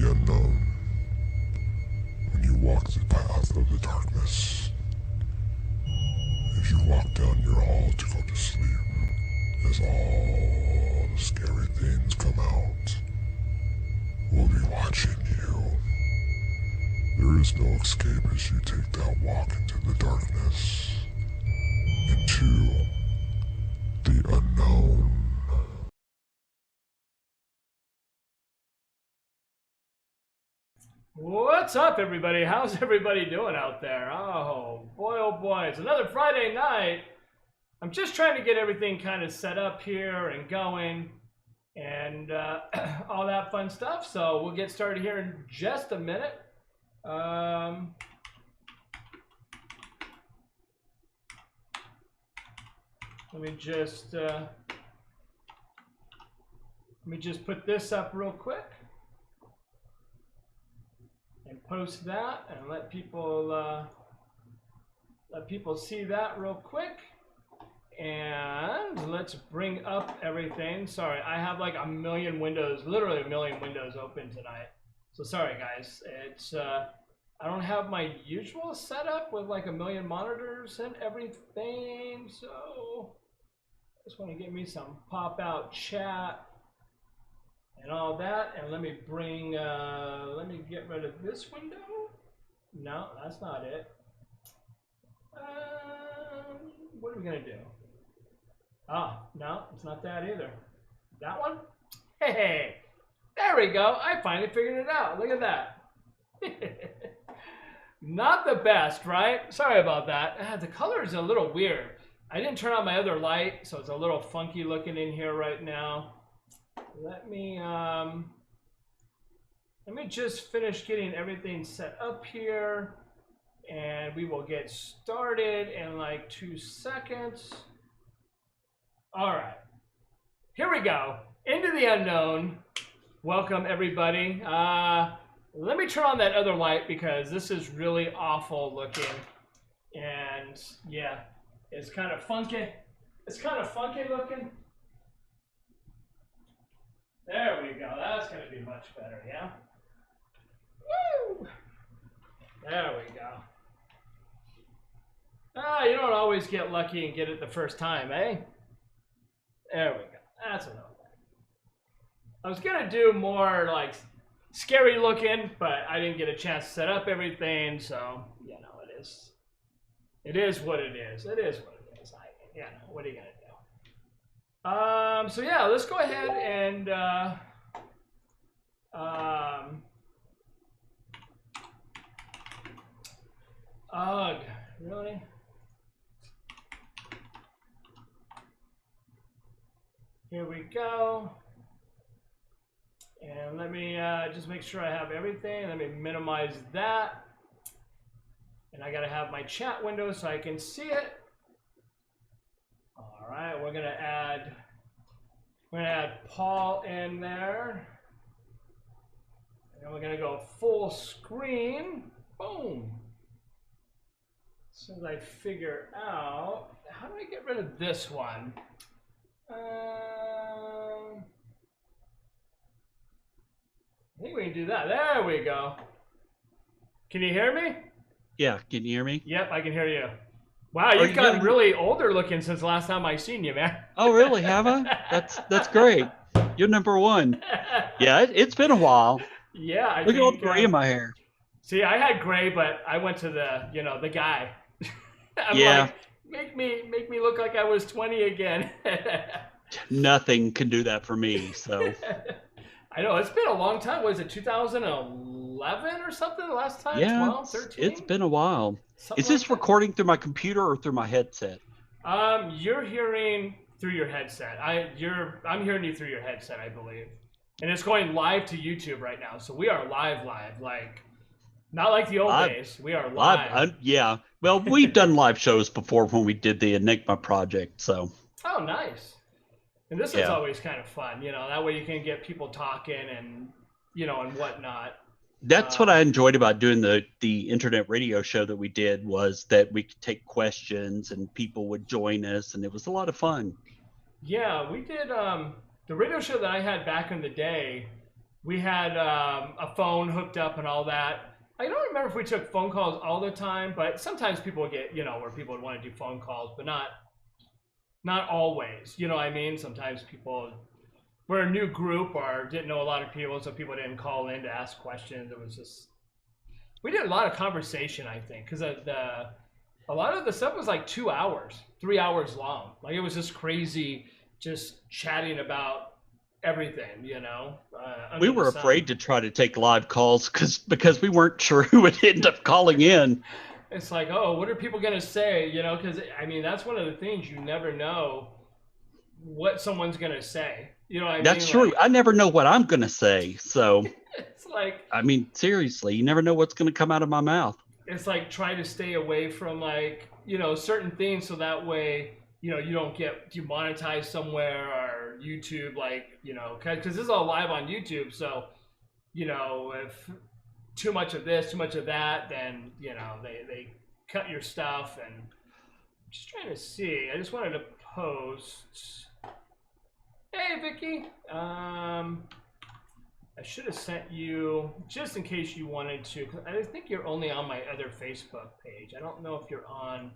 the unknown. When you walk the path of the darkness, as you walk down your hall to go to sleep, as all the scary things come out, we'll be watching you. There is no escape as you take that walk into the darkness, into the unknown. What's up, everybody? How's everybody doing out there? Oh boy, it's another Friday night. I'm just trying to get everything kind of set up here and going and all that fun stuff. So we'll get started here in just a minute. Let me just put this up real quick and post that and let people see that real quick. And let's bring up everything. Sorry, I have like a million windows, literally a million windows open tonight. So sorry guys, it's I don't have my usual setup with like a million monitors and everything. So I just want to get me some pop out chat and all that. And let me bring let me get rid of this window. No, that's not it. What are we gonna do? Oh, no, it's not that either. That one? Hey, there we go. I finally figured it out. Look at that. Not the best, right? Sorry about that. The color is a little weird. I didn't turn on my other light, so it's a little funky looking in here right now. Let me just finish getting everything set up here, and we will get started in like 2 seconds. All right, here we go. Into the unknown. Welcome everybody. Let me turn on that other light because this is really awful looking, and yeah, it's kind of funky. It's kind of funky looking. There we go. That's gonna be much better, yeah. Woo! There we go. You don't always get lucky and get it the first time, eh? There we go. That's enough. I was gonna do more like scary looking, but I didn't get a chance to set up everything, so you know it is what it is. It is what it is. What are you gonna do? So yeah, let's go ahead and ugh, really? Here we go. And let me just make sure I have everything. Let me minimize that. And I gotta have my chat window so I can see it. All right, we're gonna add Paul in there. And we're gonna go full screen. Boom. As soon as I figure out, how do I get rid of this one? I think we can do that. There we go. Can you hear me? Yeah, can you hear me? Yep, I can hear you. Wow, you've gotten really older looking since the last time I seen you, man. Oh, really? Have I? That's great. You're number one. Yeah, it's been a while. Yeah, look at all the gray in my hair. See, I had gray, but I went to the guy. I'm yeah. Like, make me look like I was 20 again. Nothing can do that for me. So. I know it's been a long time. Was it 2011 or something? The last time? Yeah, 12, 13? It's been a while. Something Is this like recording through my computer or through my headset? You're hearing through your headset. I'm hearing you through your headset, I believe. And it's going live to YouTube right now. So we are live, like not like the old days. We are live. Yeah. Well, we've done live shows before when we did the Enigma project. So. Oh, nice. And this is always kind of fun, that way you can get people talking and, and whatnot. That's what I enjoyed about doing the internet radio show that we did, was that we could take questions and people would join us, and it was a lot of fun. Yeah, we did the radio show that I had back in the day. we had a phone hooked up and all that. I don't remember if we took phone calls all the time, but sometimes people would get, where people would want to do phone calls, but not always. You know what I mean? Sometimes people were a new group or didn't know a lot of people, so people didn't call in to ask questions. It was just, we did a lot of conversation, I think, because a lot of the stuff was like 2 hours, 3 hours long. Like it was just crazy, just chatting about everything, We were afraid to try to take live calls because we weren't sure who would end up calling in. It's like, oh, what are people going to say? Because I mean, that's one of the things, you never know what someone's going to say. You know what I mean? That's true. I never know what I'm going to say. So it's like, I mean, seriously, you never know what's going to come out of my mouth. It's like try to stay away from like, certain things so that way, you don't get demonetized somewhere or YouTube, like, because this is all live on YouTube. So, if too much of this, too much of that, then, they cut your stuff. And I'm just trying to see. I just wanted to post. Hey, Vicky. I should have sent you, just in case you wanted to, because I think you're only on my other Facebook page. I don't know if you're on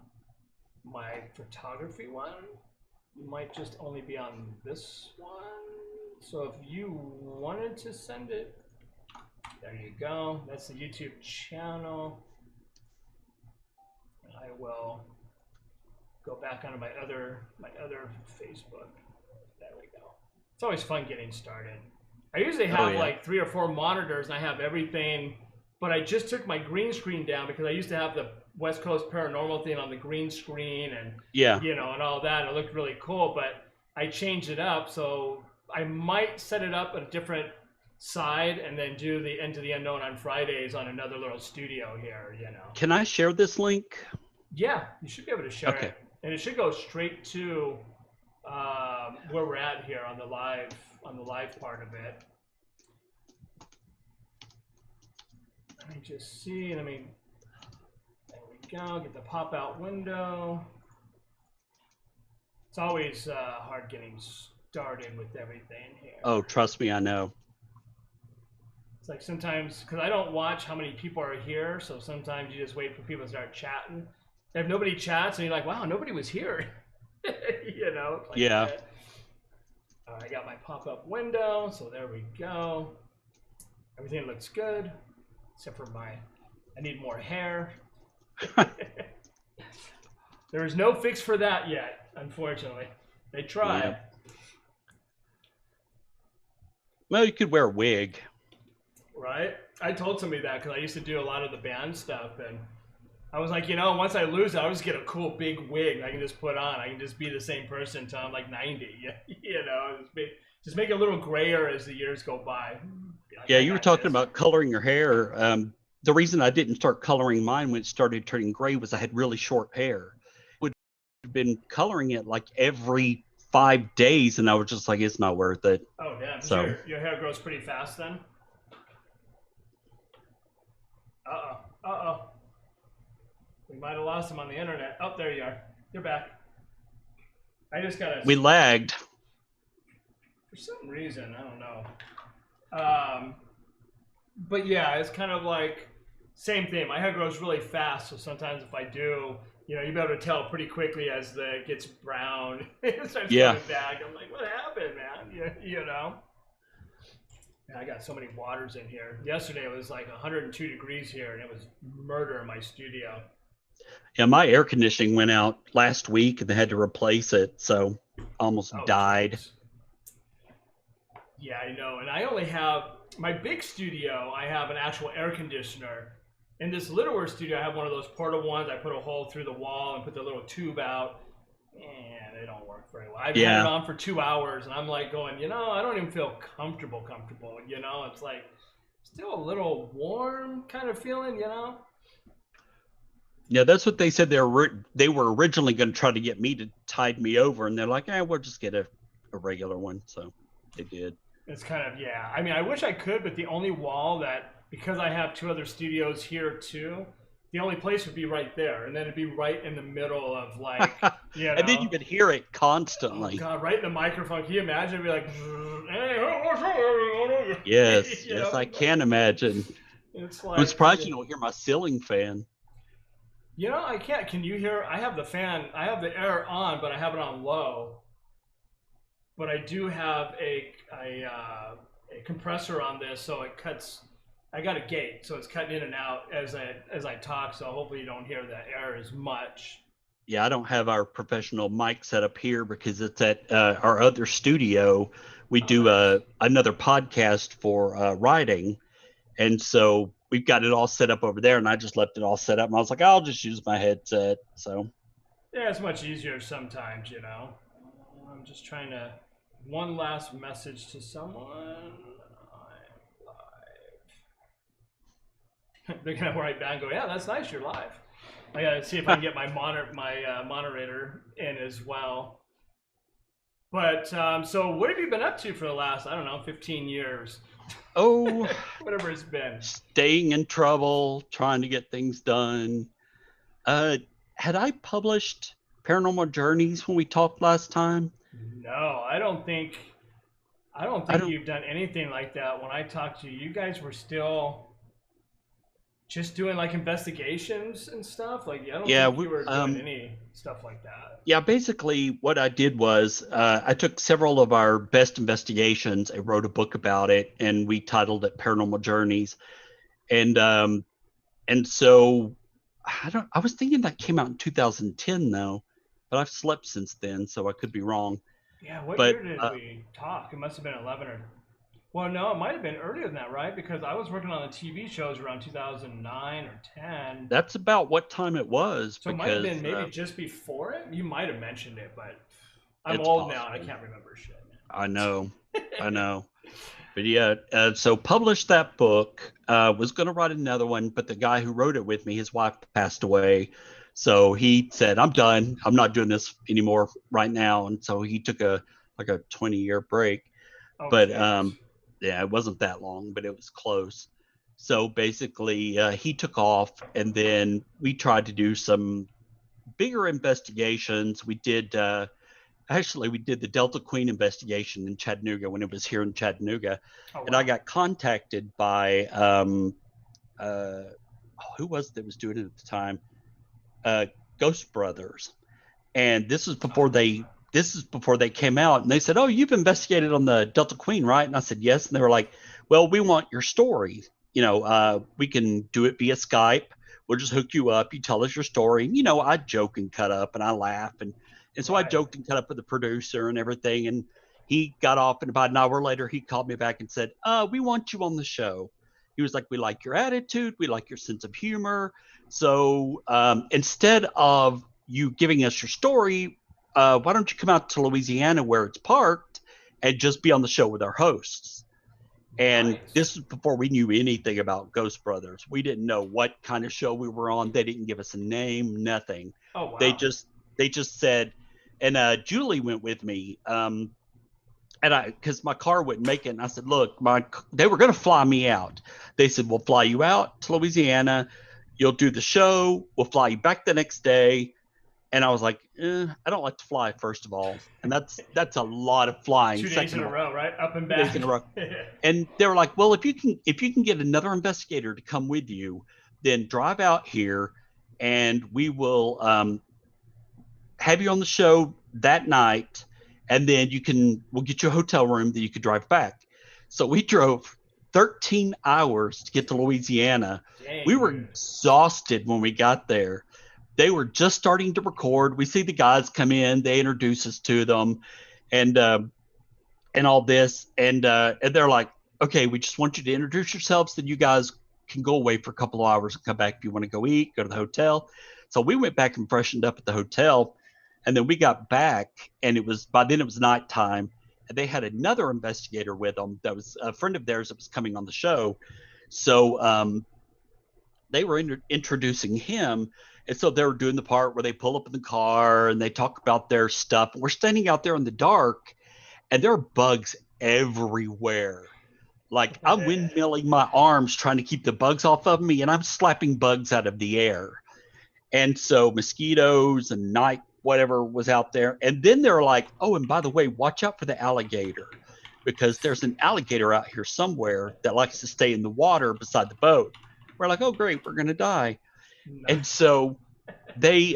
my photography one. You might just only be on this one. So if you wanted to send it, there you go. That's the YouTube channel. And I will go back onto my other Facebook. There we go. It's always fun getting started. I usually have like 3 or 4 monitors and I have everything, but I just took my green screen down because I used to have the West Coast Paranormal thing on the green screen and, and all that. It looked really cool, but I changed it up. So I might set it up on a different side and then do the Into the Unknown on Fridays on another little studio here, Can I share this link? Yeah, you should be able to share it. And it should go straight to where we're at here on the live part of it. Let me just see. There we go. Get the pop out window. It's always hard getting started with everything here. Oh, trust me, I know. It's like sometimes, because I don't watch how many people are here, so sometimes you just wait for people to start chatting. If nobody chats, and you're like, wow, nobody was here. Like yeah. That. I got my pop-up window, so there we go. Everything looks good, except for I need more hair. There is no fix for that yet, unfortunately. They tried. Yeah. Well, you could wear a wig. Right? I told somebody that because I used to do a lot of the band stuff, and I was like, once I lose it, I'll just get a cool big wig I can just put on. I can just be the same person until I'm like 90. Just make it a little grayer as the years go by. Yeah, you were talking about coloring your hair. The reason I didn't start coloring mine when it started turning gray was I had really short hair. I would have been coloring it like every 5 days, and I was just like, it's not worth it. Oh, damn. So your hair grows pretty fast then? Uh-oh. We might have lost him on the internet. Oh, there you are. You're back. I just gotta... We lagged. For some reason, I don't know. But yeah, it's kind of like, same thing. My hair grows really fast, so sometimes if I do, you'll be able to tell pretty quickly as it gets brown. It starts coming back. I'm like, what happened, man? I got so many waters in here. Yesterday it was like 102 degrees here, and it was murder in my studio. Yeah, my air conditioning went out last week, and they had to replace it, so almost died. Geez. Yeah, I know. And I only have my big studio. I have an actual air conditioner. In this littler studio, I have one of those portable ones. I put a hole through the wall and put the little tube out, and they don't work very well. I've had it on for 2 hours, and I'm like going, I don't even feel comfortable. It's like still a little warm kind of feeling, Yeah, that's what they said. They were originally going to try to get me to tide me over, and they're like, we'll just get a regular one. So they did. It's kind of, I mean, I wish I could, but the only wall that, because I have 2 other studios here too, the only place would be right there, and then it'd be right in the middle of like, you And then you know. could hear it Oh constantly. God! Right in the microphone. Can you imagine? It'd be like, hey, what's up? Yes, You yes, know, I can imagine. it's I'm like, surprised you don't hear my ceiling fan. you know, I can't. Can you hear? I have the fan. I have the air on, but I have it on low. But I do have a compressor on this, so it cuts. I got a gate, so it's cutting in and out as I talk. So hopefully you don't hear the air as much. Yeah, I don't have our professional mic set up here because it's at our other studio. We do Nice. another podcast for writing, and so we've got it all set up over there. And I just left it all set up, and I was like, I'll just use my headset. So Yeah, it's much easier sometimes, you know. I'm just trying to. One last message to someone. I'm live. They're gonna write back and go, yeah, that's nice. You're live. I gotta see if I can get my moderator in as well. But so, what have you been up to for the last, I don't know, 15 years? oh, Whatever it's been. staying in trouble, trying to get things done. Had I published Paranormal Journeys when we talked last time? No, I don't think I don't. you've done anything like that. When I talked to you, you guys were still just doing like investigations and stuff. Like I don't Yeah, think you were doing any stuff like that. yeah. Basically, what I did was I took several of our best investigations. I wrote a book about it, and we titled it Paranormal Journeys. And so I don't. I was thinking that came out in 2010 though, but I've slept since then, so I could be wrong. Yeah, what But year did we talk? It must have been 11 or. Well, no, it might have been earlier than that, right? Because I was working on the TV shows around 2009 or 10. that's about what time it was So it might have because been maybe just before it. You might have mentioned it, but I'm it's old now and I possible. can't remember shit. I know, I know. But yeah, so published that book. Was going to write another one, but the guy who wrote it with me, his wife passed away, so he said, "I'm done. I'm not doing this anymore right now." And so he took a 20-year break. Oh, But jeez. yeah, it wasn't that long, but it was close. So basically, he took off, and then we tried to do some bigger investigations. We did the Delta Queen investigation in Chattanooga when it was here in Chattanooga, Oh, and I wow. got contacted by who was it that was doing it at the time? Ghost Brothers, and this is before they came out, and they said, "Oh, you've investigated on the Delta Queen, right?" And I said, "Yes." And they were like, "Well, we want your story. We can do it via Skype. We'll just hook you up. You tell us your story." And, I joke and cut up, and I laugh, and so I Right. joked and cut up with the producer and everything. And he got off, and about an hour later, he called me back and said, "We want you on the show." He was like, "We like your attitude. We like your sense of humor. So instead of you giving us your story, why don't you come out to Louisiana where it's parked and just be on the show with our hosts?" And Nice. this was before we knew anything about Ghost Brothers. We didn't know what kind of show we were on. They didn't give us a name, nothing. Oh, They wow. just they just said, and Julie went with me. And because my car wouldn't make it, and I said, "Look, they were going to fly me out." They said, "We'll fly you out to Louisiana. You'll do the show. We'll fly you back the next day." And I was like, I don't like to fly, first of all, and that's a lot of flying. 2 days Second in of a all, row, right? Up and 2 days back. in a row. And they were like, "Well, if you can get another investigator to come with you, then drive out here, and we will have you on the show that night, and then we'll get you a hotel room that you could drive back." So we drove 13 hours to get to Louisiana. We Dang, were dude. exhausted when we got there. They were just starting to record. We see the guys come in, they introduce us to them, and all this, and they're like, "Okay, we just want you to introduce yourselves, then you guys can go away for a couple of hours and come back if you want to go eat, go to the hotel." So we went back and freshened up at the hotel, and then we got back, and by then it was nighttime, and they had another investigator with them that was a friend of theirs that was coming on the show. So they were introducing him, and so they were doing the part where they pull up in the car and they talk about their stuff. We're standing out there in the dark, and there are bugs everywhere. Like I'm windmilling my arms trying to keep the bugs off of me, and I'm slapping bugs out of the air. And so mosquitoes and night whatever was out there. And then they're like, oh, and by the way, watch out for the alligator, because there's an alligator out here somewhere that likes to stay in the water beside the boat. We're like, oh great, we're gonna die. And so they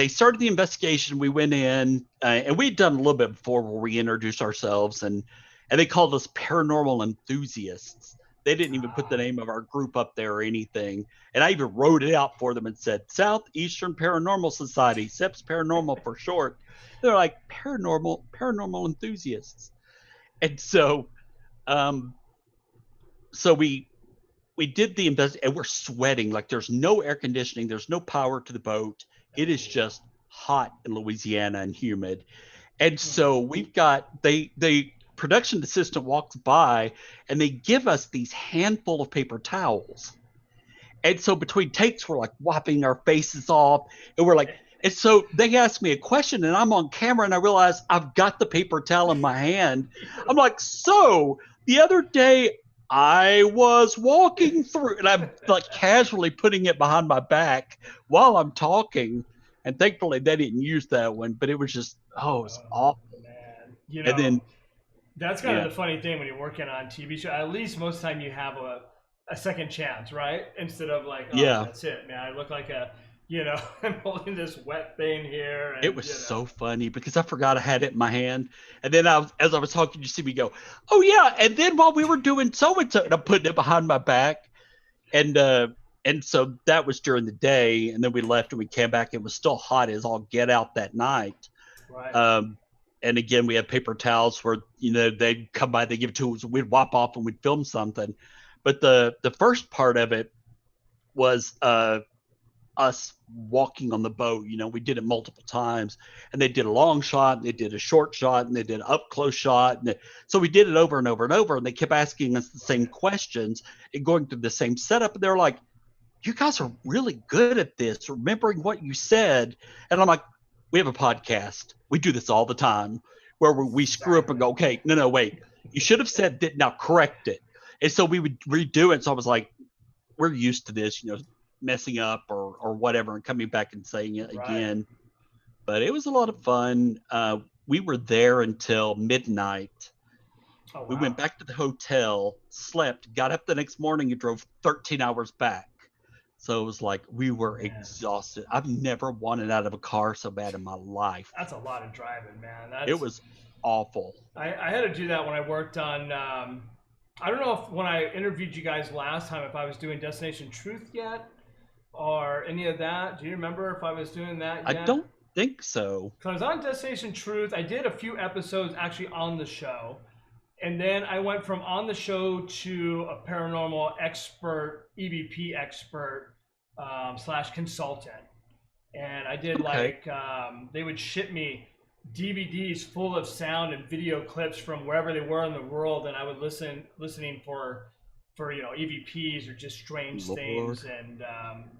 started the investigation. We went in, and we'd done a little bit before where we introduced ourselves, and they called us paranormal enthusiasts. They didn't even put the name of our group up there or anything. And I even wrote it out for them and said, South Eastern Paranormal Society, SEPS Paranormal for short. They're like, paranormal enthusiasts. And so, so we did the investigation, and we're sweating. Like there's no air conditioning. There's no power to the boat. It is just hot in Louisiana and humid. And so we've got, the production assistant walks by and they give us these handful of paper towels. And so between takes, we're like wiping our faces off, and we're like, and so they asked me a question, and I'm on camera, and I realize I've got the paper towel in my hand. I'm like, so the other day I was walking through, and I'm like casually putting it behind my back while I'm talking. And thankfully they didn't use that one, but it was just, it was awful. Man. You know, And then, that's kind of the funny thing when you're working on TV show. At least most of the time you have a second chance, right? Instead of like, oh, that's it, man. I look like I'm holding this wet thing here. And, it was so funny because I forgot I had it in my hand. And then as I was talking, you see me go, oh yeah. And then while we were doing so-and-so, and I'm putting it behind my back. And so that was during the day. And then we left and we came back. It was still hot as all get out that night. Right. And again, we had paper towels where, they'd come by, they give it to us, we'd wipe off and we'd film something. But the first part of it was us walking on the boat. We did it multiple times, and they did a long shot, and they did a short shot, and they did an up close shot. So we did it over and over and over, and they kept asking us the same questions and going through the same setup. And they're like, you guys are really good at this, remembering what you said. And I'm like, we have a podcast. We do this all the time where we screw up and go, okay, no, wait. You should have said that. Now correct it. And so we would redo it. So I was like, we're used to this, messing up or whatever and coming back and saying it again. But it was a lot of fun. We were there until midnight. Oh, wow. We went back to the hotel, slept, got up the next morning and drove 13 hours back. So it was like we were exhausted. I've never wanted out of a car so bad in my life. That's a lot of driving, man. It was awful. I had to do that when I worked on, I don't know if when I interviewed you guys last time, if I was doing Destination Truth yet or any of that. Do you remember if I was doing that yet? I don't think so. Because I was on Destination Truth. I did a few episodes actually on the show. And then I went from on the show to a paranormal expert, EVP expert, / consultant. And I did they would ship me DVDs full of sound and video clips from wherever they were in the world. And I would listening for EVPs or just strange things. And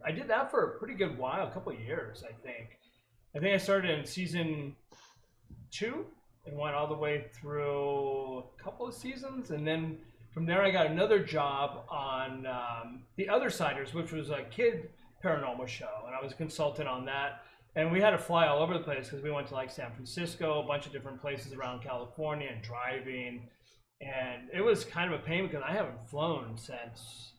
I did that for a pretty good while, a couple of years, I think. I started in season 2. And went all the way through a couple of seasons, and then from there I got another job on The Other Siders, which was a kid paranormal show, and I was a consultant on that. And we had to fly all over the place because we went to like San Francisco, a bunch of different places around California, and driving. And it was kind of a pain because I haven't flown since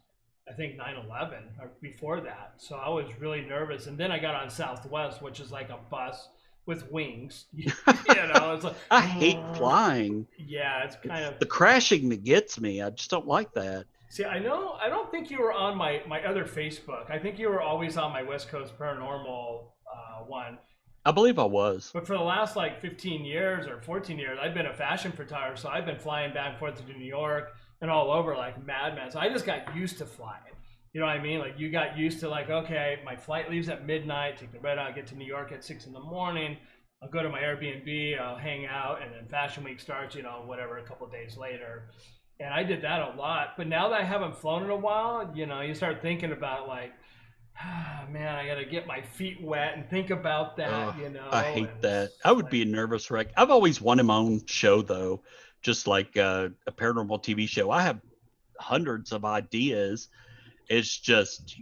I think 9/11 or before that, so I was really nervous. And then I got on Southwest, which is like a bus with wings. It's like, I hate flying. Yeah, it's kind of the crashing that gets me. I just don't like that. See, I don't think you were on my other Facebook. I think you were always on my West Coast Paranormal one. I believe I was. But for the last like 15 years or 14 years, I've been a fashion photographer, so I've been flying back and forth to New York and all over like madman. So I just got used to flying. You know what I mean? Like you got used to like, okay, my flight leaves at midnight, take the red eye, get to New York at 6 a.m. I'll go to my Airbnb, I'll hang out, and then Fashion Week starts, whatever, a couple of days later. And I did that a lot. But now that I haven't flown in a while, you start thinking about like, man, I got to get my feet wet and think about that, I hate that. I would be a nervous wreck. I've always wanted my own show though, just like a paranormal TV show. I have hundreds of ideas. It's just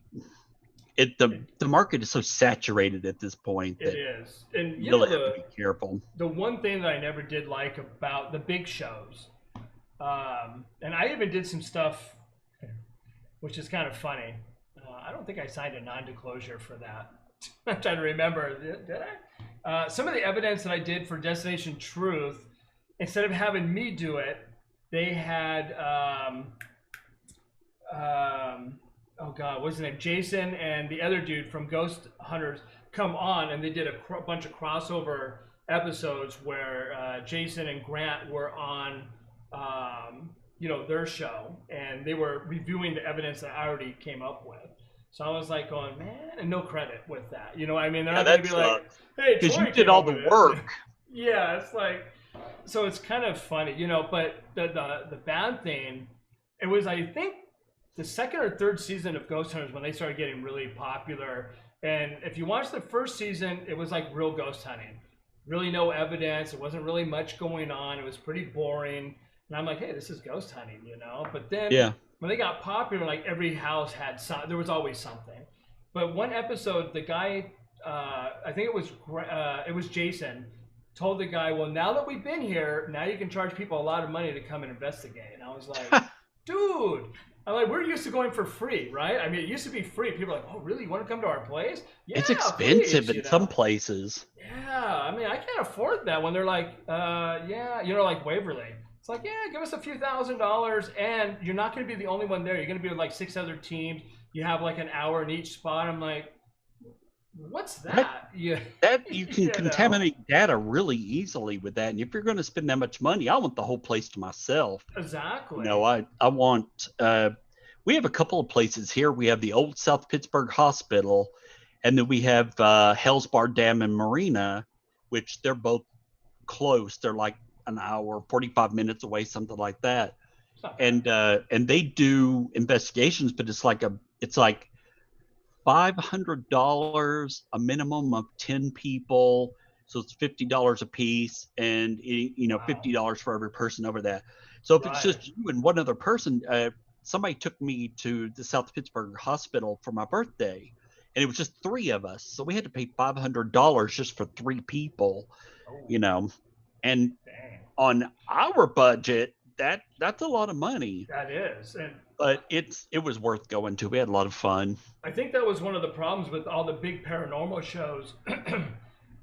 the market is so saturated at this point It that is. And you really have to be careful. the one thing that I never did like about the big shows, and I even did some stuff, which is kind of funny. I don't think I signed a non-disclosure for that. I'm trying to remember. Did I? Some of the evidence that I did for Destination Truth, instead of having me do it, they had, oh God, what's his name? Jason and the other dude from Ghost Hunters come on, and they did a bunch of crossover episodes where Jason and Grant were on, their show, and they were reviewing the evidence that I already came up with. So I was like going, man, and no credit with that. You know what I mean? They're not going to be like, hey, because Troy you did all the work. Yeah, it's like, so it's kind of funny, but the bad thing, it was, I think, the second or third season of Ghost Hunters when they started getting really popular. And if you watch the first season, it was like real ghost hunting. Really no evidence. It wasn't really much going on. It was pretty boring. And I'm like, hey, this is ghost hunting, But then when they got popular, like every house had there was always something. But one episode, the guy, I think it was Jason, told the guy, well, now that we've been here, now you can charge people a lot of money to come and investigate. And I was like, dude, I'm like, we're used to going for free, right? I mean, it used to be free. People are like, oh, really? You want to come to our place? Yeah, it's expensive please, in some places. Yeah, I mean, I can't afford that when they're like, yeah, like Waverly. It's like, yeah, give us a few $1,000s, and you're not going to be the only one there. You're going to be with like 6 other teams. You have like an hour in each spot. I'm like, what's that? That you can contaminate data really easily with that. And if you're going to spend that much money, I want the whole place to myself. Exactly. I want, we have a couple of places here. We have the old South Pittsburgh Hospital, and then we have Hell's Bar Dam and Marina, which they're both close. They're like an hour, 45 minutes away, something like that. And they do investigations, but it's like $500, a minimum of 10 people, so it's $50 a piece, and $50 for every person over that. So if it's just you and one other person, somebody took me to the South Pittsburgh Hospital for my birthday, and it was just 3 of us, so we had to pay $500 just for 3 people. And on our budget, that's a lot of money. That is. But it was worth going to. We had a lot of fun. I think that was one of the problems with all the big paranormal shows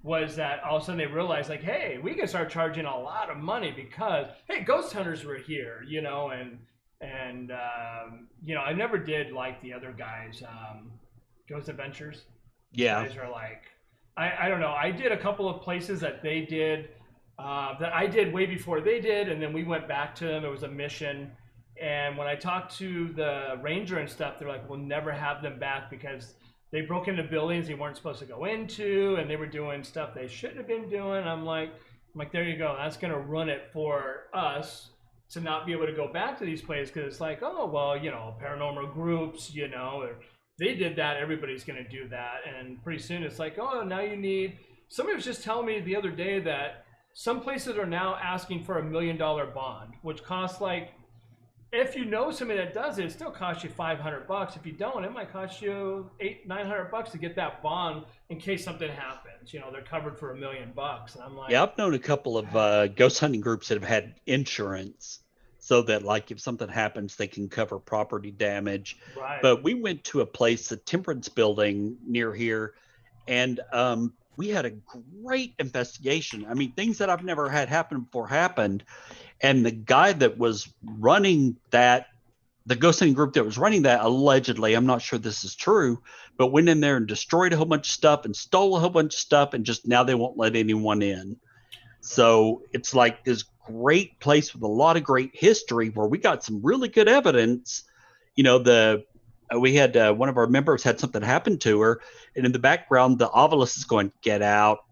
was that all of a sudden they realized, like, hey, we can start charging a lot of money because, hey, ghost hunters were here, and I never did like the other guys, Ghost Adventures. Yeah. These guys are like, I don't know. I did a couple of places that they did, that I did way before they did, and then we went back to them. It was a mission. And when I talked to the ranger and stuff, they're like, we'll never have them back because they broke into buildings they weren't supposed to go into, and they were doing stuff they shouldn't have been doing. I'm like, there you go. That's going to run it for us to not be able to go back to these places because it's like, oh, well, paranormal groups, they did that. Everybody's going to do that. And pretty soon it's like, oh, now you need. Somebody was just telling me the other day that some places are now asking for $1 million bond, which costs like, if you know somebody that does it, it still costs you $500. If you don't, it might cost you $800-900 to get that bond in case something happens. They're covered for $1 million, and I'm like, yeah, I've known a couple of ghost hunting groups that have had insurance, so that like if something happens, they can cover property damage. Right. But we went to a place, the Temperance Building near here, and we had a great investigation. I mean, things that I've never had happen before happened. And the guy that was running that, the ghost hunting group that was running that, allegedly, I'm not sure this is true, but went in there and destroyed a whole bunch of stuff and stole a whole bunch of stuff, and just now they won't let anyone in. So it's like this great place with a lot of great history where we got some really good evidence. We had one of our members had something happen to her, and in the background, the obelisk is going, get out,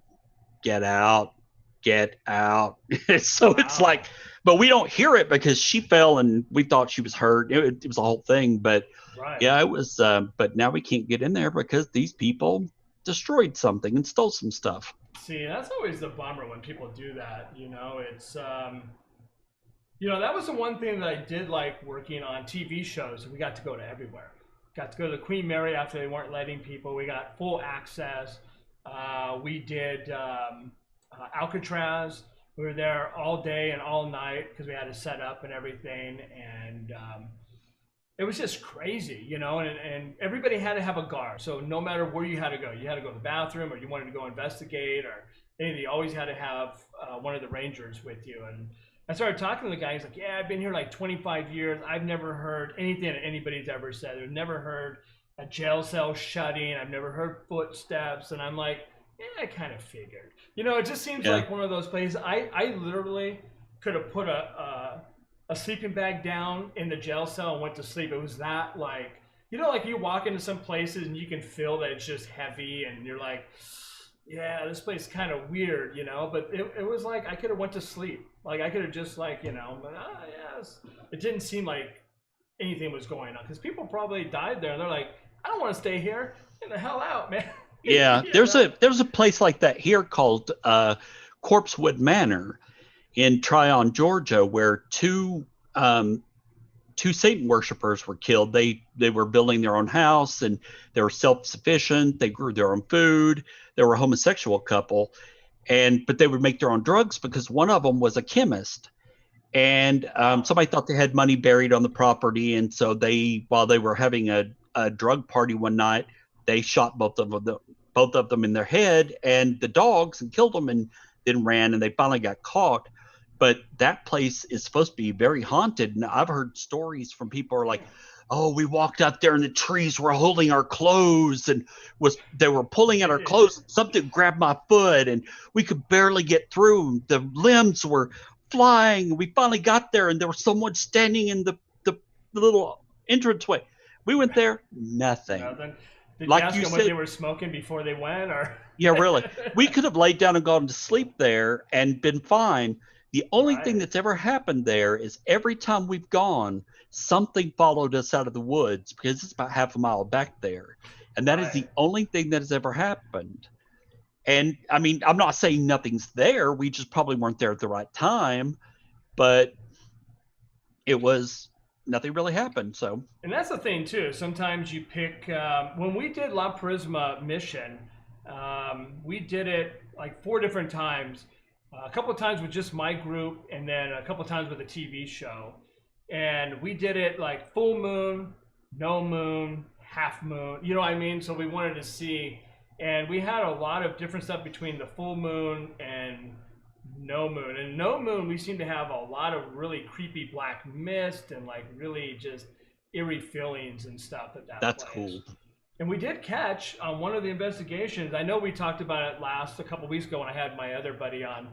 get out, get out. So wow. It's like, but we don't hear it because she fell and we thought she was hurt. It was a whole thing, but yeah, it was, but now we can't get in there because these people destroyed something and stole some stuff. See, that's always the bummer when people do that. It's, You know, that was the one thing that I did like working on TV shows. We got to go to everywhere. Got to go to Queen Mary after they weren't letting people. We got full access. We did Alcatraz. We were there all day and all night because we had to set up and everything. And it was just crazy, you know, and everybody had to have a guard. So no matter where you had to go to the bathroom or you wanted to go investigate or anything, you always had to have one of the rangers with you. And I started talking to the guy. He's like, yeah, I've been here like 25 years. I've never heard anything that anybody's ever said. I've never heard a jail cell shutting. I've never heard footsteps. And I'm like, yeah, I kind of figured. You know, it just seems like one of those places. I literally could have put a sleeping bag down in the jail cell and went to sleep. It was that like, you know, like you walk into some places and you can feel that it's just heavy and you're like, yeah, this place is kind of weird, you know, but it was like I could have went to sleep. Like I could have just like, you know, but yes, it didn't seem like anything was going on because people probably died there and they're like, I don't want to stay here. Get the hell out, man. Yeah, there's a place like that here called Corpsewood Manor in Tryon, Georgia, where two Satan worshipers were killed. They were building their own house and they were self-sufficient. They grew their own food. They were a homosexual couple, but they would make their own drugs because one of them was a chemist. And somebody thought they had money buried on the property, and so while they were having a drug party one night, they shot both of them in their head and the dogs and killed them, and then ran. And they finally got caught. But that place is supposed to be very haunted. And I've heard stories from people who are like, oh, we walked out there and the trees were holding our clothes and they were pulling at our clothes. Something grabbed my foot and we could barely get through. The limbs were flying. We finally got there and there was someone standing in the little entranceway. We went there, nothing. Did you ask them what they were smoking before they went? Or yeah, really. We could have laid down and gone to sleep there and been fine. The only thing that's ever happened there is every time we've gone, something followed us out of the woods because it's about half a mile back there. And that is the only thing that has ever happened. And I mean, I'm not saying nothing's there. We just probably weren't there at the right time, but nothing really happened. So, and that's the thing too. Sometimes you pick, when we did La Prisma mission, we did it like 4 different times. A couple of times with just my group, and then a couple of times with a TV show. And we did it like full moon, no moon, half moon, you know what I mean? So we wanted to see, and we had a lot of different stuff between the full moon and no moon. And no moon, we seem to have a lot of really creepy black mist and like really just eerie feelings and stuff at that That's place. Cool. And we did catch on one of the investigations, I know we talked about it a couple weeks ago when I had my other buddy on,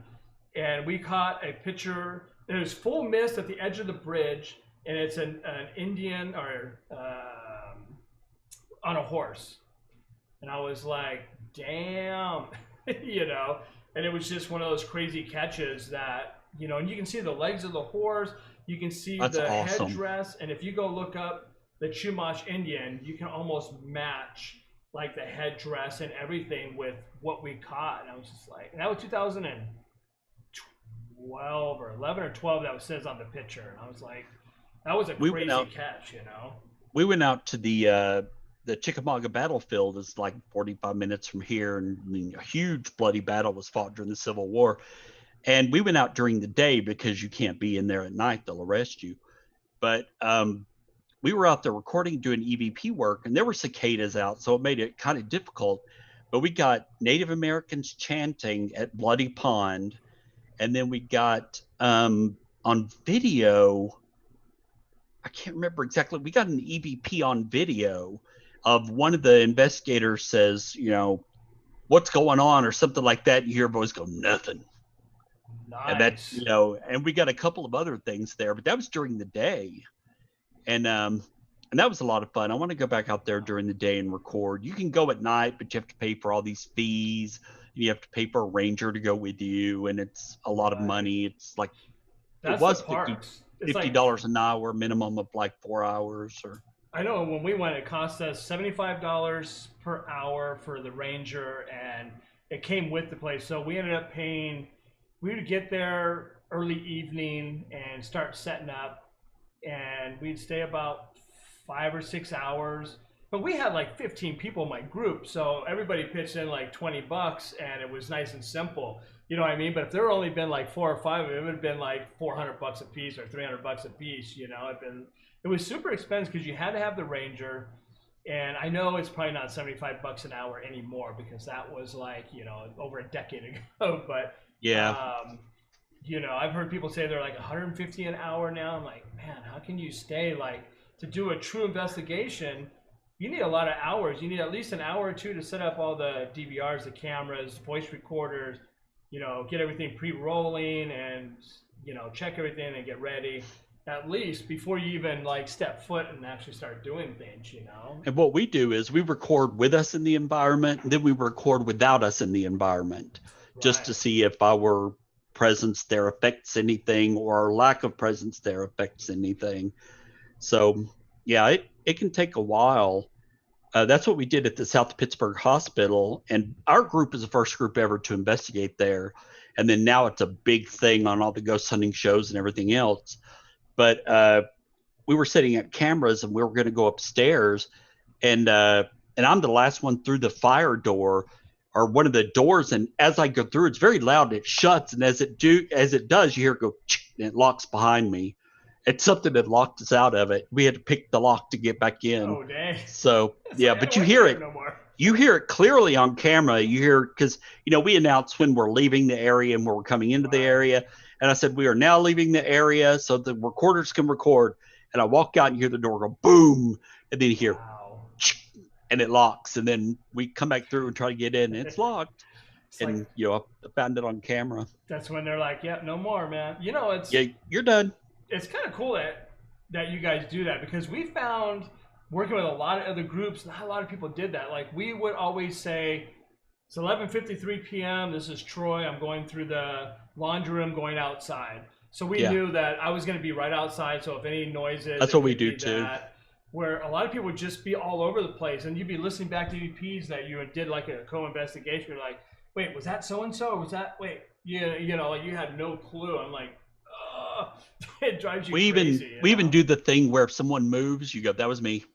and we caught a picture. There's full mist at the edge of the bridge, and it's an Indian or on a horse. And I was like, damn, you know, and it was just one of those crazy catches that, you know, and you can see the legs of the horse, you can see awesome. Headdress, and if you go look up the Chumash Indian, you can almost match like the headdress and everything with what we caught. And I was just like, and that was 2012 or 11 or 12 that says on the picture. And I was like, that was a crazy catch, you know? We went out to the Chickamauga battlefield. Is like 45 minutes from here, and I mean, a huge bloody battle was fought during the Civil War. And we went out during the day because you can't be in there at night; they'll arrest you. But we were out there recording, doing EVP work, and there were cicadas out, so it made it kind of difficult. But we got Native Americans chanting at Bloody Pond, and then we got on video, I can't remember exactly, we got an EVP on video of one of the investigators says, you know, what's going on or something like that. You hear a voice go, nothing. Nice. And that's, you know, and we got a couple of other things there, but that was during the day. And that was a lot of fun. I want to go back out there during the day and record. You can go at night, but you have to pay for all these fees. And you have to pay for a ranger to go with you, and it's a lot of money. It's like it was $50 an hour minimum of like 4 hours. Or I know when we went, it cost us $75 per hour for the ranger, and it came with the place. So we ended up paying. We would get there early evening and start setting up, and we'd stay about 5 or 6 hours. But we had like 15 people in my group, so everybody pitched in like $20, and it was nice and simple. You know what I mean? But if there had only been like 4 or 5 it would have been like $400 a piece or $300 a piece. You know, it was super expensive because you had to have the ranger, and I know it's probably not $75 an hour anymore because that was like, you know, over a decade ago. But Yeah. you know, I've heard people say they're like 150 an hour now. I'm like, man, how can you stay like to do a true investigation? You need a lot of hours. You need at least an hour or two to set up all the DVRs, the cameras, voice recorders, you know, get everything pre-rolling and, you know, check everything and get ready at least before you even like step foot and actually start doing things, you know? And what we do is we record with us in the environment, and then we record without us in the environment, just to Right. see if our presence there affects anything or our lack of presence there affects anything. So, yeah, it can take a while. That's what we did at the South Pittsburgh Hospital, and our group is the first group ever to investigate there. And then now it's a big thing on all the ghost hunting shows and everything else. But we were setting up cameras, and we were going to go upstairs, and I'm the last one through the fire door or one of the doors, and as I go through, it's very loud. It shuts, and as it does, you hear it go, and it locks behind me. It's something that locked us out of it. We had to pick the lock to get back in. Oh, dang. So It's yeah, like, I but don't you want hear here it. no more. You hear it clearly on camera. You hear, because you know we announce when we're leaving the area and when we're coming into the Right. area. And I said we are now leaving the area so the recorders can record. And I walk out and hear the door go boom, and then you hear, Wow. and it locks, and then we come back through and try to get in, and it's locked. It's like And you know, I found it on camera. that's when they're like, "Yep, no more, man." You know, Yeah, you're done. it's kind of cool that you guys do that because we found working with a lot of other groups, not a lot of people did that. Like we would always say, "It's 11:53 p.m. This is Troy. I'm going through the laundry room, going outside." So we Yeah. knew that I was going to be right outside. So if any noises, That's it what we could do be too. that. Where a lot of people would just be all over the place, and you'd be listening back to EPs that you did like a co-investigation. You're like, "Wait, was that so and so? Was that wait?" Yeah, you know, like you had no clue. I'm like, it drives you We crazy. even do the thing where if someone moves, you go, "That was me."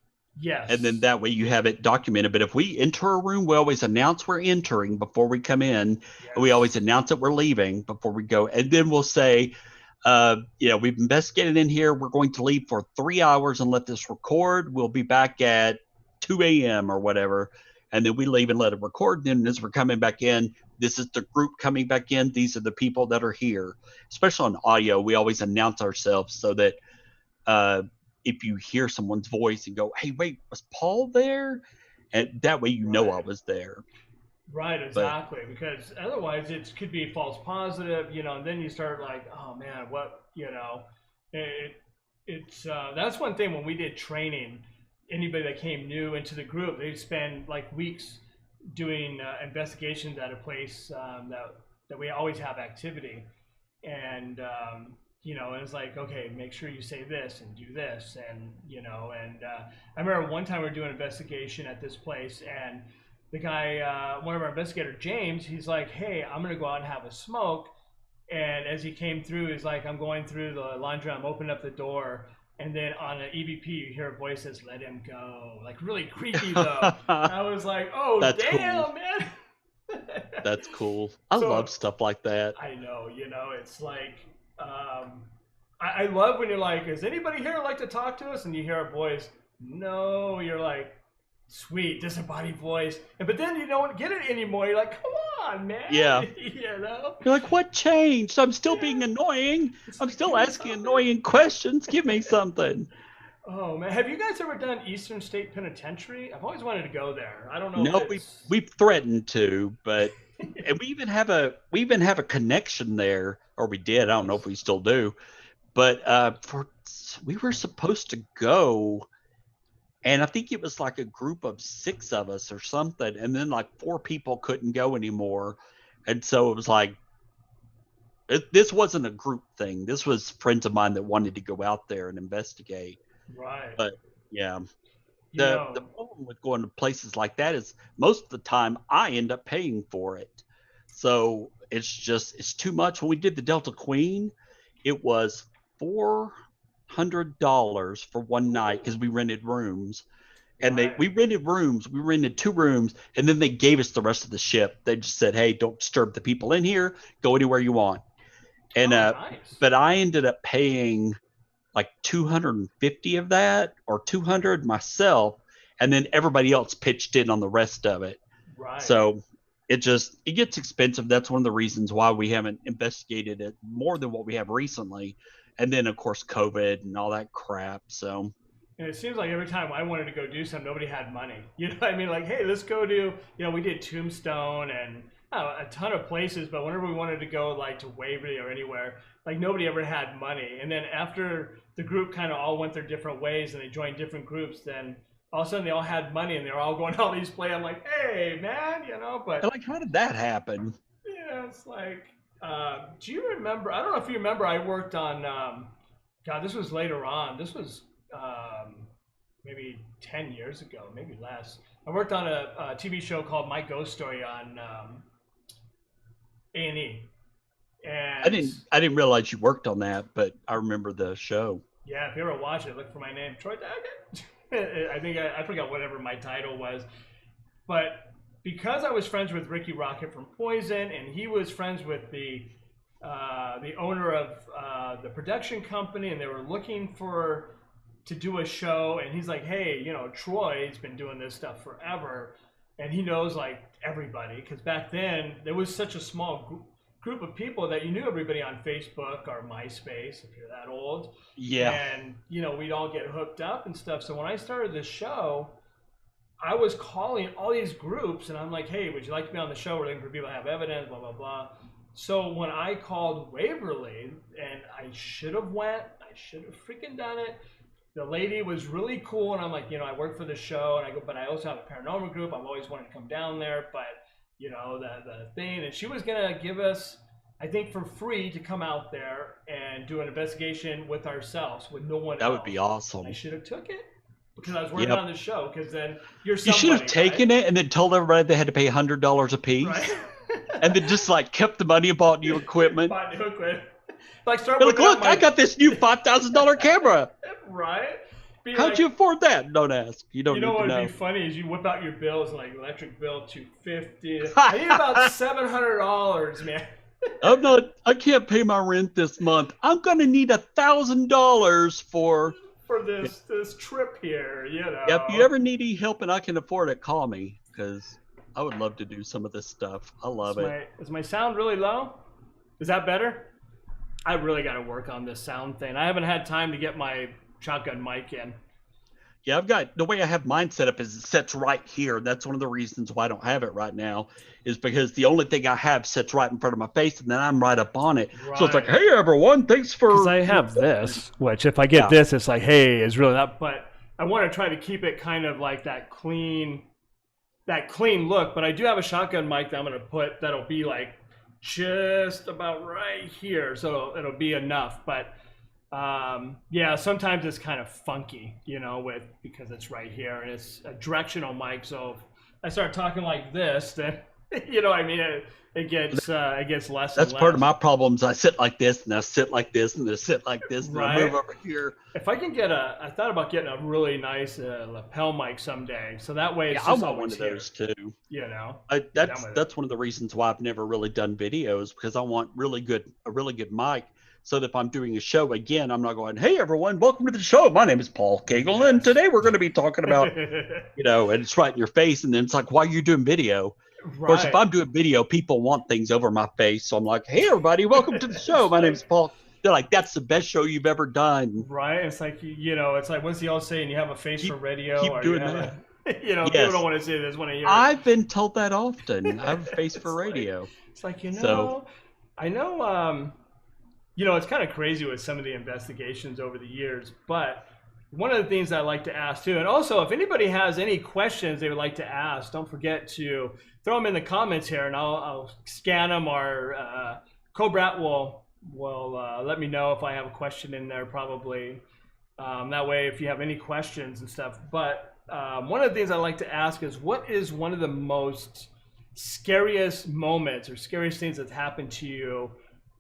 Yes. And then that way you have it documented. But if we enter a room, we always announce we're entering before we come in. Yes. And we always announce that we're leaving before we go. And then we'll say, you know, we've investigated in here. We're going to leave for 3 hours and let this record. We'll be back at 2 a.m. or whatever. And then we leave and let it record. And then as we're coming back in, this is the group coming back in. These are the people that are here. Especially on audio, we always announce ourselves so that if you hear someone's voice and go, "Hey, wait, was Paul there?" And that way you know I was there. Right, exactly. Because otherwise it could be false positive, you know, and then you start like, oh man, what, you know, it's that's one thing when we did training, anybody that came new into the group, they'd spend like weeks doing investigations at a place that we always have activity. And you know, and it's like, okay, make sure you say this and do this, and you know, and I remember one time we were doing an investigation at this place, and the guy, one of our investigators, James, he's like, "Hey, I'm gonna go out and have a smoke," and as he came through, he's like, "I'm going through the laundry, I'm opening up the door." And then on an EVP, you hear a voice says, "Let him go." Like really creepy though. I was like, "Oh, That's damn, cool. man." That's cool. I love stuff like that. I know, you know, it's like, I love when you're like, "Is anybody here like to talk to us?" And you hear a voice, "No." You're like, "Sweet, disembodied voice." But then you don't get it anymore. You're like, "Come on, man." Yeah. You know? You're like, "What changed? I'm still being annoying. I'm still asking annoying questions. Give me something." Oh man, have you guys ever done Eastern State Penitentiary? I've always wanted to go there. I don't know. No, If it's... we've threatened to, but and we even have a connection there, or we did. I don't know if we still do, but we were supposed to go, and I think it was like a group of 6 of us or something, and then like 4 people couldn't go anymore, and so it was like this wasn't a group thing. This was friends of mine that wanted to go out there and investigate. Right. But yeah. You The know, problem with going to places like that is most of the time I end up paying for it. So it's too much. When we did the Delta Queen, it was $400 for one night because we rented rooms. And we rented rooms. We rented 2 rooms, and then they gave us the rest of the ship. They just said, "Hey, don't disturb the people in here. Go anywhere you want." And nice. but I ended up paying like 250 of that, or 200 myself, and then everybody else pitched in on the rest of it. Right. So it gets expensive. That's one of the reasons why we haven't investigated it more than what we have recently. And then of course COVID and all that crap. So. And it seems like every time I wanted to go do something, nobody had money. You know what I mean? Like, hey, let's go do, we did Tombstone and a ton of places, but whenever we wanted to go like to Waverly or anywhere, like nobody ever had money. And then after the group kind of all went their different ways and they joined different groups, then all of a sudden they all had money and they were all going to all these plays. I'm like, hey, man, but. Like, how did that happen? Yeah, it's like, do you remember, I don't know if you remember, I worked on, God, this was later on. This was, maybe 10 years ago, maybe less. I worked on a TV show called My Ghost Story on A&E. And I didn't realize you worked on that, but I remember the show. Yeah, if you ever watch it, look for my name, Troy Tackett. I think I forgot whatever my title was, but because I was friends with Ricky Rocket from Poison, and he was friends with the owner of the production company, and they were looking to do a show, and he's like, hey, Troy's been doing this stuff forever, and he knows like everybody, because back then there was such a small group of people that you knew everybody on Facebook or MySpace, if you're that old. Yeah. And we'd all get hooked up and stuff. So when I started this show, I was calling all these groups, and I'm like, hey, would you like to be on the show? We're looking for people to have evidence, blah blah blah. So when I called Waverly, and I should have freaking done it. The lady was really cool, and I'm like, I work for the show, and I go, but I also have a paranormal group. I've always wanted to come down there, but the thing, and she was gonna give us, I think, for free to come out there and do an investigation with ourselves, with no one else. That would be awesome. I should have took it because I was working on the show. Because then you should have taken it and then told everybody they had to pay $100 a piece, right? And then just like kept the money and bought new equipment. Bought new equipment. Look, I got this new $5,000 camera. Right? How'd you afford that? Don't ask. You don't need to know. You know what would be funny is you whip out your bills, like electric bill $250. I need about $700, man. I can't pay my rent this month. I'm gonna need $1,000 for this trip here. Yeah, if you ever need any help and I can afford it, call me, because I would love to do some of this stuff. I love it. Is my sound really low? Is that better? I really got to work on this sound thing. I haven't had time to get my shotgun mic in. Yeah, the way I have mine set up is it sets right here. That's one of the reasons why I don't have it right now, is because the only thing I have sets right in front of my face, and then I'm right up on it. Right. So it's like, hey everyone, thanks for. Because I have this, which if I get this, it's like, hey, it's really not. But I want to try to keep it kind of like that clean look. But I do have a shotgun mic that I'm going to put that'll be like just about right here, so it'll be enough. But yeah, sometimes it's kind of funky, because it's right here and it's a directional mic. So if I start talking like this, then it gets less. That's part of my problems. I sit like this, and I sit like this, and I sit like this, and I move over here. If I can I thought about getting a really nice lapel mic someday, so that way it's I want one of those too. That's one of the reasons why I've never really done videos, because I want a really good mic. So that if I'm doing a show again, I'm not going, hey everyone, welcome to the show. My name is Paul Cagle, and today we're going to be talking about, and it's right in your face, and then it's like, why are you doing video? Right. Of course, if I'm doing video, people want things over my face. So I'm like, hey, everybody, welcome to the show. My name's Paul. They're like, that's the best show you've ever done. Right. It's like, it's like, what's the old saying? You have a face for radio. Keep doing that. People don't want to say this when I hear I've been told that often. I have a face for radio. It's like, I know, it's kind of crazy with some of the investigations over the years, but one of the things I like to ask too, and also if anybody has any questions they would like to ask, don't forget to throw them in the comments here, and I'll scan them, or Cobrat will let me know if I have a question in there, probably. That way, if you have any questions and stuff. But one of the things I like to ask is, what is one of the most scariest moments or scariest things that's happened to you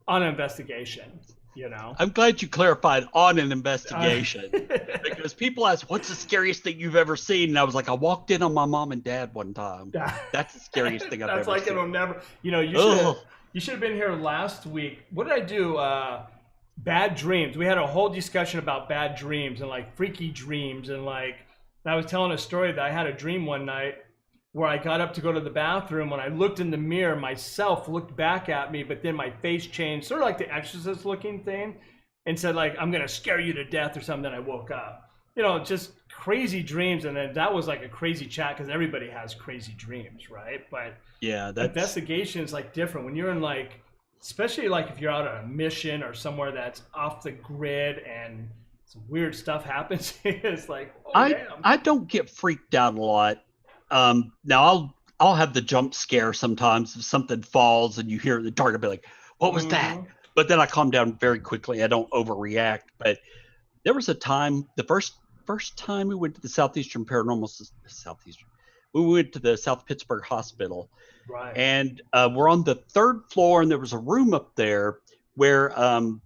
on an investigation, you know? I'm glad you clarified on an investigation because people ask, what's the scariest thing you've ever seen? And I was like, I walked in on my mom and dad one time. That's the scariest thing I've ever seen. That's like it'll never, you know, you should have been here last week. What did I do? Bad dreams. We had a whole discussion about bad dreams and like freaky dreams. And like, I was telling a story that I had a dream one night where I got up to go to the bathroom. When I looked in the mirror, myself looked back at me, but then my face changed, sort of like the Exorcist looking thing, and said like, I'm gonna scare you to death or something. Then I woke up. You know, just crazy dreams. And then that was like a crazy chat because everybody has crazy dreams, right? But yeah, investigation is like different when you're in like, especially like if you're out on a mission or somewhere that's off the grid and some weird stuff happens. It's like, oh, damn. I don't get freaked out a lot. Now I'll have the jump scare sometimes if something falls and you hear it in the dark. I'll be like, what was that? But then I calm down very quickly. I don't overreact. But there was a time, the first time we went to the South Eastern Paranormal Society, we went to the South Pittsburgh Hospital. Right. And we're on the 3rd floor, and there was a room up there where, and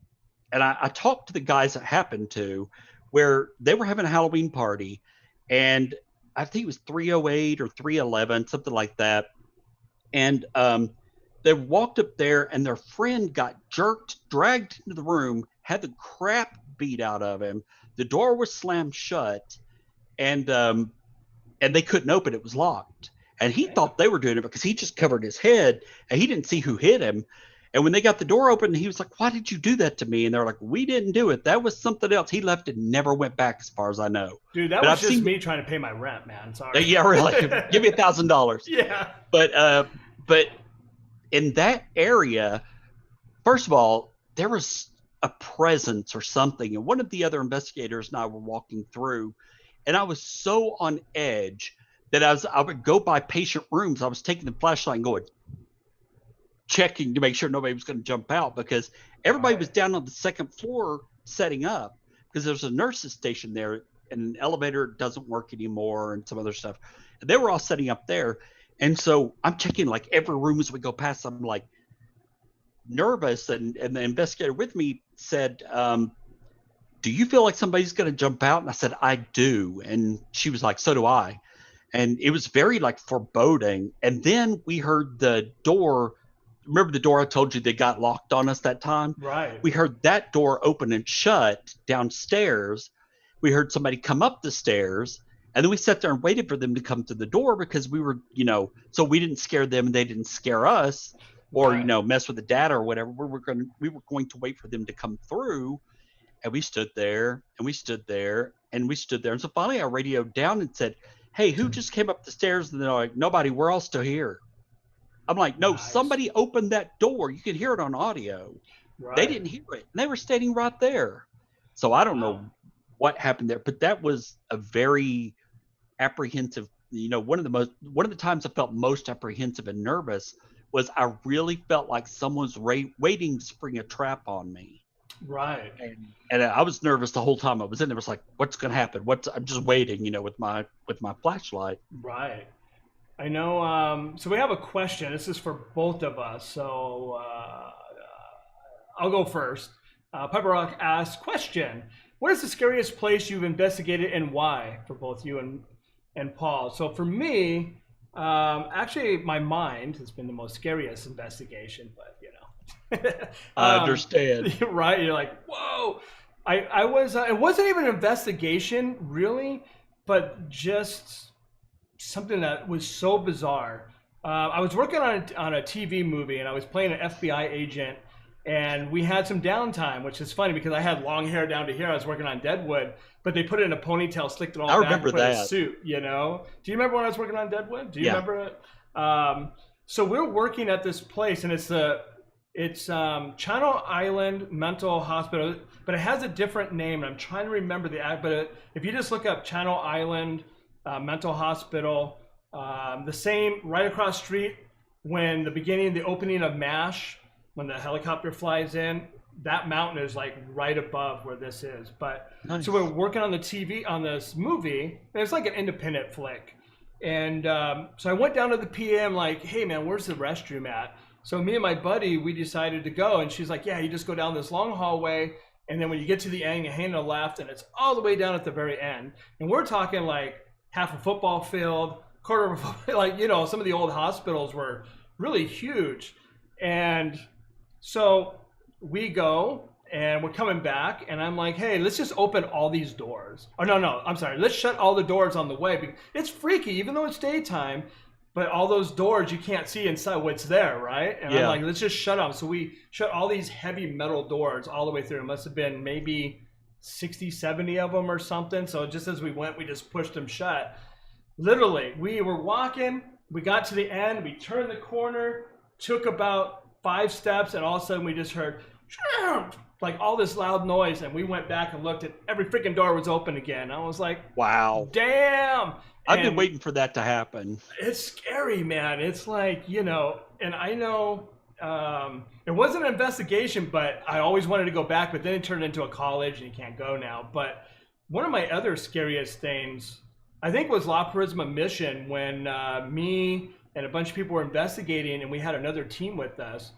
I talked to the guys that happened to, where they were having a Halloween party, and I think it was 308 or 311, something like that. And they walked up there, and their friend got dragged into the room, had the crap beat out of him. The door was slammed shut, and they couldn't open it. It was locked. And he thought they were doing it because he just covered his head, and he didn't see who hit him. And when they got the door open, he was like, why did you do that to me? And they're like, we didn't do it. That was something else. He left and never went back as far as I know. Dude, that was just me trying to pay my rent, man. Sorry. Yeah, really. Give me $1,000. Yeah. But in that area, first of all, there was a presence or something. And one of the other investigators and I were walking through, and I was so on edge that I would go by patient rooms. I was taking the flashlight and going, checking to make sure nobody was going to jump out because everybody was down on the 2nd floor setting up because there's a nurse's station there and an elevator doesn't work anymore and some other stuff. And they were all setting up there. And so I'm checking like every room as we go past. I'm like nervous. And the investigator with me said, do you feel like somebody's going to jump out? And I said, I do. And she was like, so do I. And it was very like foreboding. And then we heard the door. Remember the door I told you they got locked on us that time? Right. We heard that door open and shut downstairs. We heard somebody come up the stairs. And then we sat there and waited for them to come to the door because we were, so we didn't scare them and they didn't scare us or, mess with the data or whatever. We were going to wait for them to come through. And we stood there and we stood there and we stood there. And so finally I radioed down and said, hey, who just came up the stairs? And they're like, nobody, we're all still here. I'm like, no, somebody opened that door. You could hear it on audio. Right. They didn't hear it. And they were standing right there. So I don't know what happened there, but that was a very apprehensive, one of the times I felt most apprehensive and nervous was I really felt like someone's waiting to spring a trap on me. Right. And I was nervous the whole time I was in there. It was like, what's going to happen? I'm just waiting, with my flashlight. Right. I know. So we have a question. This is for both of us. So I'll go first. Pepper Rock asks, question, what is the scariest place you've investigated and why, for both you and Paul? So for me, actually my mind has been the most scariest investigation, but I understand. Right? You're like, whoa. I was, it wasn't even an investigation really, but just something that was so bizarre. I was working on a TV movie and I was playing an FBI agent and we had some downtime, which is funny because I had long hair down to here. I was working on Deadwood, but they put it in a ponytail, slicked it all back, and put it in a suit, Do you remember when I was working on Deadwood? Do you remember it? So we're working at this place and it's Channel Island Mental Hospital, but it has a different name. And I'm trying to remember but if you just look up Channel Island Mental Hospital, the same right across street when the opening of MASH, when the helicopter flies in, that mountain is like right above where this is. But nice. So we're working on the TV on this movie, and it's like an independent flick. And so I went down to the PA. I'm like, hey, man, where's the restroom at? So me and my buddy, we decided to go. And she's like, yeah, you just go down this long hallway. And then when you get to the end, you hang to the left, and it's all the way down at the very end. And we're talking like half a football field, quarter of a football, like, you know, some of the old hospitals were really huge. And so we go, and we're coming back, and I'm like, hey, let's just open all these doors. Oh, no, I'm sorry. Let's shut all the doors on the way. It's freaky, even though it's daytime, but all those doors, you can't see inside what's there, right? And I'm like, let's just shut them. So we shut all these heavy metal doors all the way through. It must have been maybe 60, 70 of them or something. So just as we went, we just pushed them shut. Literally, we were walking, we got to the end, we turned the corner, took about 5 steps, and all of a sudden we just heard like all this loud noise, and we went back and looked at every freaking door was open again. I was like, wow, damn. I've been waiting for that to happen. It's scary, man. It's like, you know, and I know it wasn't an investigation, but I always wanted to go back, but then it turned into a college and you can't go now. But one of my other scariest things, I think, was La Prisma Mission, when me and a bunch of people were investigating, and we had another team with us.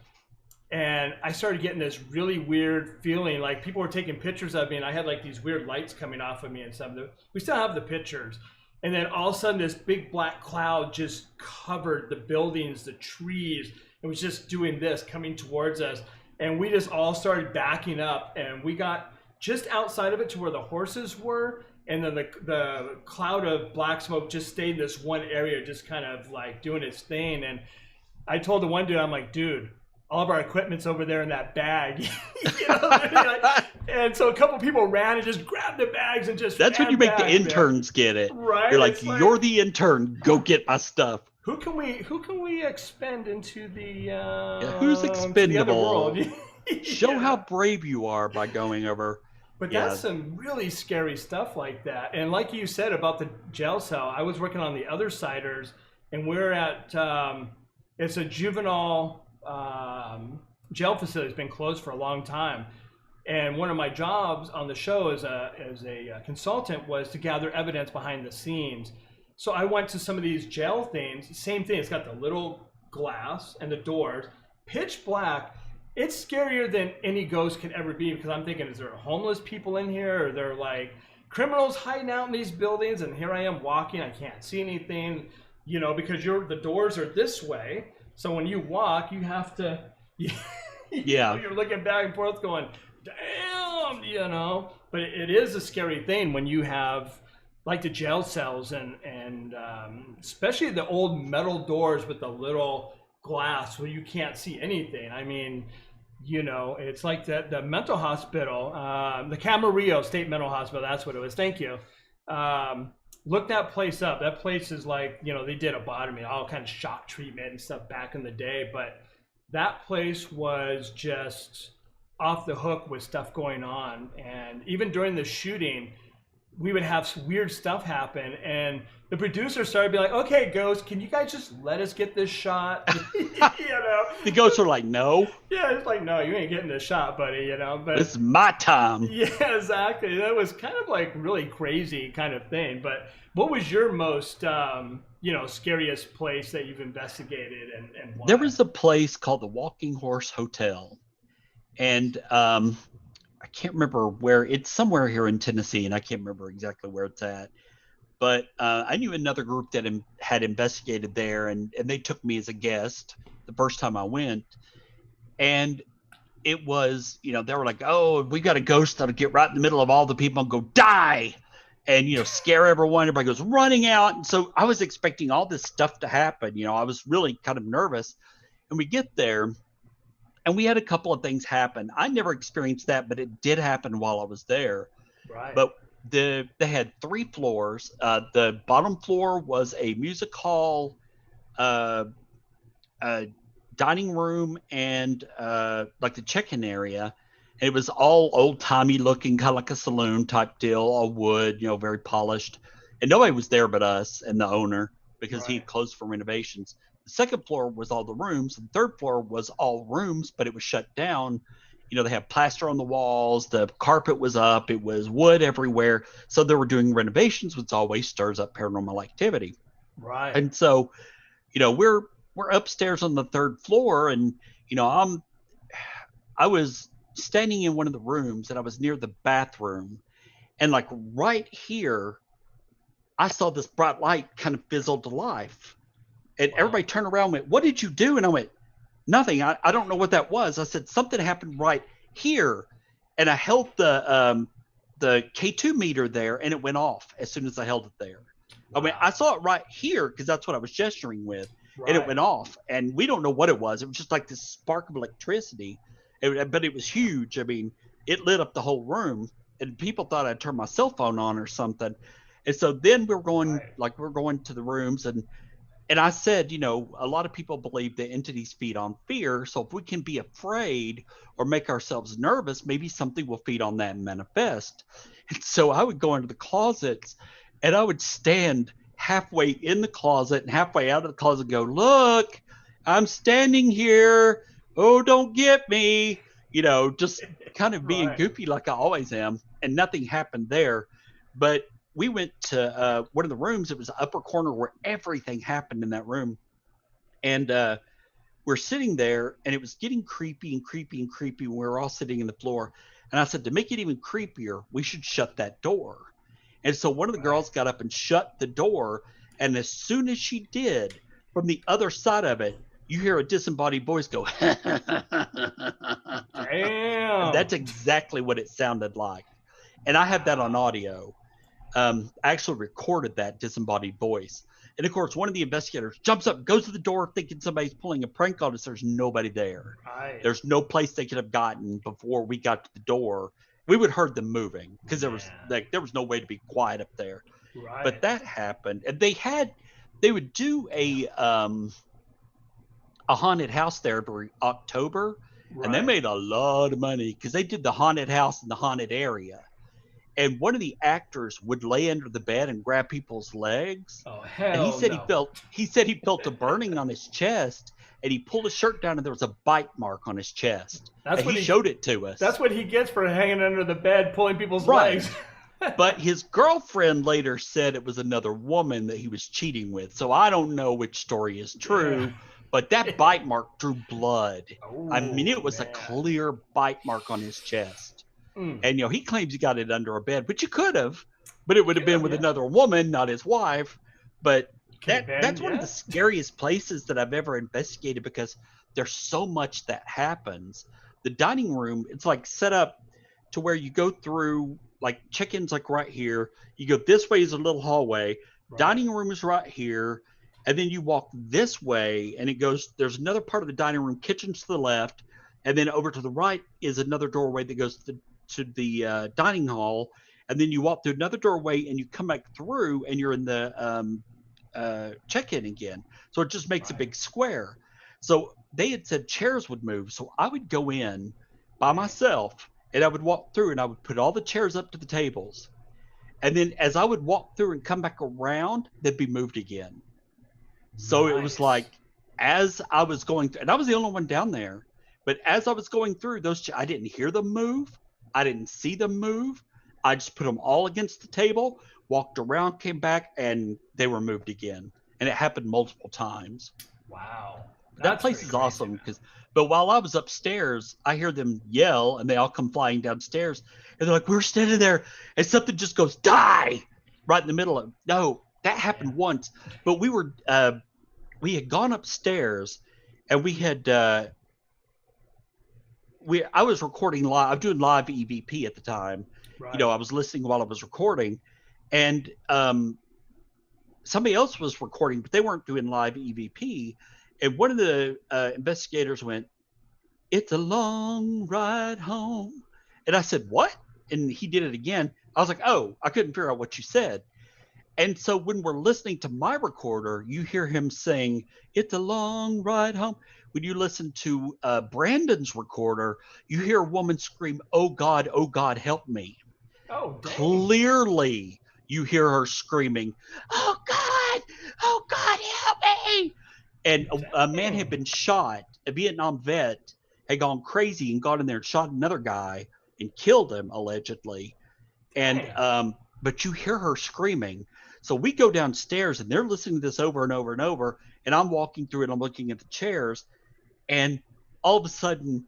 And I started getting this really weird feeling, like people were taking pictures of me, and I had like these weird lights coming off of me and stuff. We still have the pictures. And then all of a sudden, this big black cloud just covered the buildings, the trees. It was just doing this, coming towards us. And we just all started backing up, and we got just outside of it to where the horses were. And then the cloud of black smoke just stayed in this one area, just kind of like doing its thing. And I told the one dude, I'm like, dude, all of our equipment's over there in that bag. You know? And so a couple people ran and just grabbed the bags and just That's when you make the interns get it. Right. You're like, you're the intern, go get my stuff. Who can we expend into the who's expendable? The Show how brave you are by going over. But that's some really scary stuff like that. And like you said about the jail cell, I was working on the other siders, and we're at it's a juvenile jail facility. It's been closed for a long time. And one of my jobs on the show as a consultant was to gather evidence behind the scenes. So I went to some of these jail things, same thing. It's got the little glass and the doors, pitch black. It's scarier than any ghost could ever be, because I'm thinking, is there homeless people in here? Or they're like criminals hiding out in these buildings? And here I am walking, I can't see anything, you know, because the doors are this way. So when you walk, you have to, you know, you're looking back and forth going, damn, you know. But it is a scary thing when you have like the jail cells and especially the old metal doors with the little glass where you can't see anything. I mean, you know, it's like the mental hospital, the Camarillo State Mental Hospital, that's what it was. Thank you. Look that place up. That place is like, you know, they did lobotomy, all kind of shock treatment and stuff back in the day, but that place was just off the hook with stuff going on. And even during the shooting, we would have weird stuff happen, and the producer started being like, okay, ghost, can you guys just let us get this shot? You know, the ghosts are like, no. Yeah, it's like, no, you ain't getting this shot, buddy, you know. But it's my time. Yeah, exactly. That was kind of like really crazy kind of thing. But what was your most you know, scariest place that you've investigated, and why? There was a place called the Walking Horse Hotel, and I can't remember where. It's somewhere here in Tennessee, and I can't remember exactly where it's at. But I knew another group that had investigated there, and they took me as a guest the first time I went. And it was, you know, they were like, oh, we got a ghost that'll get right in the middle of all the people and go, die! And, you know, scare everyone. Everybody goes running out. And so I was expecting all this stuff to happen. You know, I was really kind of nervous. And we get there, and we had a couple of things happen. I never experienced that, but it did happen while I was there. Right. But they had 3 floors. The bottom floor was a music hall, a dining room, and like the check-in area. And it was all old-timey looking, kind of like a saloon type deal, all wood, you know, very polished. And nobody was there but us and the owner, because he had closed for renovations. The second floor was all the rooms. The third floor was all rooms, but it was shut down. You know, they had plaster on the walls. The carpet was up. It was wood everywhere. So they were doing renovations, which always stirs up paranormal activity. Right. And so, we're upstairs on the 3rd floor, and I was standing in one of the rooms, and I was near the bathroom, and like right here, I saw this bright light kind of fizzle to life, and everybody turned around and went, "What did you do?" And I went, "Nothing. I don't know what that was." I said, "Something happened right here," and I held the K2 meter there, and it went off as soon as I held it there. Wow. I mean, I saw it right here because that's what I was gesturing with, and it went off. And we don't know what it was. It was just like this spark of electricity, but it was huge. I mean, it lit up the whole room, and people thought I'd turned my cell phone on or something. And so then we're going to the rooms, and I said, a lot of people believe that entities feed on fear. So if we can be afraid or make ourselves nervous, maybe something will feed on that and manifest. And so I would go into the closets, and I would stand halfway in the closet and halfway out of the closet and go, "Look, I'm standing here. Oh, don't get me." Just kind of being goofy like I always am. And nothing happened there. But we went to one of the rooms. It was the upper corner where everything happened in that room. And we're sitting there, and it was getting creepy and creepy and creepy. We were all sitting in the floor. And I said, to make it even creepier, we should shut that door. And so one of the girls got up and shut the door. And as soon as she did, from the other side of it, you hear a disembodied voice go, Damn. And that's exactly what it sounded like. And I have that on audio. I actually recorded that disembodied voice. And of course, one of the investigators jumps up, goes to the door thinking somebody's pulling a prank on us. There's nobody there. Right. There's no place they could have gotten before we got to the door. We would have heard them moving because there was no way to be quiet up there. Right. But that happened. And they would do a haunted house there every October. Right. And they made a lot of money because they did the haunted house in the haunted area. And one of the actors would lay under the bed and grab people's legs. Oh, hell and he said no. he felt a burning on his chest, and he pulled his shirt down and there was a bite mark on his chest. He showed it to us. That's what he gets for hanging under the bed, pulling people's legs. But his girlfriend later said it was another woman that he was cheating with. So I don't know which story is true. Yeah. But that bite mark drew blood. Oh, I mean, it was a clear bite mark on his chest. And, he claims he got it under a bed, which you could have, but it would have been with another woman, not his wife. But that's one of the scariest places that I've ever investigated because there's so much that happens. The dining room, it's like set up to where you go through, like check-ins like right here. You go this way is a little hallway. Right. Dining room is right here. And then you walk this way and there's another part of the dining room, kitchen to the left. And then over to the right is another doorway that goes to the dining hall, and then you walk through another doorway and you come back through and you're in the check-in again. So it just makes a big square. So they had said chairs would move. So I would go in by myself and I would walk through and I would put all the chairs up to the tables. And then as I would walk through and come back around, they'd be moved again. So It was like, as I was going through, and I was the only one down there, but as I was going through I didn't hear them move. I didn't see them move. I just put them all against the table, walked around, came back, and they were moved again. And it happened multiple times. Wow. That place is awesome. But while I was upstairs, I hear them yell, and they all come flying downstairs. And they're like, we're standing there, and something just goes, die, right in the middle of it. No, that happened once. But we had gone upstairs, and we had I was recording live. I was doing live EVP at the time. Right. I was listening while I was recording, and somebody else was recording, but they weren't doing live EVP. And one of the investigators went, "It's a long ride home." And I said, "What?" And he did it again. I was like, "Oh, I couldn't figure out what you said." And so when we're listening to my recorder, you hear him saying, "It's a long ride home." When you listen to Brandon's recorder, you hear a woman scream, oh God, help me." Oh, dang. Clearly, you hear her screaming, oh God, help me. And a man had been shot. A Vietnam vet had gone crazy and gone in there and shot another guy and killed him, allegedly. And but you hear her screaming. So we go downstairs and they're listening to this over and over and over. And I'm walking through it. I'm looking at the chairs, and all of a sudden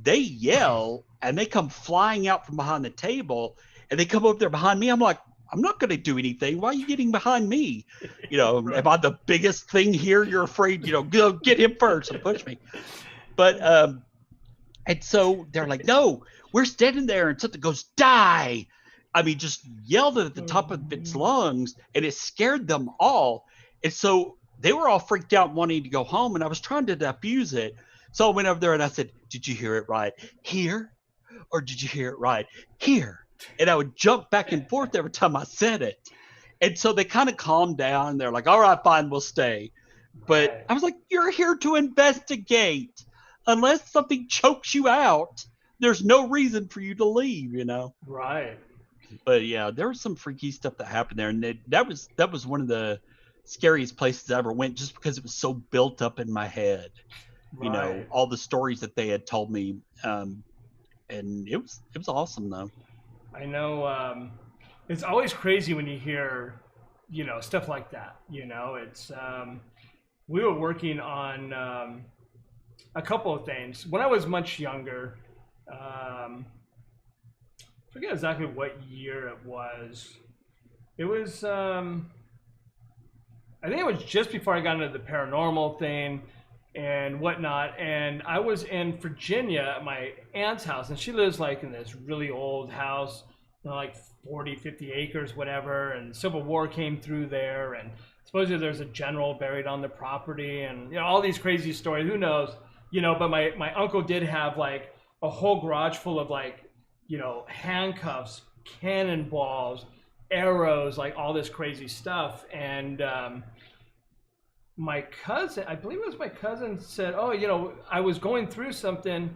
they yell and they come flying out from behind the table, and they come up there behind me. I'm like, I'm not going to do anything. Why are you getting behind me? Right. Am I the biggest thing here? You're afraid, go get him first and push me. But, and so they're like, no, we're standing there, and something goes, die. I mean, just yelled it at the top of its lungs, and it scared them all. And so they were all freaked out, wanting to go home, and I was trying to diffuse it. So I went over there and I said, did you hear it right here? Or did you hear it right here? And I would jump back and forth every time I said it. And so they kind of calmed down. They're like, all right, fine, we'll stay. But Right. I was like, you're here to investigate. Unless something chokes you out, there's no reason for you to leave, Right. But yeah, there was some freaky stuff that happened there. And that was one of the scariest places I ever went, just because it was so built up in my head. Right. All the stories that they had told me. And it was awesome though. I know it's always crazy when you hear, stuff like that. It's we were working on a couple of things when I was much younger. I forget exactly what year it was. It was I think it was just before I got into the paranormal thing and whatnot. And I was in Virginia at my aunt's house, and she lives like in this really old house, like 40, 50 acres, whatever. And the Civil War came through there, and supposedly there's a general buried on the property, and all these crazy stories. Who knows? But my uncle did have like a whole garage full of like, handcuffs, cannonballs, arrows, like all this crazy stuff. And my cousin, I believe it was my cousin, said, oh, I was going through something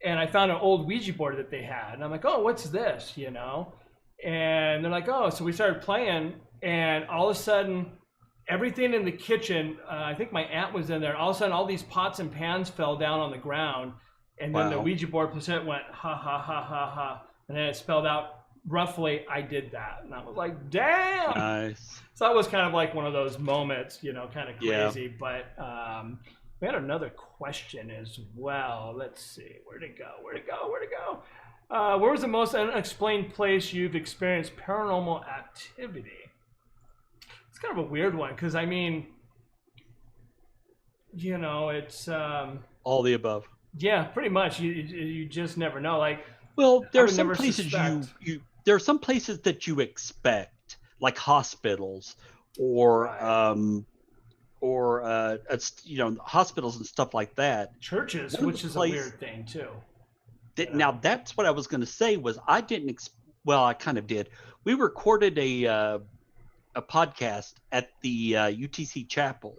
and I found an old Ouija board that they had. And I'm like, oh, what's this, And they're like, oh, so we started playing, and all of a sudden, everything in the kitchen, I think my aunt was in there, all of a sudden all these pots and pans fell down on the ground, and then the Wow. Ouija board percent went, ha, ha, ha, ha, ha. And then it spelled out, roughly, I did that. And I was like, damn! Nice. So that was kind of like one of those moments, kind of Yeah. crazy. But we had another question as well. Let's see. Where'd it go? Where was the most unexplained place you've experienced paranormal activity? It's kind of a weird one, because, I mean, it's... All the above. yeah, pretty much. You just never know. Like, Well, there I are would some never places suspect. there are some places that you expect, like hospitals or Right. hospitals and stuff like that. Churches, One of which the is a place weird thing, too. Now that's what I was going to say was I kind of did. We recorded a podcast at the UTC chapel.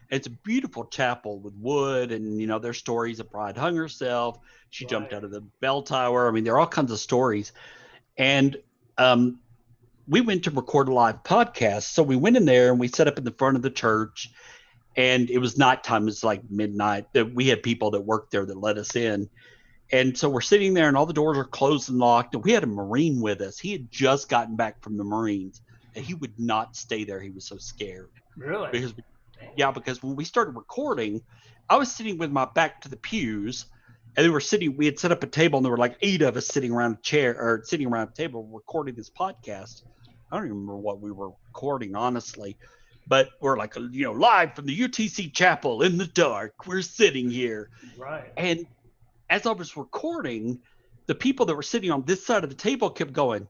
It's a beautiful chapel with wood, and there's stories. A bride hung herself. She jumped Right. out of the bell tower. I mean, there are all kinds of stories. And we went to record a live podcast. So we went in there and we set up in the front of the church, and it was nighttime. It was like midnight. We had people that worked there that let us in. And so we're sitting there, and all the doors are closed and locked. And we had a Marine with us. He had just gotten back from the Marines, and he would not stay there. He was so scared. Really? Because when we started recording, I was sitting with my back to the pews, and we had set up a table, and there were like 8 of us sitting around a table recording this podcast. I don't even remember what we were recording, honestly, but we're like, live from the UTC chapel in the dark. We're sitting here. Right. And as I was recording, the people that were sitting on this side of the table kept going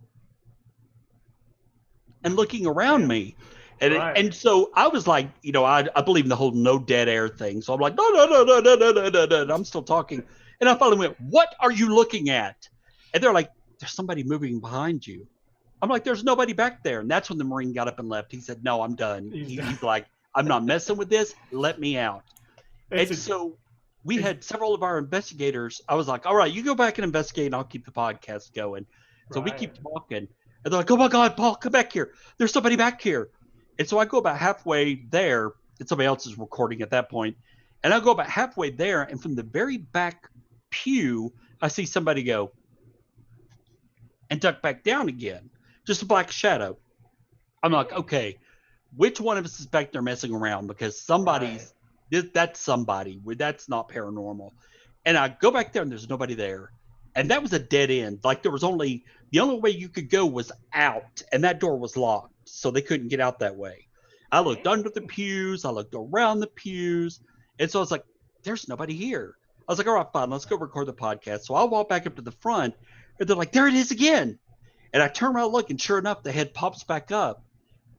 and looking around me. And Right. and so I was like, I believe in the whole no dead air thing. So I'm like, no. And I'm still talking. And I finally went, what are you looking at? And they're like, there's somebody moving behind you. I'm like, there's nobody back there. And that's when the Marine got up and left. He said, no, I'm done. He's like, I'm not messing with this. Let me out. So we had several of our investigators. I was like, all right, you go back and investigate, and I'll keep the podcast going. So we keep talking. And they're like, oh my God, Paul, come back here. There's somebody back here. And so I go about halfway there, and somebody else is recording at that point. And I go about halfway there, and from the very back pew, I see somebody go and duck back down again. Just a black shadow. I'm like, okay, which one of us is back there messing around, because that's somebody. That's not paranormal. And I go back there and there's nobody there. And that was a dead end. Like the only way you could go was out, and that door was locked, so they couldn't get out that way. I looked under the pews, I looked around the pews, and so I was like, there's nobody here. I was like, all right, fine, let's go record the podcast. So I walk back up to the front, and they're like, there it is again. And I turn around, look, and sure enough, the head pops back up,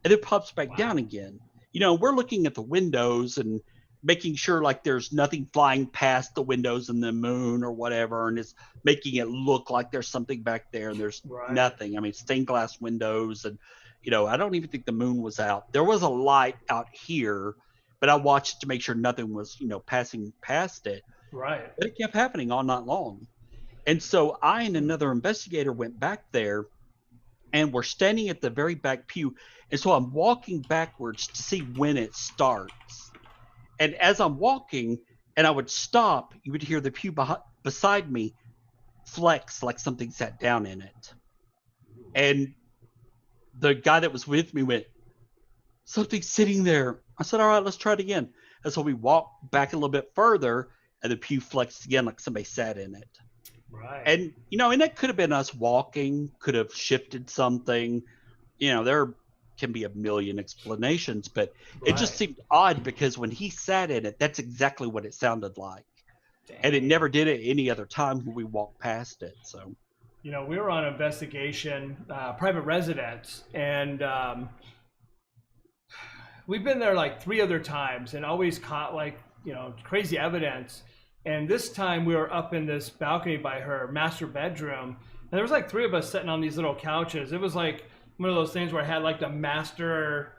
and it pops back down again. You know, we're looking at the windows and making sure like there's nothing flying past the windows in the moon or whatever, and it's making it look like there's something back there, and there's nothing. I mean, stained glass windows, and you know, I don't even think the moon was out. There was a light out here, but I watched to make sure nothing was, you know, passing past it. Right. But it kept happening all night long. And so I and another investigator went back there, and we're standing at the very back pew. And so I'm walking backwards to see when it starts. And as I'm walking and I would stop, you would hear the pew beside me flex like something sat down in it. And the guy that was with me went, something's sitting there. I said, all right, let's try it again. And so we walked back a little bit further, and the pew flexed again like somebody sat in it. Right. And, you know, and that could have been us walking, could have shifted something. You know, there can be a million explanations, but it just seemed odd because when he sat in it, that's exactly what it sounded like. Dang. And it never did it any other time when we walked past it. So, you know, we were on investigation, private residence, and we've been there like 3 other times and always caught like, you know, crazy evidence. And this time we were up in this balcony by her master bedroom, and there was like 3 of us sitting on these little couches. It was like one of those things where it had like the master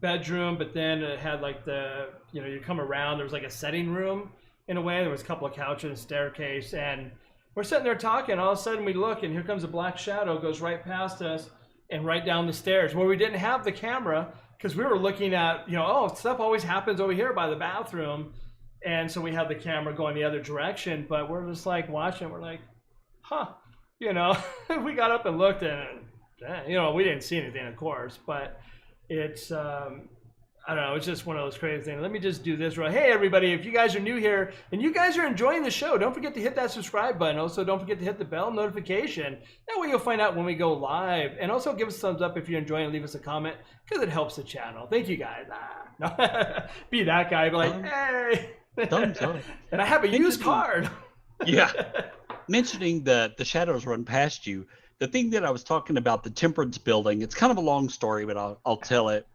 bedroom, but then it had like the, you know, you come around, there was like a setting room in a way. There was a couple of couches and staircase, and we're sitting there talking. All of a sudden we look, and here comes a black shadow, goes right past us and right down the stairs where we didn't have the camera because we were looking at, you know, oh, stuff always happens over here by the bathroom. And so we had the camera going the other direction, but we're just like watching. We're like, huh, you know, we got up and looked, and you know, we didn't see anything, of course, but it's, I don't know, it's just one of those crazy things. Let me just do this right. Hey, everybody, if you guys are new here and you guys are enjoying the show, don't forget to hit that subscribe button. Also, don't forget to hit the bell notification. That way you'll find out when we go live. And also give us a thumbs up if you're enjoying and leave us a comment because it helps the channel. Thank you, guys. No. Be that guy, be like, hey. Thumbs up. And I have a used card. Yeah. Mentioning the shadows run past you, the thing that I was talking about, the Temperance building, it's kind of a long story, but I'll tell it.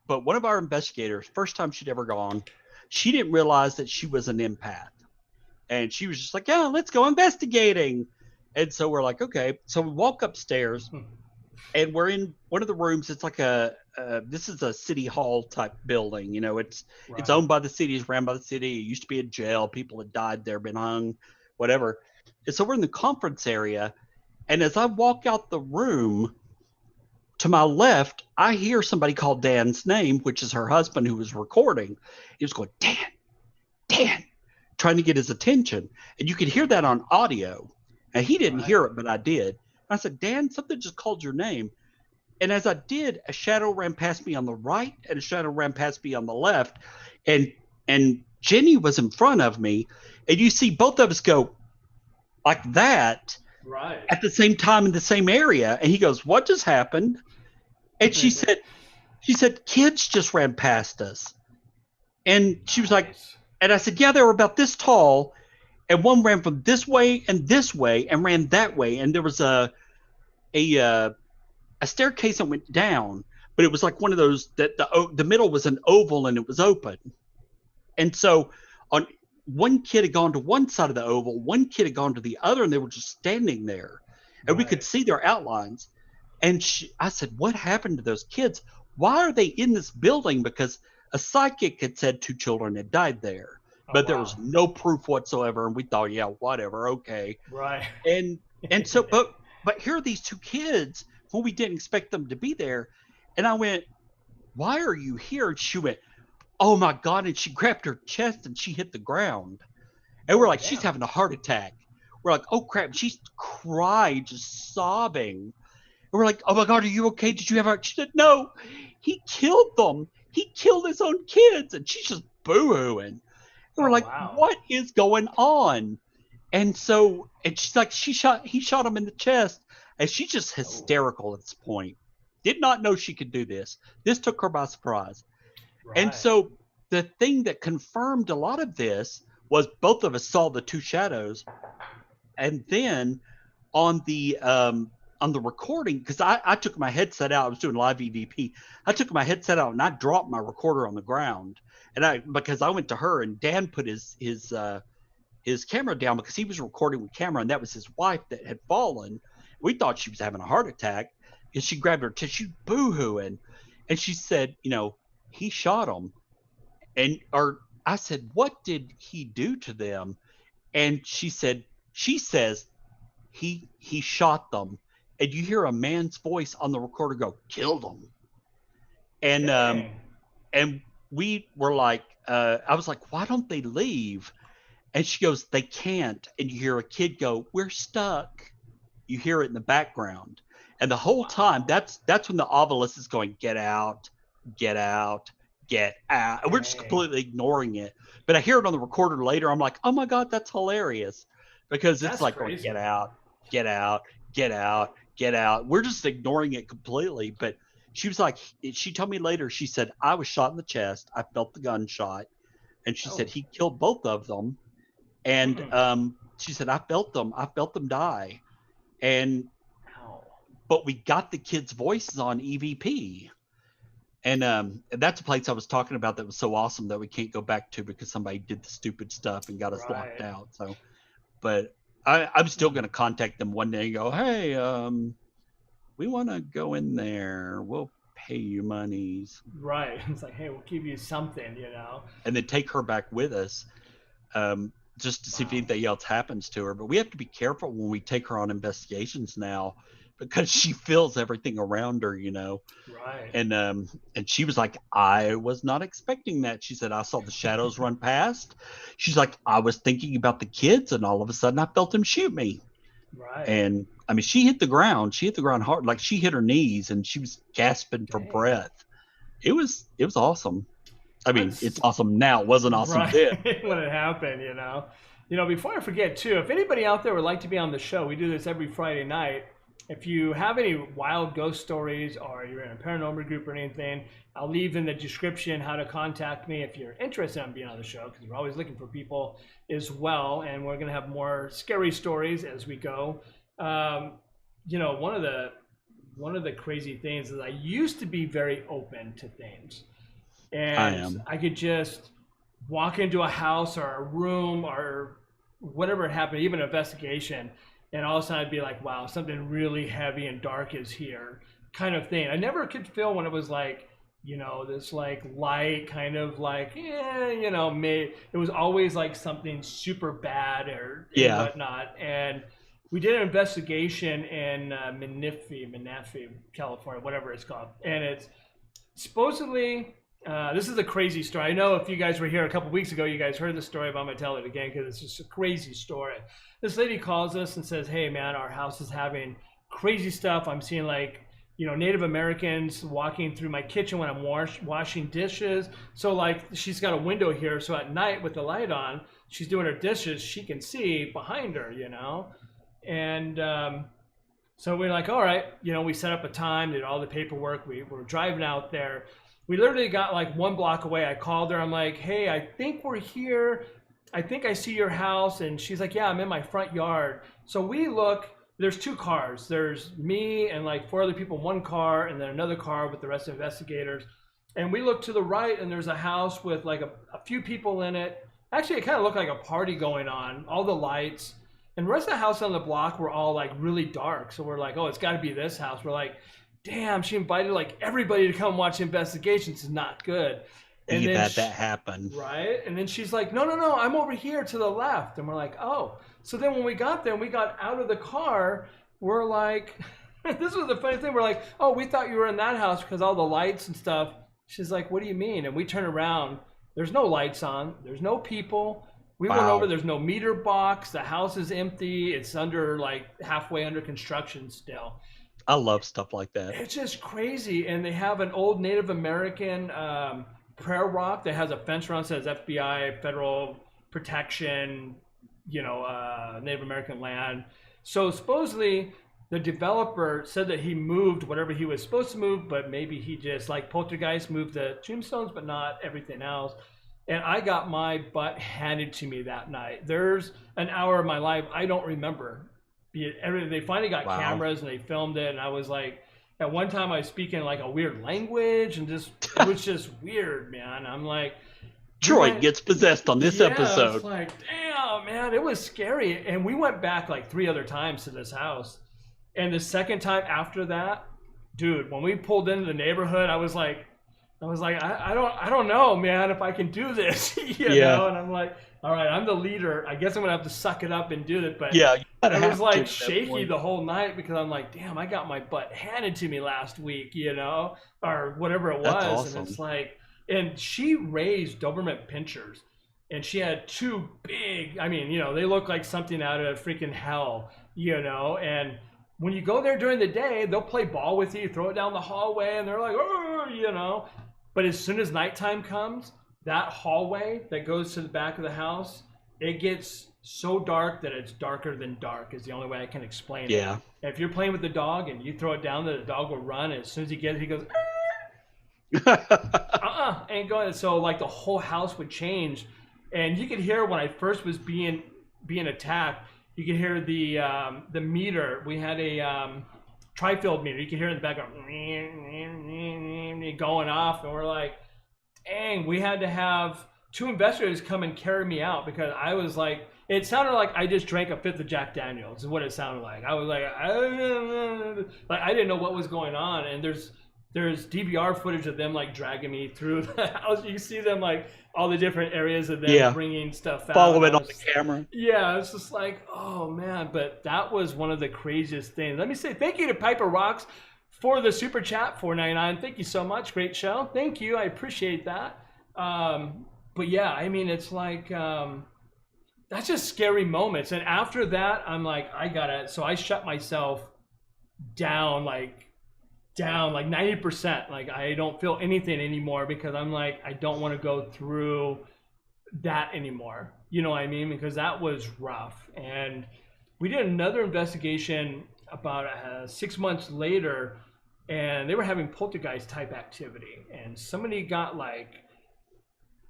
But one of our investigators, first time she'd ever gone, she didn't realize that she was an empath. And she was just like, yeah, let's go investigating. And so we're like, okay. So we walk upstairs, and we're in one of the rooms. It's like this is a city hall type building. You know, it's owned by the city, it's ran by the city. It used to be a jail. People had died there, been hung, whatever. And so we're in the conference area. And as I walk out the room, to my left, I hear somebody call Dan's name, which is her husband who was recording. He was going, Dan, trying to get his attention. And you could hear that on audio. And he didn't hear it, but I did. I said, Dan, something just called your name. And as I did, a shadow ran past me on the right and a shadow ran past me on the left. And Jenny was in front of me. And you see both of us go like that at the same time in the same area. And he goes, what just happened? And she said, kids just ran past us. And she was like, and I said, yeah, they were about this tall. And one ran from this way and ran that way. And there was a staircase that went down, but it was like one of those that the middle was an oval and it was open. And so on one kid had gone to one side of the oval, one kid had gone to the other, and they were just standing there, and we could see their outlines. And I said, what happened to those kids? Why are they in this building? Because a psychic had said 2 children had died there, but there was no proof whatsoever. And we thought, yeah, whatever. Okay. Right. And so, but here are these 2 kids when we didn't expect them to be there. And I went, why are you here? And she went, oh my God. And she grabbed her chest and she hit the ground. And we're like, she's having a heart attack. We're like, oh crap. And she cried, just sobbing. we're like, oh my God, are you okay? Did you have a, she said, no, he killed them. He killed his own kids. And she's just boo-hooing. And we're like, wow. what is going on? And so, and she's like, he shot him in the chest. And she's just hysterical at this point. Did not know she could do this. This took her by surprise. Right. And so the thing that confirmed a lot of this was both of us saw the two shadows. And then on the recording, because I took my headset out, I was doing live EVP. I took my headset out and I dropped my recorder on the ground. And because I went to her, and Dan put his camera down because he was recording with camera, and that was his wife that had fallen. We thought she was having a heart attack, and she grabbed her tissue, boo-hooing, and she said, he shot him. Or I said, what did he do to them? And she says he shot them. And you hear a man's voice on the recorder go, killed them. And we were like, I was like, why don't they leave? And she goes, they can't. And you hear a kid go, we're stuck. You hear it in the background. And the whole time, that's when the obelisk is going, get out, get out, get out. And we're just completely ignoring it. But I hear it on the recorder later. I'm like, oh my God, that's hilarious. Because it's like, going, get out, get out, get out, get out. We're just ignoring it completely. But she was like, she told me later, she said, I was shot in the chest. I felt the gunshot. And she said, he killed both of them. And she said, I felt them die. But we got the kids' voices on EVP. And that's a place I was talking about that was so awesome that we can't go back to because somebody did the stupid stuff and got us locked out. So, but I'm still going to contact them one day and go, hey, we want to go in there. We'll pay you monies. Right. It's like, hey, we'll give you something, And then take her back with us just to see if anything else happens to her. But we have to be careful when we take her on investigations now because she feels everything around her, Right. And she was like, I was not expecting that. She said, I saw the shadows run past. She's like, I was thinking about the kids and all of a sudden I felt them shoot me. Right. And I mean, she hit the ground hard. Like she hit her knees and she was gasping for breath. It was awesome. I mean, it's awesome now. It wasn't awesome then. When it happened, before I forget too, if anybody out there would like to be on the show, we do this every Friday night. If you have any wild ghost stories or you're in a paranormal group or anything, I'll leave in the description how to contact me if you're interested in being on the show, because we're always looking for people as well. And we're going to have more scary stories as we go. One of the crazy things is I used to be very open to things. And I could just walk into a house or a room or whatever happened, even an investigation, and all of a sudden I'd be like, wow, something really heavy and dark is here kind of thing. I never could feel when it was like, this like light kind of like, it was always like something super bad or whatnot. And we did an investigation in Menifee, California, whatever it's called. And it's supposedly, this is a crazy story. I know if you guys were here a couple weeks ago, you guys heard the story, but I'm going to tell it again because it's just a crazy story. This lady calls us and says, hey, man, our house is having crazy stuff. I'm seeing like, Native Americans walking through my kitchen when I'm washing dishes. So like she's got a window here. So at night with the light on, she's doing her dishes. She can see behind her, And so we're like, all right, we set up a time, did all the paperwork. We were driving out there. We literally got like 1 block away. I called her. I'm like, hey, I think we're here. I think I see your house. And she's like, yeah, I'm in my front yard. So we look, there's 2 cars. There's me and like 4 other people in 1 car and then another car with the rest of the investigators. And we look to the right and there's a house with like a few people in it. Actually, it kind of looked like a party going on, all the lights. And the rest of the house on the block were all like really dark. So we're like, oh, it's got to be this house. We're like, damn, she invited like everybody to come watch investigations. It's not good. And you've had that happen. Right. And then she's like, no, I'm over here to the left. And we're like, oh. So then when we got there and we got out of the car, we're like, this was the funny thing. We're like, oh, we thought you were in that house because all the lights and stuff. She's like, what do you mean? And we turn around. There's no lights on. There's no people. We went over. There's no meter box. The house is empty. It's under like halfway under construction still. I love stuff like that. It's just crazy. And they have an old Native American prayer rock that has a fence around, says FBI, federal protection, Native American land. So supposedly the developer said that he moved whatever he was supposed to move, but maybe he just, like Poltergeist, moved the tombstones, but not everything else. And I got my butt handed to me that night. There's an hour of my life I don't remember. They finally got cameras and they filmed it, and I was like, at one time I was speaking like a weird language, and just it was just weird, man. I'm like, Troy gets possessed on this episode. It's like, damn, man, it was scary. And we went back like 3 other times to this house. And the second time after that, dude, when we pulled into the neighborhood, I was like, I don't know, man, if I can do this, you know? And I'm like, all right, I'm the leader. I guess I'm gonna have to suck it up and do it. But yeah, I was like shaky the whole night because I'm like, damn, I got my butt handed to me last week, or whatever it was. That's awesome. And it's like, and she raised Doberman pinchers, and she had 2 big, they look like something out of freaking hell, and when you go there during the day, they'll play ball with you, throw it down the hallway, and they're like, oh, But as soon as nighttime comes, that hallway that goes to the back of the house, it gets so dark that it's darker than dark is the only way I can explain it. And if you're playing with the dog and you throw it down there, the dog will run. And as soon as he gets it, he goes, ain't going. So like the whole house would change. And you could hear when I first was being attacked, you could hear the meter. We had a tri-field meter. You could hear it in the background going off, and we're like, dang, we had to have 2 investigators come and carry me out because I was like, it sounded like I just drank a 5th of Jack Daniels is what it sounded like. I was like I didn't know what was going on, and there's DVR footage of them like dragging me through the house. You can see them like all the different areas of them bringing stuff out. Follow it on the camera. Yeah, it's just like, oh man. But that was one of the craziest things. Let me say thank you to Piper Rocks for the super chat, $4.99. Thank you so much. Great show. Thank you. I appreciate that. But yeah, it's like that's just scary moments. And after that, I'm like, so I shut myself down like 90%. Like I don't feel anything anymore because I'm like, I don't want to go through that anymore. You know what I mean? Because that was rough. And we did another investigation about 6 months later, and they were having poltergeist type activity, and somebody got like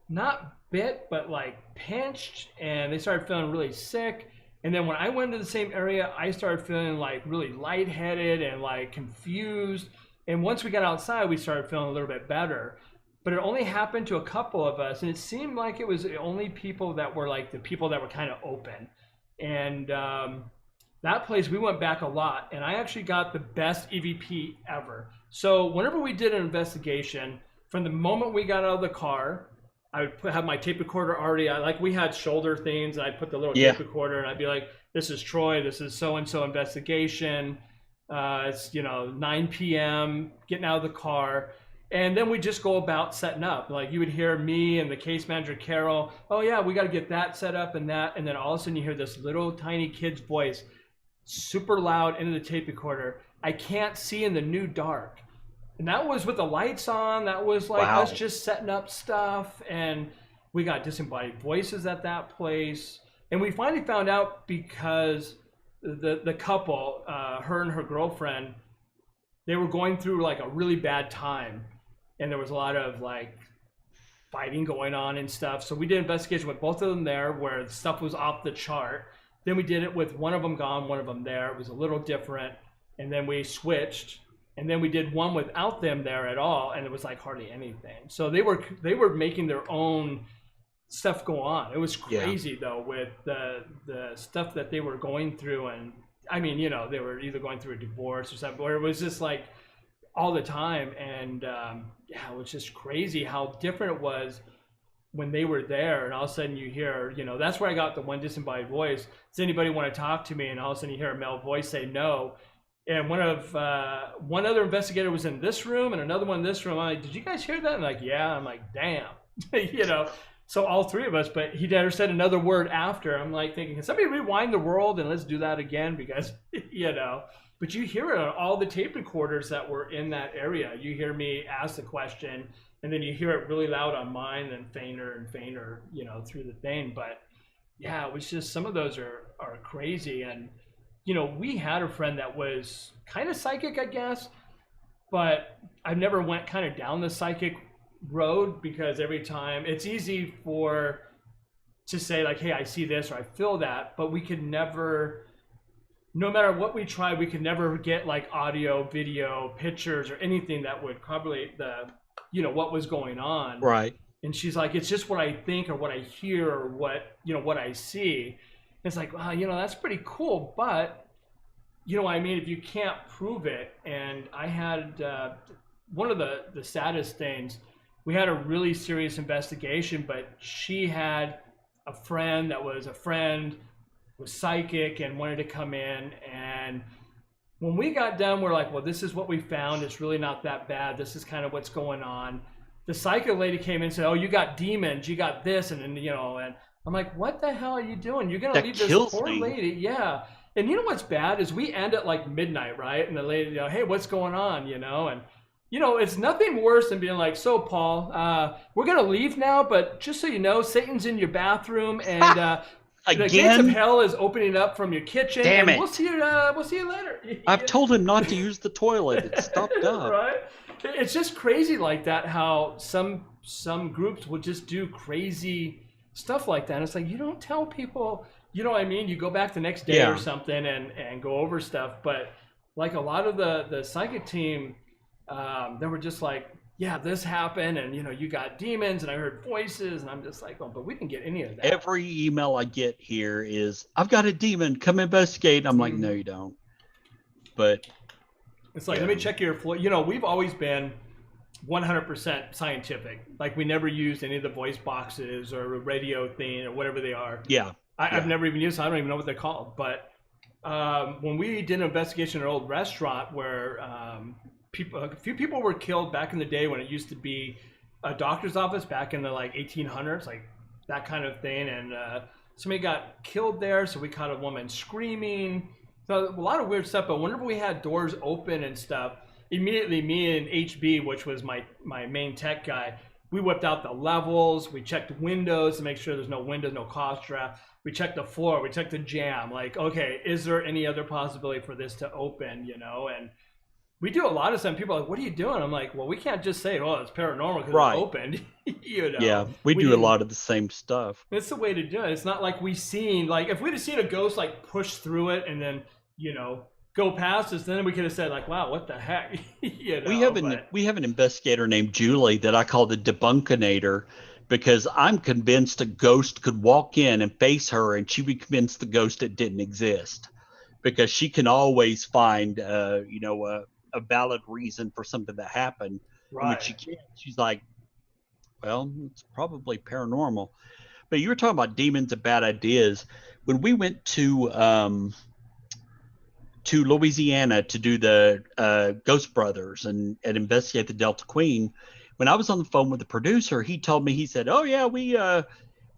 not bit but like pinched, and they started feeling really sick. And then when I went to the same area, I started feeling like really lightheaded and like confused. And once we got outside, we started feeling a little bit better. But it only happened to a couple of us, and it seemed like it was the only people that were like the people that were kind of open. And that place, we went back a lot, and I actually got the best EVP ever. So whenever we did an investigation, from the moment we got out of the car, I would have my tape recorder already. We had shoulder things, and I'd put the little tape recorder, and I'd be like, this is Troy, this is so-and-so investigation. It's 9 p.m., getting out of the car. And then we just go about setting up. Like you would hear me and the case manager, Carol, oh yeah, we got to get that set up and that. And then all of a sudden you hear this little tiny kid's voice, super loud into the tape recorder. I can't see in the new dark. And that was with the lights on. That was like us just setting up stuff. And we got disembodied voices at that place. And we finally found out because the couple, her and her girlfriend, they were going through like a really bad time. And there was a lot of like fighting going on and stuff. So we did an investigation with both of them there where the stuff was off the chart. Then we did it with one of them gone, one of them there. It was a little different. And then we switched. And then we did one without them there at all, and it was like hardly anything. So they were making their own stuff go on. It was crazy though with the stuff that they were going through, and they were either going through a divorce or something, or it was just like all the time. And it was just crazy how different it was when they were there. And all of a sudden you hear, that's where I got the one disembodied voice. Does anybody want to talk to me? And all of a sudden you hear a male voice say no. And one other investigator was in this room and another one in this room. I'm like, did you guys hear that? And like, yeah. I'm like, damn. So all three of us, but he never said another word after. I'm like thinking, can somebody rewind the world and let's do that again? Because, But you hear it on all the tape recorders that were in that area. You hear me ask the question, and then you hear it really loud on mine, and fainter, you know, through the thing. But yeah, it was just, some of those are crazy. And, you know, we had a friend that was kind of psychic, I guess, but I never went kind of down the psychic road, because every time it's easy to say like, hey, I see this or I feel that, but we could never, no matter what we tried, we could never get like audio, video, pictures, or anything that would corroborate you know, what was going on. Right. And she's like, it's just what I think or what I hear or what, you know, what I see. And it's like, wow, you know, that's pretty cool. But, you know, I mean, if you can't prove it, and I had one of the saddest things, we had a really serious investigation, but she had a friend that was was psychic and wanted to come in. And when we got done, we're like, well, this is what we found. It's really not that bad. This is kind of what's going on. The psychic lady came in and said, oh, you got demons, you got this. And you know, and I'm like, what the hell are you doing? You're going to leave this poor lady. Yeah. And you know what's bad is we end at like midnight, right? And the lady, you know, hey, what's going on? You know, and you know, it's nothing worse than being like, so Paul, we're going to leave now, but just so you know, Satan's in your bathroom, and the gates of hell is opening up from your kitchen. Damn it. We'll see you later. I've told him not to use the toilet. It's stopped up. Right? It's just crazy like that, how some groups will just do crazy stuff like that. And it's like, you don't tell people, you know what I mean? You go back the next day or something and go over stuff. But like a lot of the psychic team, they were just like, yeah, this happened, and you know, you got demons, and I heard voices, and I'm just like, oh, but we didn't get any of that. Every email I get here is, I've got a demon, come investigate. And I'm like, no, you don't. But it's like, let me check your floor. You know, we've always been 100% scientific. Like, we never used any of the voice boxes or a radio thing or whatever they are. Yeah. I've never even used them. I don't even know what they're called. But when we did an investigation at an old restaurant where a few people were killed back in the day, when it used to be a doctor's office back in the like 1800s, like that kind of thing. And somebody got killed there, so we caught a woman screaming. So a lot of weird stuff. But whenever we had doors open and stuff, immediately me and HB, which was my main tech guy, we whipped out the levels. We checked windows to make sure there's no windows, no cost draft. We checked the floor. We checked the jam. Like, okay, is there any other possibility for this to open? You know, and we do a lot of stuff. People are like, what are you doing? I'm like, well, we can't just say, oh, it's paranormal because it's opened. You know? Yeah, we do a lot of the same stuff. It's the way to do it. It's not like we've seen, like, if we'd have seen a ghost like push through it and then, you know, go past us, then we could have said like, wow, what the heck? You know, we have an investigator named Julie that I call the debunkinator, because I'm convinced a ghost could walk in and face her, and she'd be convinced the ghost it didn't exist, because she can always find you know, a valid reason for something that happened. Right. When she can't, she's like, well, it's probably paranormal. But you were talking about demons and bad ideas. When we went to Louisiana to do the Ghost Brothers and investigate the Delta Queen, when I was on the phone with the producer, he told me, he said, oh yeah, we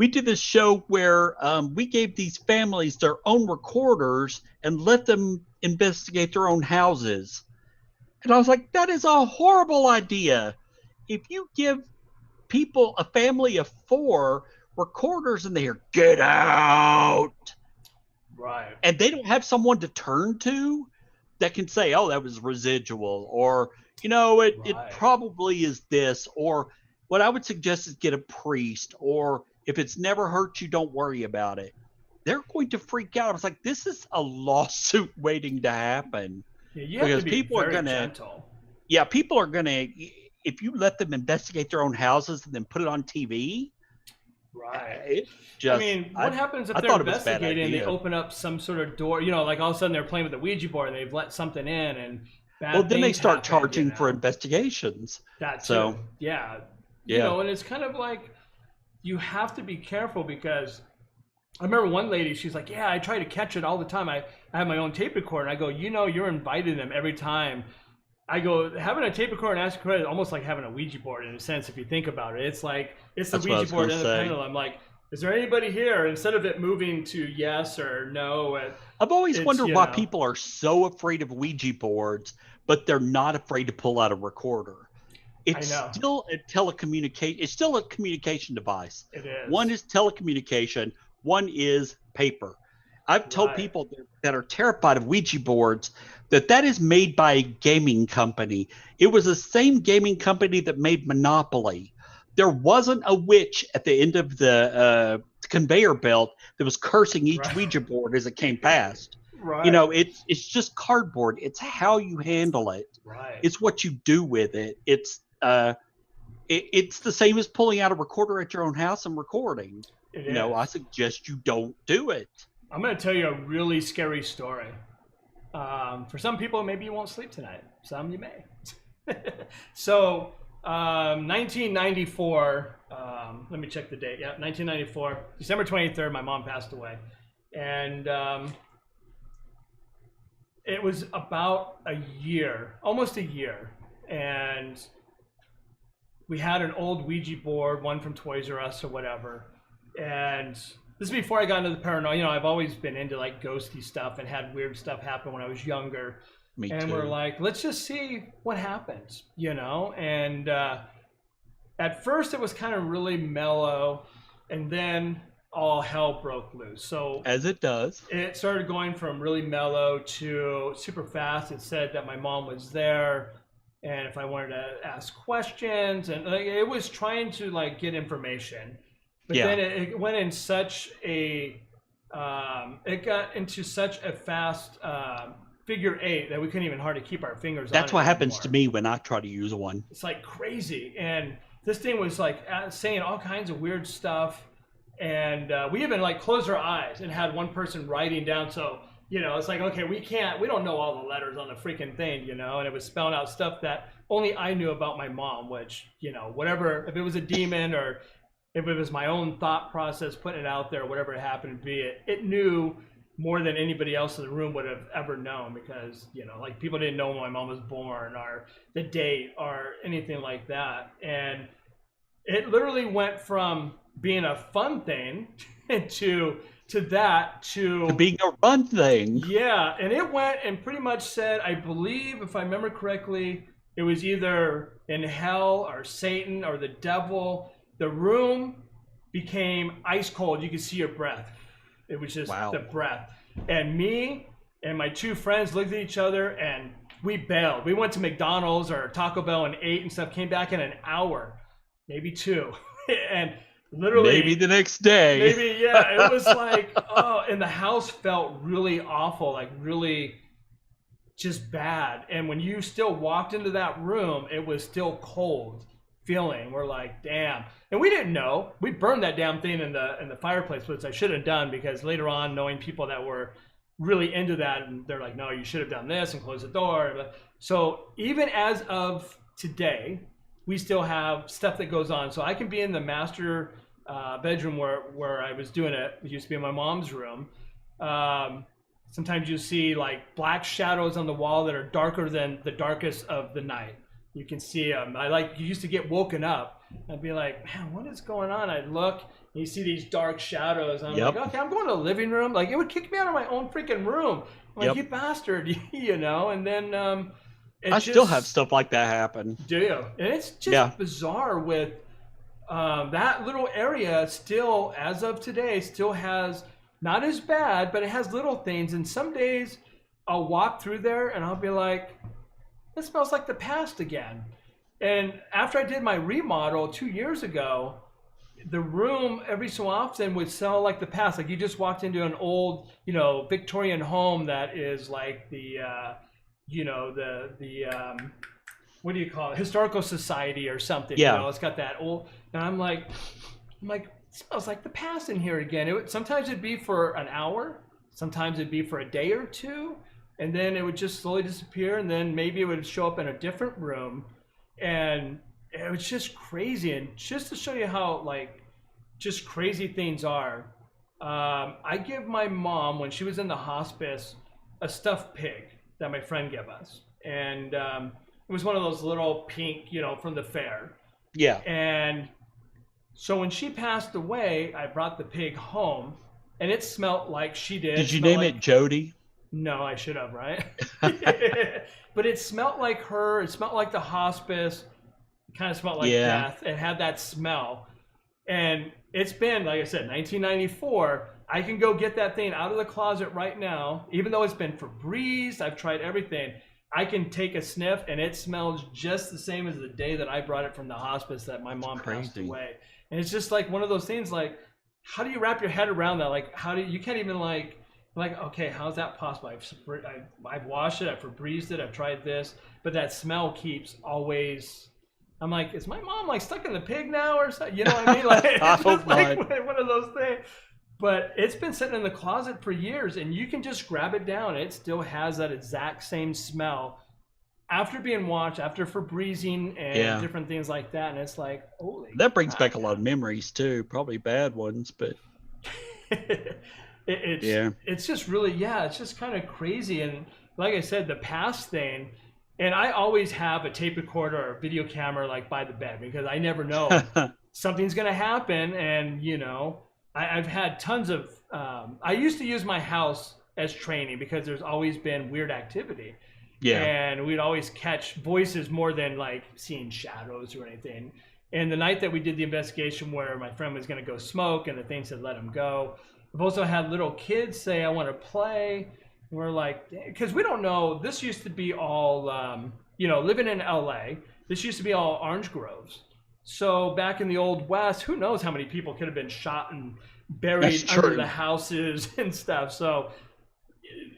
did this show where we gave these families their own recorders and let them investigate their own houses. And I was like, that is a horrible idea. If you give people, a family of 4 recorders, and they hear, get out. Right. And they don't have someone to turn to that can say, oh, that was residual, or, you know, it probably is this, or what I would suggest is get a priest, or if it's never hurt you, don't worry about it. They're going to freak out. I was like, this is a lawsuit waiting to happen. Yeah, you have to be people very are gonna, gentle. Yeah, people are gonna, if you let them investigate their own houses and then put it on TV. Right. Just, I mean, what happens if they're investigating and they open up some sort of door, you know, like all of a sudden they're playing with the Ouija board and they've let something in, and then they start charging for investigations. That's so yeah. You know, and it's kind of like, you have to be careful, because I remember one lady, she's like, yeah, I try to catch it all the time. I have my own tape recorder. I go, you know, you're inviting them every time. I go, having a tape recorder and ask credit is almost like having a Ouija board in a sense, if you think about it. It's like, it's the Ouija board and the pendulum. I'm like, Is there anybody here? Instead of it moving to yes or no, I've always it's, wondered you why know. people are so afraid of Ouija boards, but they're not afraid to pull out a recorder. I It's know. still a telecommunication. It's still a communication device. It is. One is telecommunication. One is paper. I've told Right. people that are terrified of Ouija boards that is made by a gaming company. It was the same gaming company that made Monopoly. There wasn't a witch at the end of the conveyor belt that was cursing each Right. Ouija board as it came past. Right. You know, it's just cardboard. It's how you handle it. Right. It's what you do with it. It's the same as pulling out a recorder at your own house and recording. It You know, is. I suggest you don't do it. I'm going to tell you a really scary story. For some people, maybe you won't sleep tonight. Some you may. So, 1994, let me check the date. Yeah, 1994, December 23rd, my mom passed away. And it was about a year, almost a year. And we had an old Ouija board, one from Toys R Us or whatever. And this is before I got into the paranormal. You know, I've always been into like ghosty stuff and had weird stuff happen when I was younger. Me And too. we're like, let's just see what happens, you know? And at first it was kind of really mellow, and then all hell broke loose. So As it does. it started going from really mellow to super fast. It said that my mom was there, and if I wanted to ask questions, and like, it was trying to like get information. But Yeah. then it went in such a, it got into such a fast figure eight that we couldn't even hardly keep our fingers on it That's what happens anymore. to me when I try to use one. It's like crazy. And this thing was like saying all kinds of weird stuff. And we even like closed our eyes and had one person writing down. So, you know, it's like, okay, we don't know all the letters on the freaking thing, you know, and it was spelling out stuff that only I knew about my mom, which, you know, whatever, if it was a demon or if it was my own thought process, putting it out there, whatever it happened to be, it knew more than anybody else in the room would have ever known, because, you know, like people didn't know when my mom was born or the date or anything like that. And it literally went from being a fun thing to being a run thing. yeah. And it went and pretty much said, I believe, if I remember correctly, it was either in hell or Satan or the devil. The room became ice cold. You could see your breath. It was just Wow. the breath. And me and my two friends looked at each other and we bailed. We went to McDonald's or Taco Bell and ate and stuff, came back in an hour, maybe two. And literally Maybe the next day. maybe, yeah, it was like, oh, and the house felt really awful, like really just bad. And when you still walked into that room, it was still cold feeling. We're like, damn. And we didn't know. We burned that damn thing in the fireplace, which I should have done, because later on, knowing people that were really into that, and they're like, no, you should have done this and closed the door. So even as of today, we still have stuff that goes on. So I can be in the master bedroom where I was doing it. It used to be in my mom's room. Sometimes you see like black shadows on the wall that are darker than the darkest of the night. You can see them. You used to get woken up. I'd be like, man, what is going on? I'd look, and you see these dark shadows. I'm Yep. like, okay, I'm going to the living room. Like, it would kick me out of my own freaking room. I'm like, Yep. you bastard, you know? And then I still have stuff like that happen. Do you? And it's just Yeah. bizarre with that little area still, as of today, still has, not as bad, but it has little things. And some days I'll walk through there and I'll be like, it smells like the past again. And after I did my remodel 2 years ago, the room every so often would smell like the past. Like you just walked into an old, you know, Victorian home that is like the, you know, the what do you call it? Historical society or something. Yeah. You know, it's got that old, and I'm like, it smells like the past in here again. Sometimes it'd be for an hour. Sometimes it'd be for a day or two. And then it would just slowly disappear. And then maybe it would show up in a different room. And it was just crazy. And just to show you how, like, just crazy things are, I give my mom, when she was in the hospice, a stuffed pig that my friend gave us. And it was one of those little pink, you know, from the fair. Yeah. And So when she passed away, I brought the pig home, and it smelled like she did. Did you name it Jody? No, I should have, right? But it smelled like her. It smelled like the hospice. It kind of smelled like death. It had that smell. And it's been, like I said, 1994. I can go get that thing out of the closet right now. Even though it's been Febreze, I've tried everything. I can take a sniff, and it smells just the same as the day that I brought it from the hospice that my mom passed away. And it's just like one of those things, like, how do you wrap your head around that? Like, how do you can't even like, okay, how's that possible? I've washed it, I've Febrezed it, I've tried this, but that smell keeps always. I'm like, is my mom like stuck in the pig now or something? You know what I mean? Like, it's just like one of those things. But it's been sitting in the closet for years, and you can just grab it down. It still has that exact same smell after being washed, after Febrezing and different things like that. And it's like, holy. That brings back a lot of memories too, probably bad ones, but. It's just really, it's just kind of crazy. And like I said, the past thing, and I always have a tape recorder or a video camera like by the bed, because I never know something's going to happen. And, you know, I've had tons of, I used to use my house as training because there's always been weird activity. Yeah. And we'd always catch voices more than like seeing shadows or anything. And the night that we did the investigation where my friend was going to go smoke and the thing said, let him go. We've also had little kids say, I want to play. And we're like, because we don't know. This used to be all, you know, living in LA, this used to be all orange groves. So back in the old West, who knows how many people could have been shot and buried under the houses and stuff. So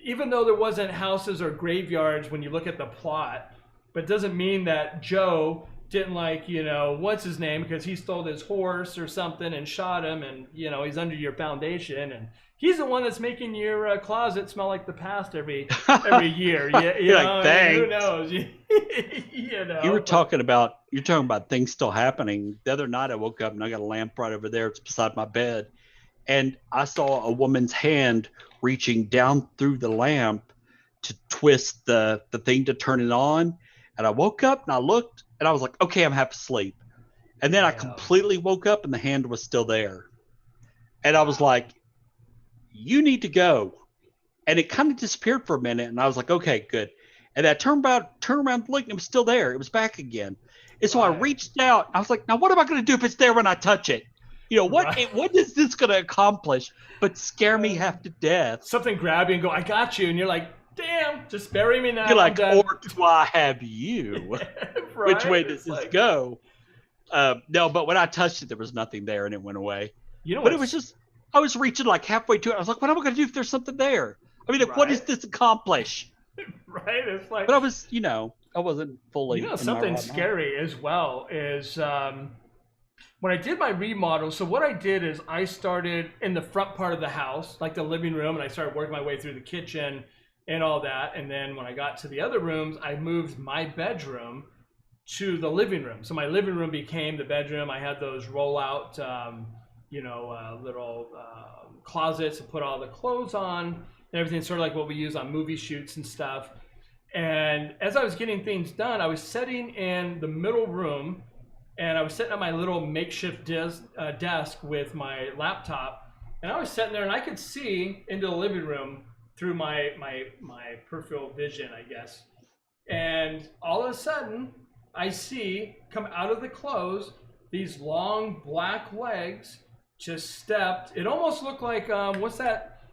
even though there wasn't houses or graveyards when you look at the plot, but it doesn't mean that Joe didn't like, you know, what's his name, because he stole his horse or something and shot him, and, you know, he's under your foundation, and he's the one that's making your closet smell like the past every year. You know, like, I mean, who knows? You know, you're talking about things still happening. The other night I woke up and I got a lamp right over there. It's beside my bed, and I saw a woman's hand reaching down through the lamp to twist the thing to turn it on. And I woke up and I looked and I was like, okay, I'm half asleep. And then I completely woke up and the hand was still there. And I was like, you need to go. And it kind of disappeared for a minute. And I was like, okay, good. And I turned around, looked, and it was still there. It was back again. And so I reached out. I was like, now what am I going to do if it's there when I touch it? You know, what is this going to accomplish but scare me half to death? Something grab you and go, I got you. And you're like, damn, just bury me now. You're like, or do I have you? Right? Which way does this go? No, but when I touched it, there was nothing there and it went away. You know, but it was just, I was reaching like halfway to it. I was like, what am I going to do if there's something there? I mean, like, what does this accomplish? Right? It's like, but I was, you know, I wasn't fully. You know, something scary as well is when I did my remodel. So what I did is I started in the front part of the house, like the living room, and I started working my way through the kitchen and all that. And then when I got to the other rooms, I moved my bedroom to the living room. So my living room became the bedroom. I had those roll-out, little closets to put all the clothes on and everything, sort of like what we use on movie shoots and stuff. And as I was getting things done, I was sitting in the middle room, and I was sitting at my little makeshift desk with my laptop, and I was sitting there, and I could see into the living room through my peripheral vision, I guess. And all of a sudden, I see come out of the clothes these long black legs just stepped. It almost looked like what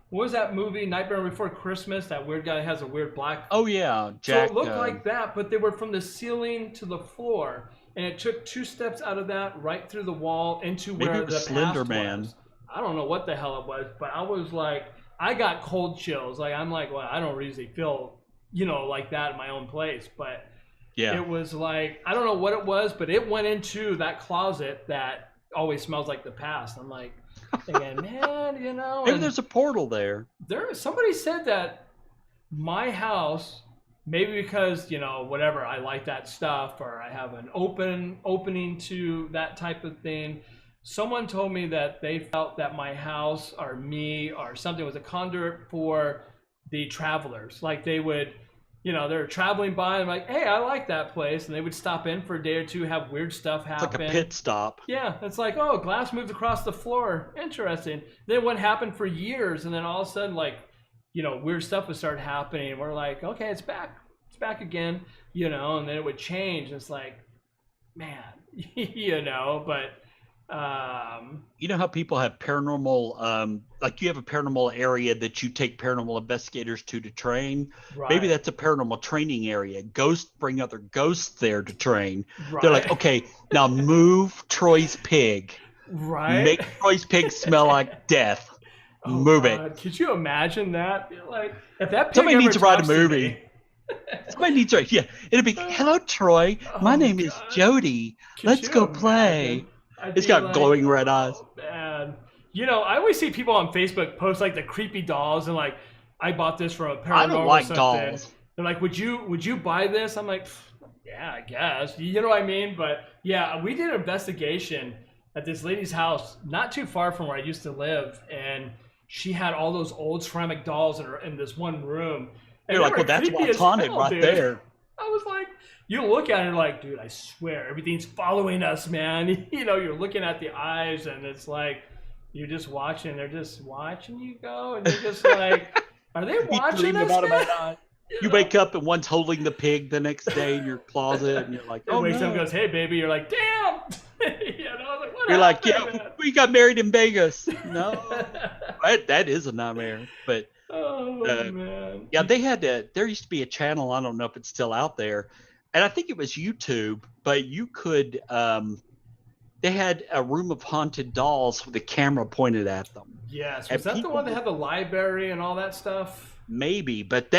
was that movie, Nightmare Before Christmas? That weird guy has a weird black. Oh yeah, Jack. So it looked like that, but they were from the ceiling to the floor, and it took 2 steps out of that, right through the wall into where the Slender past Man was. I don't know what the hell it was, but I was like, I got cold chills. Like, I'm like, well, I don't usually feel, like that in my own place, but yeah, it was like, I don't know what it was, but it went into that closet that always smells like the past. I'm like, thinking, man, maybe there's a portal there. Somebody said that my house, maybe because, whatever, I like that stuff, or I have an opening to that type of thing. Someone told me that they felt that my house or me or something was a conduit for the travelers. Like they would, they're traveling by and like, hey, I like that place. And they would stop in for a day or two, have weird stuff happen. It's like a pit stop. Yeah, it's like, oh, glass moved across the floor. Interesting. Then what happened for years, and then all of a sudden, like, weird stuff would start happening. And we're like, okay, it's back. It's back again, and then it would change. It's like, man, but... you know how people have paranormal, like you have a paranormal area that you take paranormal investigators to train. Right. Maybe that's a paranormal training area. Ghosts bring other ghosts there to train. Right. They're like, okay, now move Troy's pig. Right. Make Troy's pig smell like death. Move it. Could you imagine that? Like, if that pig somebody ever needs to write a talks to movie. me- Somebody needs to. Yeah, it'll be, hello Troy. My name is Jody. Could Let's you go play. I'd It's be got like, glowing red eyes. Man. I always see people on Facebook post like the creepy dolls and like, I bought this from a paranormal. I don't like something. dolls. They're like, would you buy this? I'm like, yeah, I guess. You know what I mean? But yeah, we did an investigation at this lady's house, not too far from where I used to live, and she had all those old ceramic dolls in this one room. And You're like, well, that's why it's haunted right there. I was like, you look at it and like, dude, I swear, everything's following us, man. You're looking at the eyes, and it's like, you're just watching. They're just watching you go, and you're just like, are they watching us? You wake up and one's holding the pig the next day in your closet, and you're like, oh, wakes up no. and goes, hey, baby. You're like, damn. Like, what You're like, happened, yeah, man? we got married in Vegas. No, that is a nightmare. But man. yeah, there used to be a channel. I don't know if it's still out there. And I think it was YouTube, but you could, they had a room of haunted dolls with a camera pointed at them. Yes. Was that the one that had the library and all that stuff? Maybe, but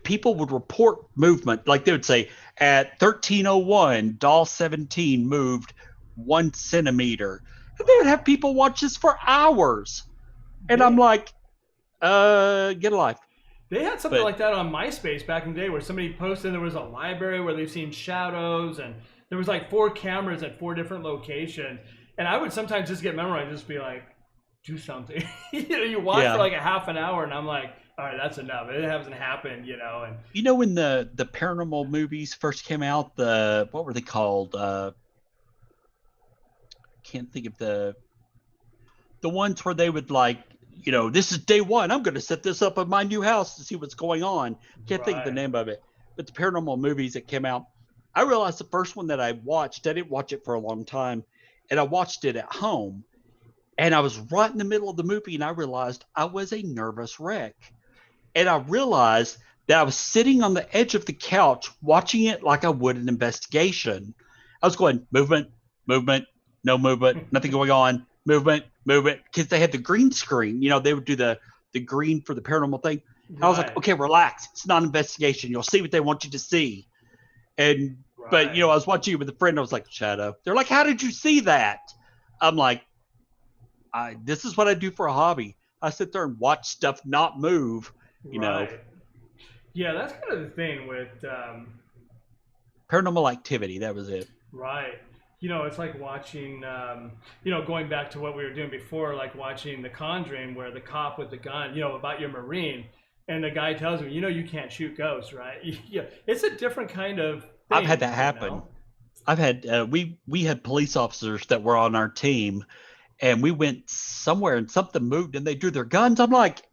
people would report movement. Like they would say at 1301, doll 17 moved 1 centimeter. And they would have people watch this for hours. And I'm like, get a life. They had something like that on MySpace back in the day where somebody posted there was a library where they've seen shadows, and there was like 4 cameras at 4 different locations. And I would sometimes just get memorized and just be like, do something. You watch for like a half an hour, and I'm like, all right, that's enough. It hasn't happened, And when the paranormal movies first came out, what were they called? I can't think of the ones where they would like, this is day 1. I'm going to set this up at my new house to see what's going on. Can't think of the name of it. But the paranormal movies that came out, I realized the first one that I watched, I didn't watch it for a long time, and I watched it at home. And I was right in the middle of the movie, and I realized I was a nervous wreck. And I realized that I was sitting on the edge of the couch watching it like I would an investigation. I was going, movement, no movement, nothing going on, movement, because they had the green screen. They would do the green for the paranormal thing. Right. I was like, okay, relax. It's not an investigation. You'll see what they want you to see. And but I was watching it with a friend. I was like, shut up. They're like, how did you see that? I'm like, this is what I do for a hobby. I sit there and watch stuff not move. You know. Yeah, that's kind of the thing with paranormal activity. That was it. Right. It's like watching, going back to what we were doing before, like watching The Conjuring, where the cop with the gun, about your Marine, and the guy tells him, you can't shoot ghosts, right? Yeah, it's a different kind of thing. I've had that happen. I've had, we had police officers that were on our team, and we went somewhere and something moved and they drew their guns. I'm like,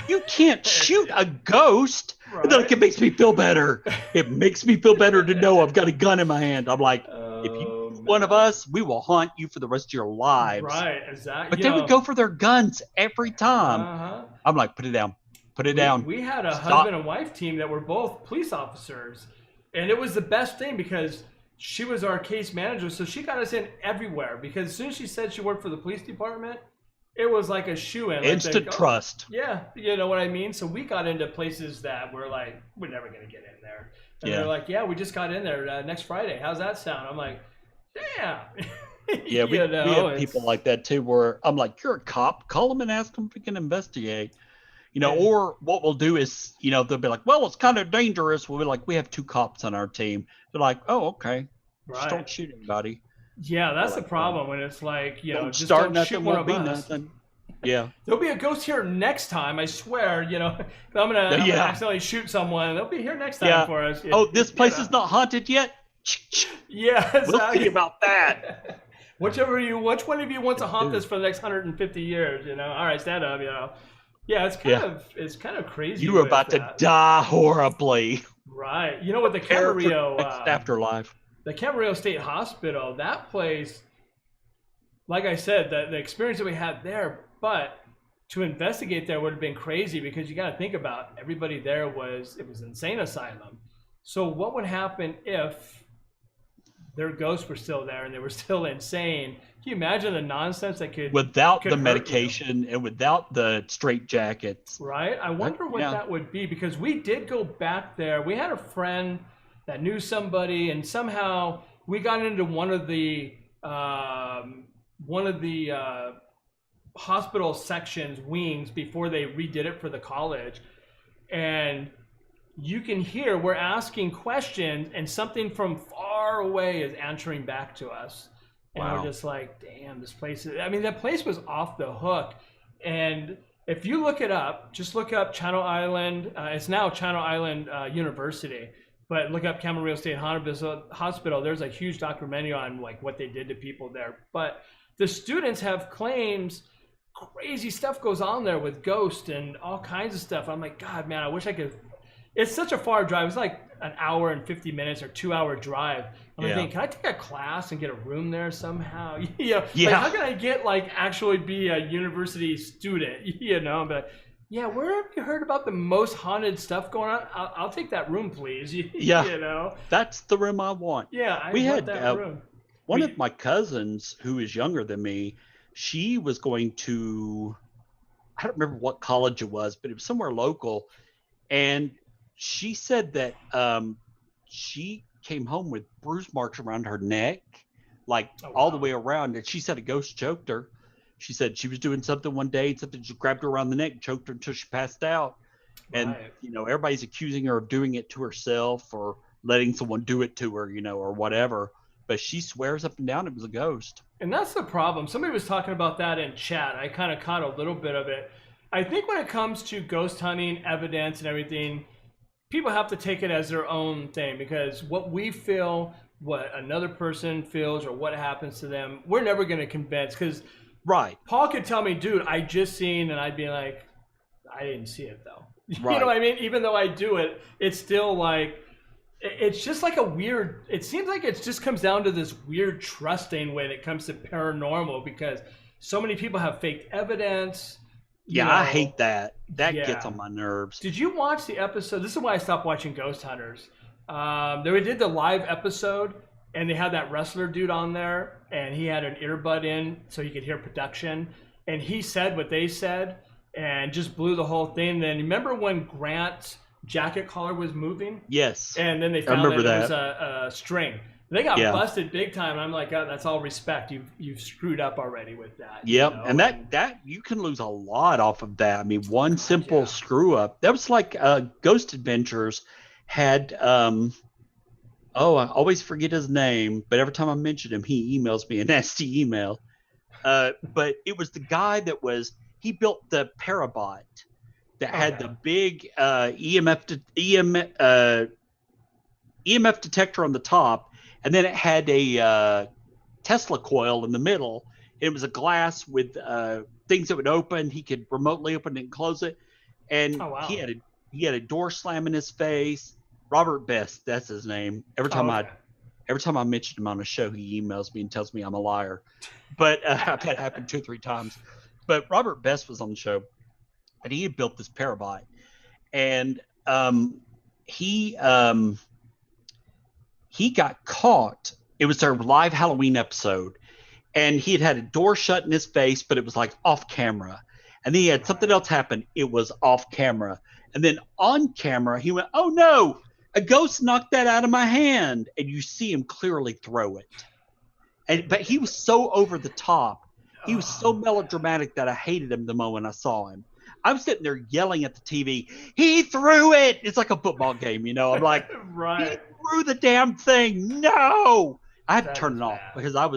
you can't shoot a ghost. Right. And they're like, it makes me feel better. It makes me feel better to know I've got a gun in my hand. I'm like, if you one of us, we will haunt you for the rest of your lives. Right, exactly. But they would go for their guns every time. I'm like, put it down. Put it down. We had a husband and wife team that were both police officers. And it was the best thing because she was our case manager. So she got us in everywhere. Because as soon as she said she worked for the police department, it was like a shoo-in. Instant trust. Yeah, you know what I mean? So we got into places that we're like, we're never going to get in there. And they're like, yeah, we just got in there next Friday. How's that sound? I'm like, damn. Yeah, we have people like that too, where I'm like, you're a cop. Call them and ask them if we can investigate. Or what we'll do is, they'll be like, well, it's kind of dangerous. We'll be like, we have 2 cops on our team. They're like, oh, okay. Right. Just don't shoot anybody. Yeah, that's the problem when it's like, don't just start don't nothing, shoot one won't of be us. nothing. Yeah. There'll be a ghost here next time, I swear. I'm gonna accidentally shoot someone. They'll be here next time for us. Oh, this place is not haunted yet? Yeah, exactly. We'll see about that. Which one of you wants to haunt this for the next 150 years? All right, stand up. Yeah, it's kind of crazy. You were about to die horribly. Right. With the Camarillo afterlife. The Camarillo State Hospital, that place, like I said, the experience that we had there, but to investigate there would have been crazy, because you got to think about everybody there it was insane asylum. So what would happen if their ghosts were still there and they were still insane? Can you imagine the nonsense that could without the medication and without the straight jackets? Right. I wonder what that would be, because we did go back there. We had a friend that knew somebody, and somehow we got into one of the hospital sections wings before they redid it for the college, and you can hear we're asking questions and something from far away is answering back to us. And we're just like, damn, this place is, that place was off the hook. And if you look it up, just look up Channel Island. It's now Channel Island University, but look up Camarillo State Hospital. There's a huge documentary on like what they did to people there. But the students have claims crazy stuff goes on there with ghosts and all kinds of stuff. I'm like, God, man, I wish I could. It's such a far drive. It's like an hour and 50 minutes or 2-hour drive. I'm thinking, can I take a class and get a room there somehow? Like, how can I get actually be a university student? But where have you heard about the most haunted stuff going on? I'll take that room, please. That's the room I want. Yeah, we had that room. One of my cousins who is younger than me. She was going to, I don't remember what college it was, but it was somewhere local. And she said that she came home with bruise marks around her neck, all the way around. And she said a ghost choked her. She said she was doing something one day, and something just grabbed her around the neck and choked her until she passed out. And, everybody's accusing her of doing it to herself or letting someone do it to her, or whatever. But she swears up and down it was a ghost. And that's the problem. Somebody was talking about that in chat. I kind of caught a little bit of it. I think when it comes to ghost hunting, evidence, and everything, people have to take it as their own thing, because what we feel, what another person feels, or what happens to them, we're never going to convince. Because Paul could tell me, dude, I just seen, and I'd be like, I didn't see it though. Right. You know what I mean? Even though I do it, it's still like, it's just like a weird, it seems like it just comes down to this weird trusting when it comes to paranormal, because so many people have fake evidence. I hate that. That gets on my nerves. Did you watch the episode? This is why I stopped watching Ghost Hunters. They did the live episode, and they had that wrestler dude on there, and he had an earbud in so he could hear production. And he said what they said and just blew the whole thing. Then remember when Grant's jacket collar was moving? Yes. And then they found that it was a string. They got busted big time. And I'm like, oh, that's all respect. You've screwed up already with that. Yep. And that you can lose a lot off of that. One simple screw up. That was like Ghost Adventures had I always forget his name, but every time I mention him, he emails me a nasty email. But it was the guy he built the Parabot that had the big EMF detector on the top, and then it had a Tesla coil in the middle. It was a glass with things that would open. He could remotely open it and close it, and he had a door slam in his face. Robert Best, that's his name. Every time I mention him on a show, he emails me and tells me I'm a liar. But I've had it happen 2 or 3 times. But Robert Best was on the show, and he had built this Parabot, and he got caught. It was their live Halloween episode, and he had a door shut in his face, but it was like off camera. And then he had something else happen. It was off camera. And then on camera, he went, "Oh no, a ghost knocked that out of my hand." And you see him clearly throw it. But he was so over the top. He was so melodramatic that I hated him the moment I saw him. I'm sitting there yelling at the TV, "He threw it!" It's like a football game, I'm like, right. He threw the damn thing. No! I had to turn it off because I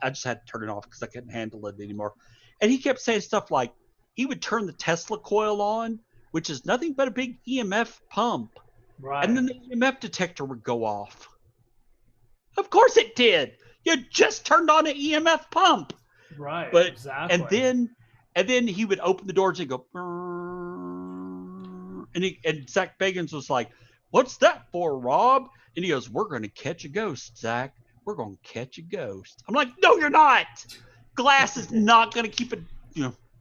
just had to turn it off because I couldn't handle it anymore. And he kept saying stuff like he would turn the Tesla coil on, which is nothing but a big EMF pump. Right. And then the EMF detector would go off. Of course it did. You just turned on an EMF pump. Right. But exactly. and then he would open the doors and go, and Zach Bagans was like, "What's that for, Rob?" And he goes, "We're going to catch a ghost, Zach. We're going to catch a ghost." I'm like, "No, you're not. Glass is not going to keep it,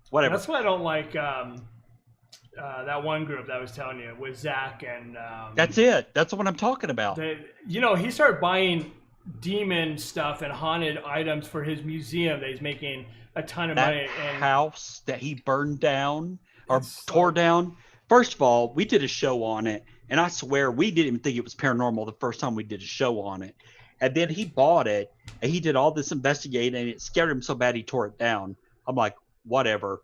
whatever." That's why I don't like that one group that I was telling you with Zach and. That's it. That's what I'm talking about. He started buying demon stuff and haunted items for his museum that he's making a ton of money. And house that he burned down or tore down. First of all, we did a show on it, and I swear we didn't even think it was paranormal the first time we did a show on it. And then he bought it, and he did all this investigating, and it scared him so bad he tore it down. I'm like, whatever.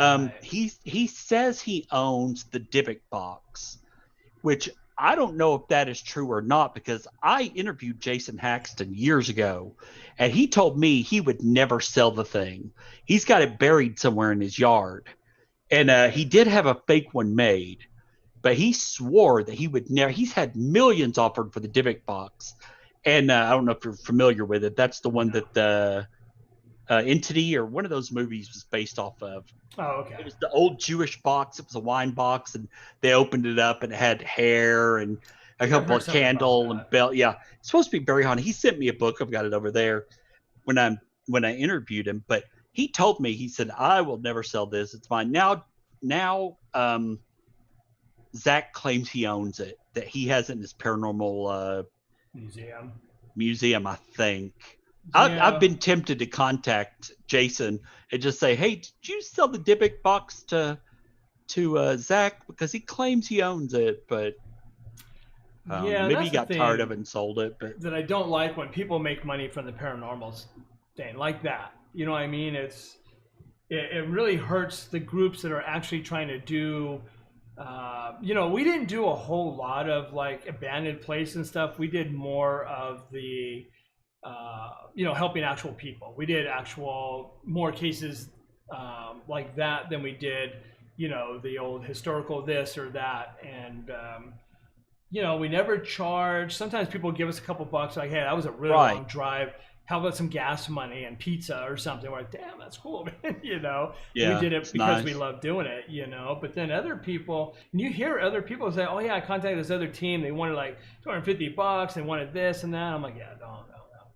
Right. He says he owns the Dybbuk box, which I don't know if that is true or not, because I interviewed Jason Haxton years ago, and he told me he would never sell the thing. He's got it buried somewhere in his yard. And he did have a fake one made, but he swore that he would never. He's had millions offered for the Dybbuk box. And I don't know if you're familiar with it. That's the one that the Entity or one of those movies was based off of. Oh, okay. It was the old Jewish box. It was a wine box, and they opened it up, and it had hair and a couple of candle and bell. Yeah, it's supposed to be very haunted. He sent me a book. I've got it over there when I interviewed him. But he told me, he said, "I will never sell this. It's mine." Now, Zach claims he owns it. That he has it in his paranormal museum, I think. Yeah. I've been tempted to contact Jason and just say, "Hey, did you sell the Dybbuk box to Zach? Because he claims he owns it, but maybe he got tired of it and sold it." But that I don't like when people make money from the paranormal thing like that. You know what I mean? It really hurts the groups that are actually trying to do. We didn't do a whole lot of like abandoned place and stuff. We did more of the helping actual people. We did more cases like that than we did, the old historical this or that. And, we never charge. Sometimes people give us a couple bucks like, "Hey, that was a really long drive. How about some gas money and pizza or something?" We're like, "Damn, that's cool, man." Yeah, we did it because we love doing it, But then other people, and you hear other people say, "Oh yeah, I contacted this other team. They wanted like $250. They wanted this and that." I'm like, "Yeah, no.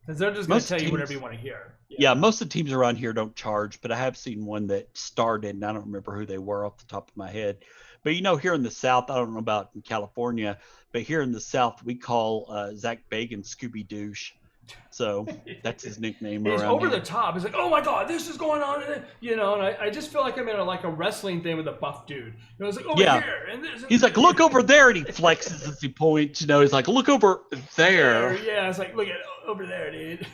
Because they're just going to tell you whatever you want to hear." Yeah, most of the teams around here don't charge, but I have seen one that started, and I don't remember who they were off the top of my head. But here in the South, I don't know about in California, but here in the South, we call Zach Bagan Scooby Douche. So that's his nickname. He's around over here. The top. He's like, "Oh my God, this is going on," and I just feel like I'm in a wrestling thing with a buff dude. It's like, "Over here," and this. He's like, "Look over there," and he flexes as he points. He's like, "Look over there." Yeah, it's like, "Look at over there, dude."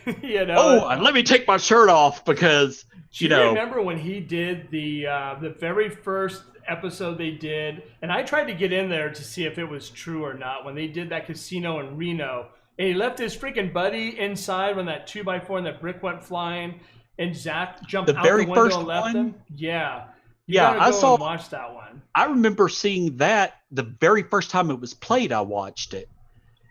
Oh, and let me take my shirt off because Do you remember when he did the very first episode they did, and I tried to get in there to see if it was true or not, when they did that casino in Reno. And he left his freaking buddy inside when that 2x4 and that brick went flying, and Zach jumped out the window and left him. Yeah. I saw. And watch that one. I remember seeing that the very first time it was played. I watched it,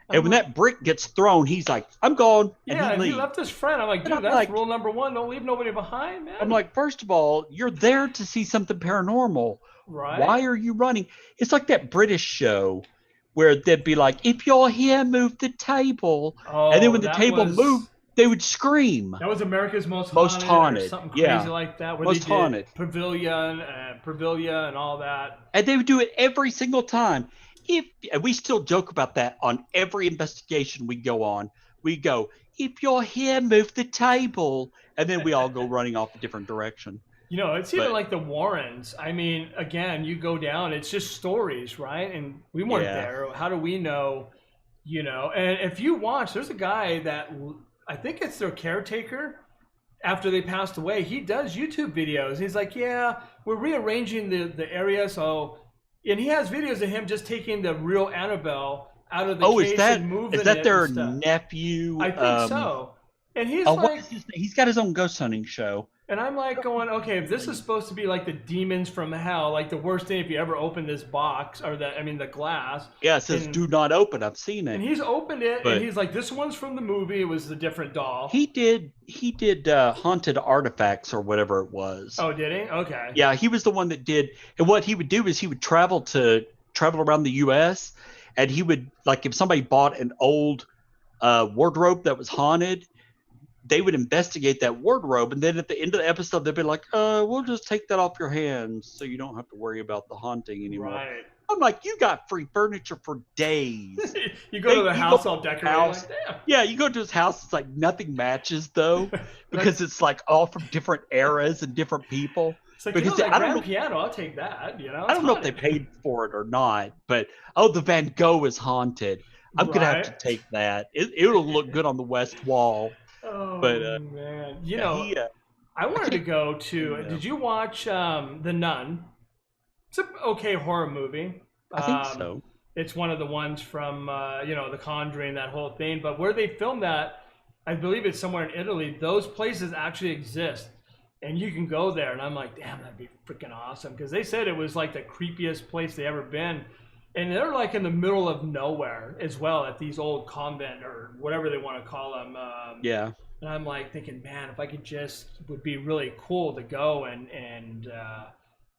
and when that brick gets thrown, he's like, "I'm gone." And he left his friend. I'm like, "Dude, that's rule number one. Don't leave nobody behind, man." I'm like, first of all, you're there to see something paranormal. Right. Why are you running? It's like that British show where they'd be like, "If you're here, move the table." And then when the table moved, they would scream. That was America's Most Haunted. Or something crazy like that. Where Most Haunted. Pavilion and all that. And they would do it every single time. And we still joke about that on every investigation we go on. We go, "If you're here, move the table." And then we all go running off a different direction. It's even like the Warrens. I mean, again, you go down, it's just stories, right? And we weren't there. How do we know, And if you watch, there's a guy that, I think it's their caretaker, after they passed away, he does YouTube videos. He's like, "Yeah, we're rearranging the area." And he has videos of him just taking the real Annabelle out of the case and moving it. Is that their nephew? I think so. And he's he's got his own ghost hunting show. And I'm like going, okay, if this is supposed to be like the demons from hell, like the worst thing if you ever open this box or the glass. Yeah, it says And do not open. I've seen it. and he's opened it and But he's like, this one's from the movie. It was a different doll. he did haunted artifacts or whatever it was. Oh, did he? Okay. Yeah, he was the one that did. And what he would do is he would travel around the U.S. and he would, like, if somebody bought an old wardrobe that was haunted, they would investigate that wardrobe, and then at the end of the episode, they'd be like, we'll just take that off your hands so you don't have to worry about the haunting anymore. Right. I'm like, you got free furniture for days. You go to the house all decorated. Like, damn. Yeah, you go to his house, it's like nothing matches, though, because it's like all from different eras and different people. It's like, because that grand piano, I'll take that. I don't know if they paid for it or not, but, the Van Gogh is haunted. I'm going to have to take that. It'll look good on the west wall. Oh, but man. I wanted to go to. Did you watch The Nun? It's an okay horror movie. I think so. It's one of the ones from The Conjuring, that whole thing. But where they filmed that, I believe it's somewhere in Italy. Those places actually exist, and you can go there. And I'm like, damn, that'd be freaking awesome, because they said it was like the creepiest place they ever been. And they're like in the middle of nowhere as well, at these old convent or whatever they want to call them. Yeah. And I'm like thinking, man, if I could would be really cool to go and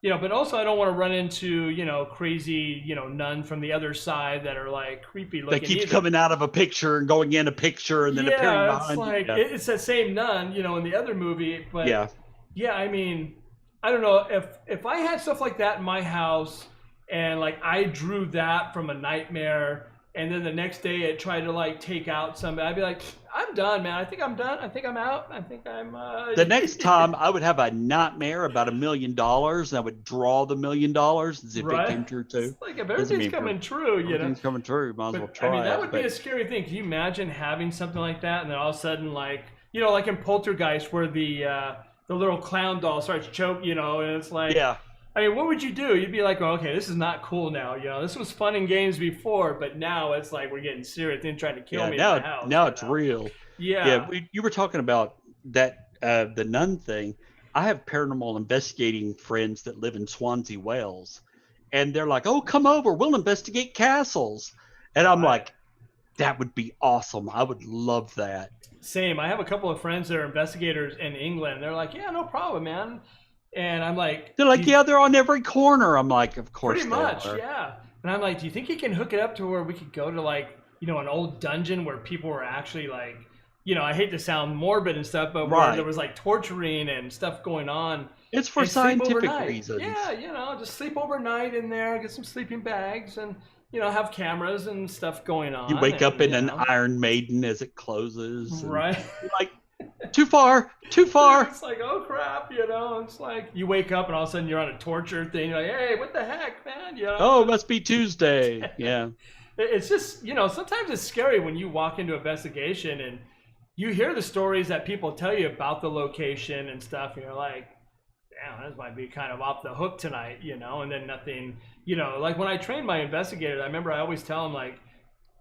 but also I don't want to run into, crazy, nuns from the other side that are like creepy looking. That keeps coming out of a picture and going in a picture and then appearing behind. It's like, it's that same nun, in the other movie. But yeah, I mean, I don't know if I had stuff like that in my house. And like I drew that from a nightmare, and then the next day it tried to like take out somebody. I'd be like, I'm done, man. I think I'm done. I think I'm out. I think I'm. The next time I would have a nightmare about $1 million, and I would draw the $1 million and see if it came true too. It's like if everything's coming true, everything's coming true, might as well try. I mean, that would be a scary thing. Can you imagine having something like that, and then all of a sudden, like like in Poltergeist, where the little clown doll starts choking, and it's like, yeah. I mean, what would you do? You'd be like, oh, okay, this is not cool now. This was fun in games before, but now it's like we're getting serious. They're trying to kill me in the house. Now it's real. Yeah. You were talking about that the nun thing. I have paranormal investigating friends that live in Swansea, Wales, and they're like, "Oh, come over. We'll investigate castles." And I'm like, "That would be awesome. I would love that." Same. I have a couple of friends that are investigators in England. They're like, "Yeah, no problem, man." And I'm like, they're like, yeah, they're on every corner. I'm like, of course, pretty much, yeah. And I'm like, do you think you can hook it up to where we could go to like, an old dungeon where people were actually like, I hate to sound morbid and stuff, but where there was like torturing and stuff going on. It's for scientific reasons. Yeah, just sleep overnight in there, get some sleeping bags, and have cameras and stuff going on. You wake up in an Iron Maiden as it closes. Right. Like, too far. It's like, oh crap, it's like you wake up and all of a sudden you're on a torture thing. You're like, hey, what the heck, man? Oh, it must be Tuesday. Yeah. It's just, sometimes it's scary when you walk into an investigation and you hear the stories that people tell you about the location and stuff, and you're like, damn, this might be kind of off the hook tonight, and then nothing, like when I train my investigators, I remember I always tell them, like,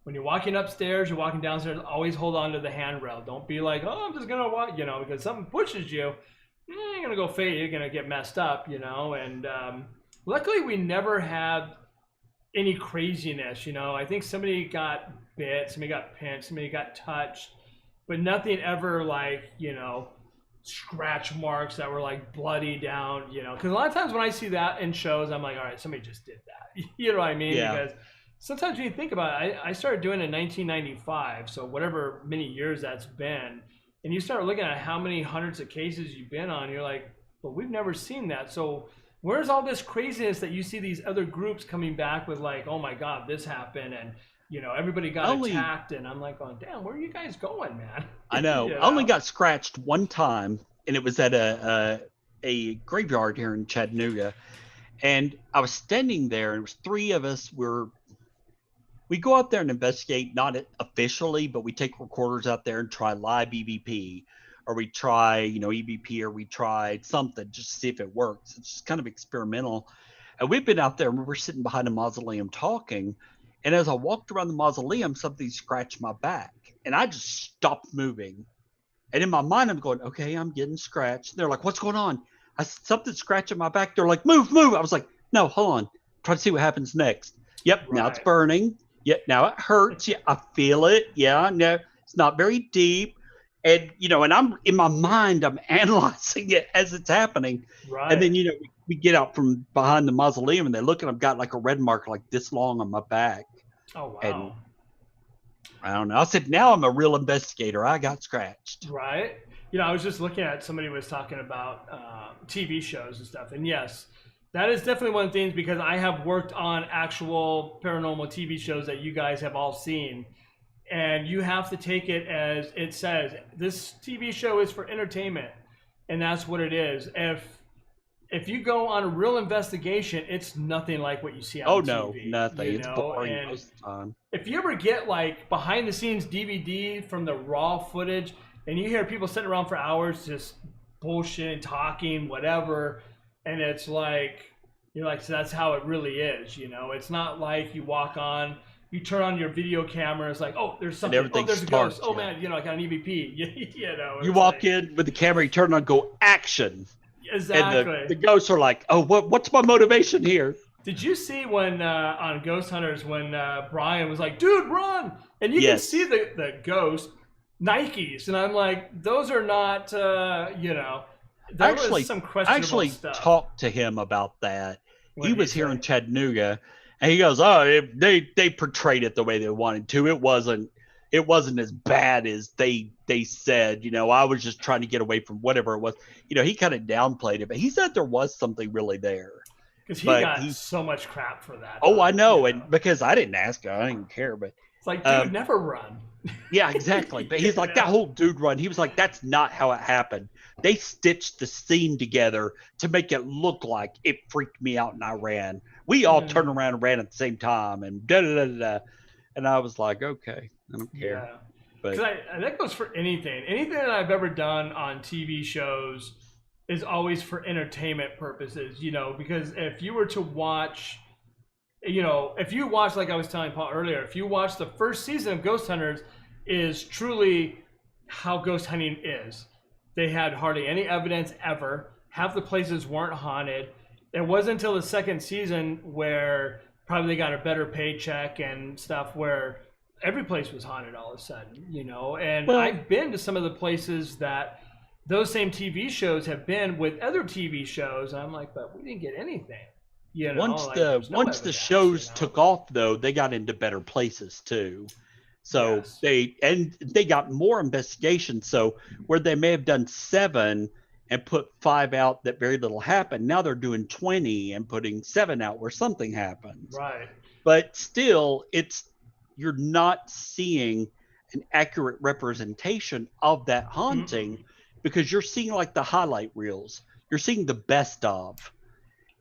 when you're walking upstairs, you're walking downstairs, always hold on to the handrail. Don't be like, oh, I'm just going to walk, because something pushes you, you're going to go fade, you're going to get messed up, and luckily we never had any craziness, I think somebody got bit, somebody got pinched, somebody got touched, but nothing ever like, scratch marks that were like bloody down, because a lot of times when I see that in shows, I'm like, all right, somebody just did that. You know what I mean? Yeah. Because sometimes when you think about it, I started doing it in 1995, so whatever many years that's been, and you start looking at how many hundreds of cases you've been on, you're like, but we've never seen that. So where's all this craziness that you see these other groups coming back with like, oh my God, this happened, and everybody got attacked, and I'm like, going, damn, where are you guys going, man? I know. I only got scratched one time, and it was at a graveyard here in Chattanooga, and I was standing there, and it was three of us. We go out there and investigate, not officially, but we take recorders out there and try live EVP, or we try, EVP, or we try something just to see if it works. It's just kind of experimental. And we've been out there and we're sitting behind a mausoleum talking. And as I walked around the mausoleum, something scratched my back, and I just stopped moving. And in my mind, I'm going, okay, I'm getting scratched. They're like, what's going on? Something's scratching my back. They're like, move, move. I was like, no, hold on. Try to see what happens next. Yep, now it's burning. Yep, now it hurts. Yeah, I feel it. Yeah, no, it's not very deep. And, you know, and I'm in my mind, I'm analyzing it as it's happening. Right. And then, you know, we get out from behind the mausoleum and they look and I've got like a red mark like this long on my back. Oh, wow. And I don't know. I said, now I'm a real investigator. I got scratched. Right. You know, I was just looking at, somebody was talking about TV shows and stuff. And yes, that is definitely one of the things, because I have worked on actual paranormal TV shows that you guys have all seen. And you have to take it as it says. This TV show is for entertainment. And that's what it is. If you go on a real investigation, it's nothing like what you see on TV. Oh, no, nothing. It's boring and most of the time. if you ever get like behind the scenes DVD from the raw footage and you hear people sitting around for hours just bullshitting, talking, whatever, and it's like, you're like, so that's how it really is, you know? It's not like you walk on, you turn on your video camera, it's like, oh, there's something, oh, there's a ghost, oh man, you know, I got an EVP, you know? You walk in with the camera, you turn on, go action. Exactly. And the ghosts are like, oh, what's my motivation here? Did you see when on Ghost Hunters when Brian was like, dude, run! And you can see the ghost Nikes, and I'm like, those are not, you know, there was some questionable stuff. Talked to him about that. He was here in Chattanooga, and he goes, oh, they portrayed it the way they wanted to. It wasn't as bad as they said. You know, I was just trying to get away from whatever it was. You know, he kind of downplayed it, but he said there was something really there. Because he got so much crap for that. Oh, I know. And because I didn't ask him, I didn't care. But it's like, dude, never run. Yeah, exactly. But he's like, that whole dude run. He was like, that's not how it happened. They stitched the scene together to make it look like it freaked me out and I ran. We all turned around and ran at the same time and da-da-da-da. And I was like, okay, I don't care. Yeah. But that goes for anything. Anything that I've ever done on TV shows is always for entertainment purposes, you know, because if you were to watch, you know, if you watch, like I was telling Paul earlier, if you watch the first season of Ghost Hunters, is truly how ghost hunting is. They had hardly any evidence ever. Half the places weren't haunted. It wasn't until the second season where probably they got a better paycheck and stuff where every place was haunted all of a sudden, you know. And I've been to some of the places that those same TV shows have been with other TV shows. And I'm like, but we didn't get anything. You know, once the shows took off, though, they got into better places too. So they got more investigations. So where they may have done 7 and put 5 out that very little happened, now they're doing 20 and putting 7 out where something happens. Right. But still, you're not seeing an accurate representation of that haunting because you're seeing like the highlight reels. You're seeing the best of.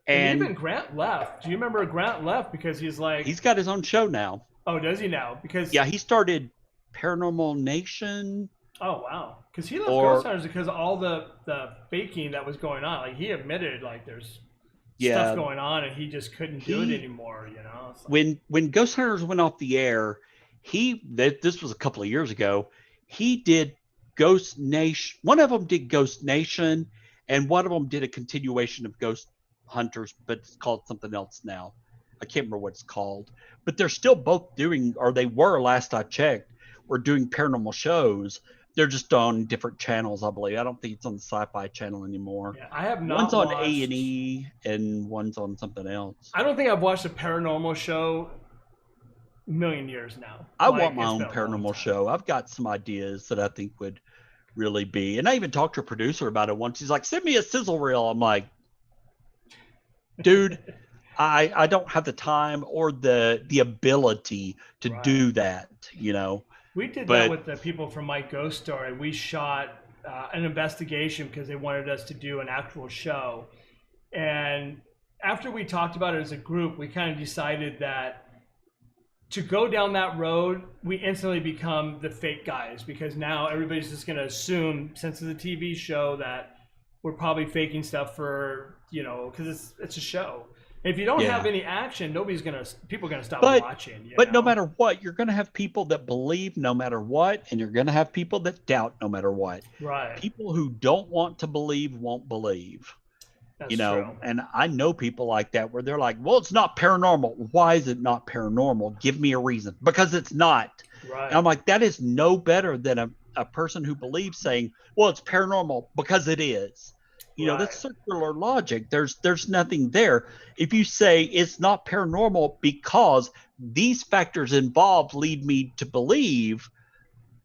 And even Grant left. Do you remember Grant left because he's got his own show now. Oh, does he now? Because he started Paranormal Nation. Oh wow! Because he left Ghost Hunters because all the faking that was going on. Like he admitted, like there's stuff going on, and he just couldn't do it anymore. You know. When Ghost Hunters went off the air, this was a couple of years ago. He did Ghost Nation. One of them did Ghost Nation, and one of them did a continuation of Ghost Hunters, but it's called something else now. I can't remember what it's called, but they're still both doing, or they were last I checked, were doing paranormal shows. They're just on different channels, I believe. I don't think it's on the Sci-Fi Channel anymore. Yeah, I have not. One's on A&E and one's on something else. I don't think I've watched a paranormal show a million years now. I want my own paranormal show. I've got some ideas that I think would really be, and I even talked to a producer about it once. He's like, send me a sizzle reel. I'm like, dude, I don't have the time or the ability to do that, you know. We did that with the people from My Ghost Story. We shot an investigation because they wanted us to do an actual show. And after we talked about it as a group, we kind of decided that to go down that road, we instantly become the fake guys because now everybody's just going to assume, since it's a TV show, that we're probably faking stuff for, you know, because it's a show. If you don't Yeah. have any action, people are gonna stop But watching. You but no know? matter what, you're going to have people that believe no matter what, and you're going to have people that doubt no matter what. Right. People who don't want to believe won't believe. That's true. And I know people like that where they're like, well, it's not paranormal. Why is it not paranormal? Give me a reason. Because it's not. Right. And I'm like, that is no better than a person who believes saying, well, it's paranormal because it is. That's circular logic. There's nothing there. If you say it's not paranormal because these factors involved lead me to believe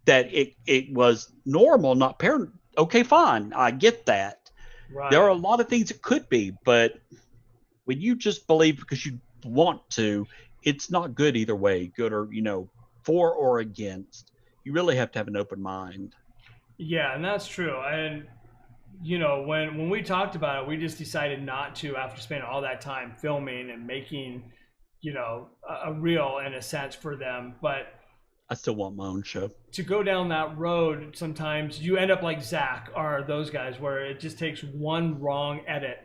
that it was normal, not paranormal. Okay, fine. I get that. Right. There are a lot of things it could be, but when you just believe because you want to, it's not good either way, good or, for or against. You really have to have an open mind. Yeah, and that's true. And when we talked about it, we just decided not to after spending all that time filming and making, a reel in a sense for them. But I still want my own show. To go down that road, sometimes you end up like Zach or those guys where it just takes one wrong edit,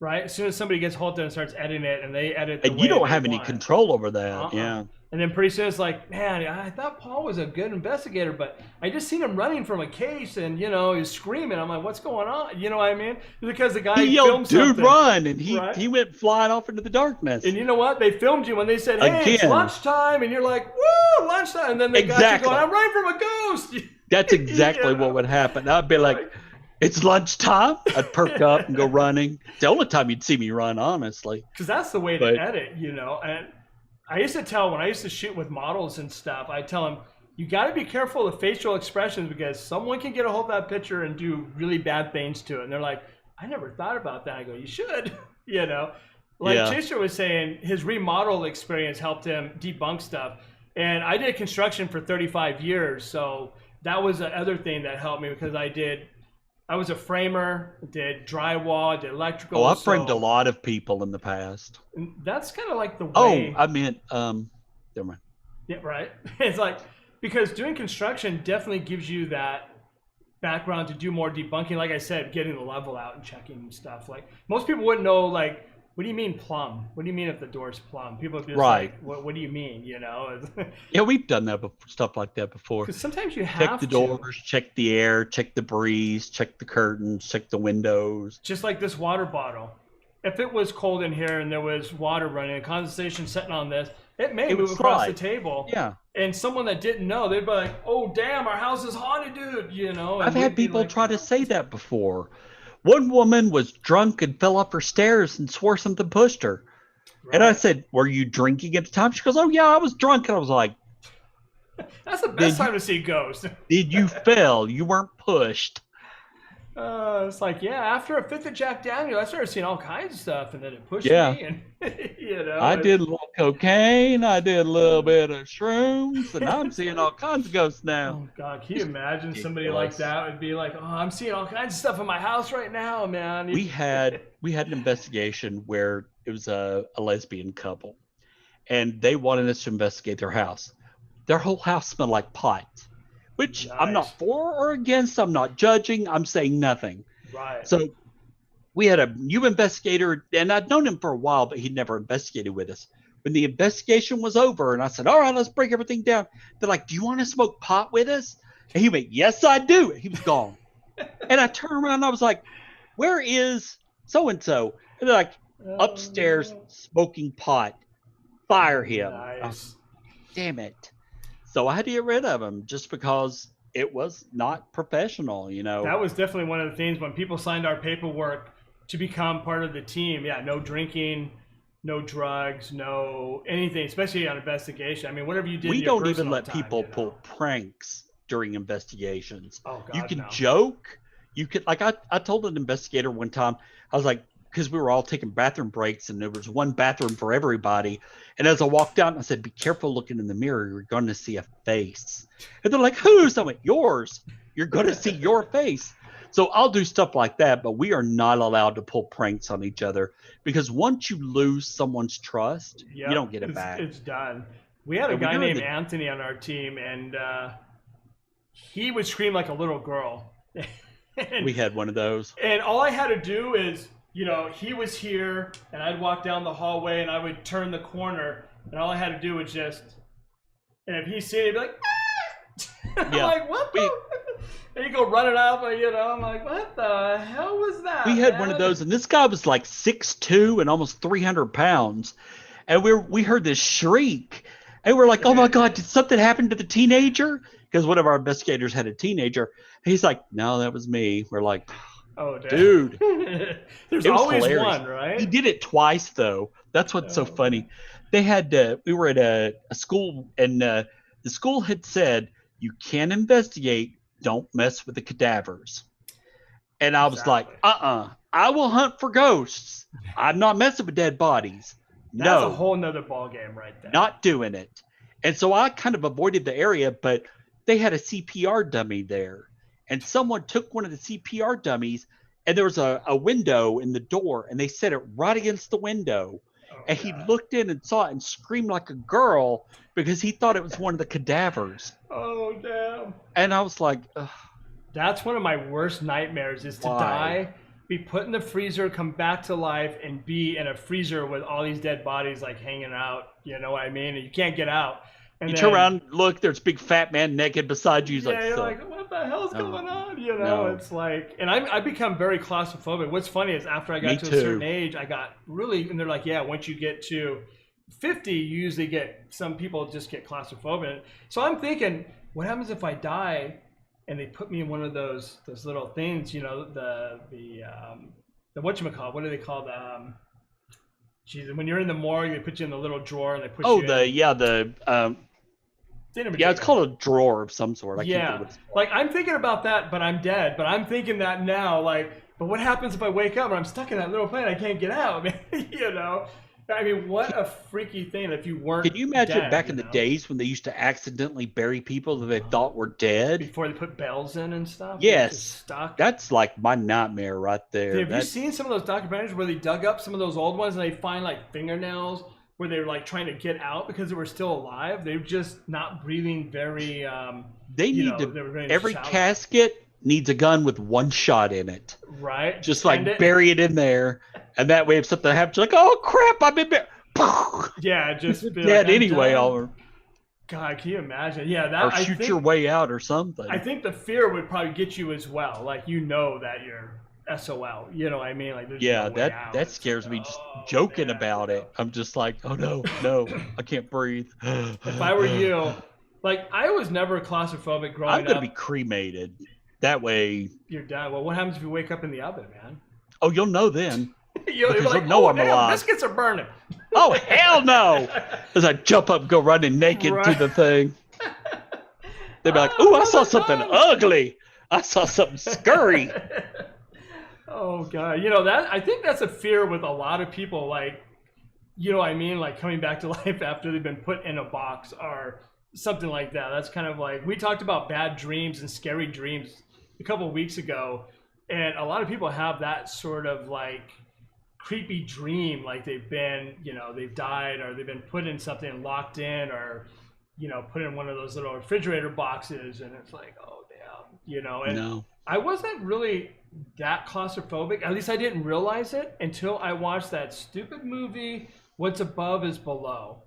right? As soon as somebody gets hold of it and starts editing it and they edit the and way you don't they have any want. control over that. Yeah. And then pretty soon it's like, man, I thought Paul was a good investigator, but I just seen him running from a case and, he's screaming. I'm like, what's going on? You know what I mean? Because the guy He yelled, filmed dude, something. run. And he went flying off into the darkness. And you know what? They filmed you when they said, hey, it's lunchtime. And you're like, woo, lunchtime. And then they got you going, I'm running from a ghost. That's exactly what would happen. I'd be like, it's lunchtime. I'd perk up and go running. It's the only time you'd see me run, honestly. Because that's the way to edit, And I used to tell when I used to shoot with models and stuff, I tell them, you got to be careful of facial expressions because someone can get a hold of that picture and do really bad things to it. And they're like, I never thought about that. I go, you should, Chaser was saying his remodel experience helped him debunk stuff. And I did construction for 35 years. So that was the other thing that helped me because I was a framer, did drywall, did electrical. Oh, I've framed a lot of people in the past. That's kind of like the way. Oh, I meant, never mind. Yeah, right. It's like, because doing construction definitely gives you that background to do more debunking. Like I said, getting the level out and checking stuff. Like most people wouldn't know, like, what do you mean plumb? What do you mean if the door's plumb? People would be like, what do you mean? Yeah, we've done that stuff like that before. Because sometimes you have check the doors, check the air, check the breeze, check the curtains, check the windows. Just like this water bottle. If it was cold in here and there was water running and condensation sitting on this, it may move across the table. Yeah. And someone that didn't know, they'd be like, oh, damn, our house is haunted, dude. I've had people try to say that before. One woman was drunk and fell up her stairs and swore something pushed her. Right. And I said, were you drinking at the time? She goes, oh, yeah, I was drunk. And I was like, that's the best time to see ghosts. Did you fail? You weren't pushed. It's like, yeah, after a fifth of Jack Daniel, I started seeing all kinds of stuff, and then it pushed me. And, I did a little cocaine. I did a little bit of shrooms, and I'm seeing all kinds of ghosts now. Oh, God. Can you imagine somebody like that would be like, oh, I'm seeing all kinds of stuff in my house right now, man. We had an investigation where it was a lesbian couple, and they wanted us to investigate their house. Their whole house smelled like pot. Which nice. I'm not for or against. I'm not judging. I'm saying nothing. Right. So we had a new investigator, and I'd known him for a while, but he'd never investigated with us. When the investigation was over, and I said, all right, let's break everything down. They're like, do you want to smoke pot with us? And he went, yes, I do. He was gone. And I turned around, and I was like, where is so-and-so? And they're like, upstairs smoking pot. Fire him. Nice. Damn it. So I had to get rid of him just because it was not professional, That was definitely one of the things when people signed our paperwork to become part of the team. Yeah, no drinking, no drugs, no anything, especially on investigation. I mean, whatever you did. We don't even let people pull pranks during investigations. Oh, God, you can joke. You could, like, I told an investigator one time, I was like, because we were all taking bathroom breaks and there was one bathroom for everybody. And as I walked out, I said, be careful looking in the mirror. You're going to see a face. And they're like, whose? I went, yours. You're going to see your face. So I'll do stuff like that, but we are not allowed to pull pranks on each other because once you lose someone's trust, you don't get it back. It's done. We had a guy named Anthony on our team, and he would scream like a little girl. We had one of those. And all I had to do is you know, he was here, and I'd walk down the hallway, and I would turn the corner, and all I had to do was just, and if he's seen it, he'd be like, ah! I'm like, what the? And you go running up, you know, I'm like, what the hell was that? We had one of those, and this guy was like 6'2" and almost 300 pounds. And we heard this shriek, and we're like, oh my God, did something happen to the teenager? Because one of our investigators had a teenager. He's like, no, that was me. We're like, oh, dude. There's always hilarious. One, right? He did it twice, though. That's what's so funny. They had, we were at a school, and the school had said, you can investigate, don't mess with the cadavers. And I was like, I will hunt for ghosts. I'm not messing with dead bodies. That's a whole nother ball game right there. Not doing it. And so I kind of avoided the area, but they had a CPR dummy there. And someone took one of the CPR dummies, and there was a window in the door, and they set it right against the window. And he looked in and saw it and screamed like a girl because he thought it was one of the cadavers. Oh, damn. And I was like, ugh. That's one of my worst nightmares is to die, be put in the freezer, come back to life, and be in a freezer with all these dead bodies like hanging out. You know what I mean? And you can't get out. And you turn around, look, there's a big fat man naked beside you. He's you're like, what the hell's going on? You know, it's like, and I become very claustrophobic. What's funny is after I got to a certain age, I got really, and they're like, yeah, once you get to 50, you usually get, some people just get claustrophobic. So I'm thinking, what happens if I die and they put me in one of those little things, you know, the whatchamacallit, what do they call the, when you're in the morgue, they put you in the little drawer and they put you in. It's called a drawer of some sort. I can't think like I'm thinking about that, but I'm dead. But I'm thinking that now, like, but what happens if I wake up and I'm stuck in that little plane? I can't get out, man. You know, I mean, what a freaky thing if you weren't. Can you imagine dead, back in the days when they used to accidentally bury people that they thought were dead before they put bells in and stuff? Yes, that's like my nightmare right there. Have you seen some of those documentaries where they dug up some of those old ones and they find like fingernails? Where they were like trying to get out because they were still alive. They were just not breathing very. They need to. Every casket needs a gun with one shot in it. Right. Just like bury it in there, and that way if something happens, you're like, oh crap, I'm in there. Yeah, just dead anyway. God, can you imagine? Yeah, that. Or shoot your way out or something. I think the fear would probably get you as well. Like you know that you're SOL, you know what I mean? Like that scares me just joking about it. I'm just like, oh no, I can't breathe. If I were you, like I was never claustrophobic growing up. I'm gonna be cremated. That way you're done. Well, what happens if you wake up in the oven, man? Oh, you'll know then. You'll know I'm alive. Biscuits are burning. Oh hell no! As I jump up and go running naked to the thing. They'd be like, ooh, I saw something ugly. I saw something scurry. Oh God, you know that I think that's a fear with a lot of people. Like, you know what I mean? Like coming back to life after they've been put in a box or something like that. That's kind of like we talked about bad dreams and scary dreams a couple of weeks ago, and a lot of people have that sort of like creepy dream, like they've been, you know, they've died or they've been put in something and locked in, or you know, put in one of those little refrigerator boxes, and it's like, oh damn, you know. And I wasn't really that claustrophobic. At least I didn't realize it until I watched that stupid movie What's Above is Below,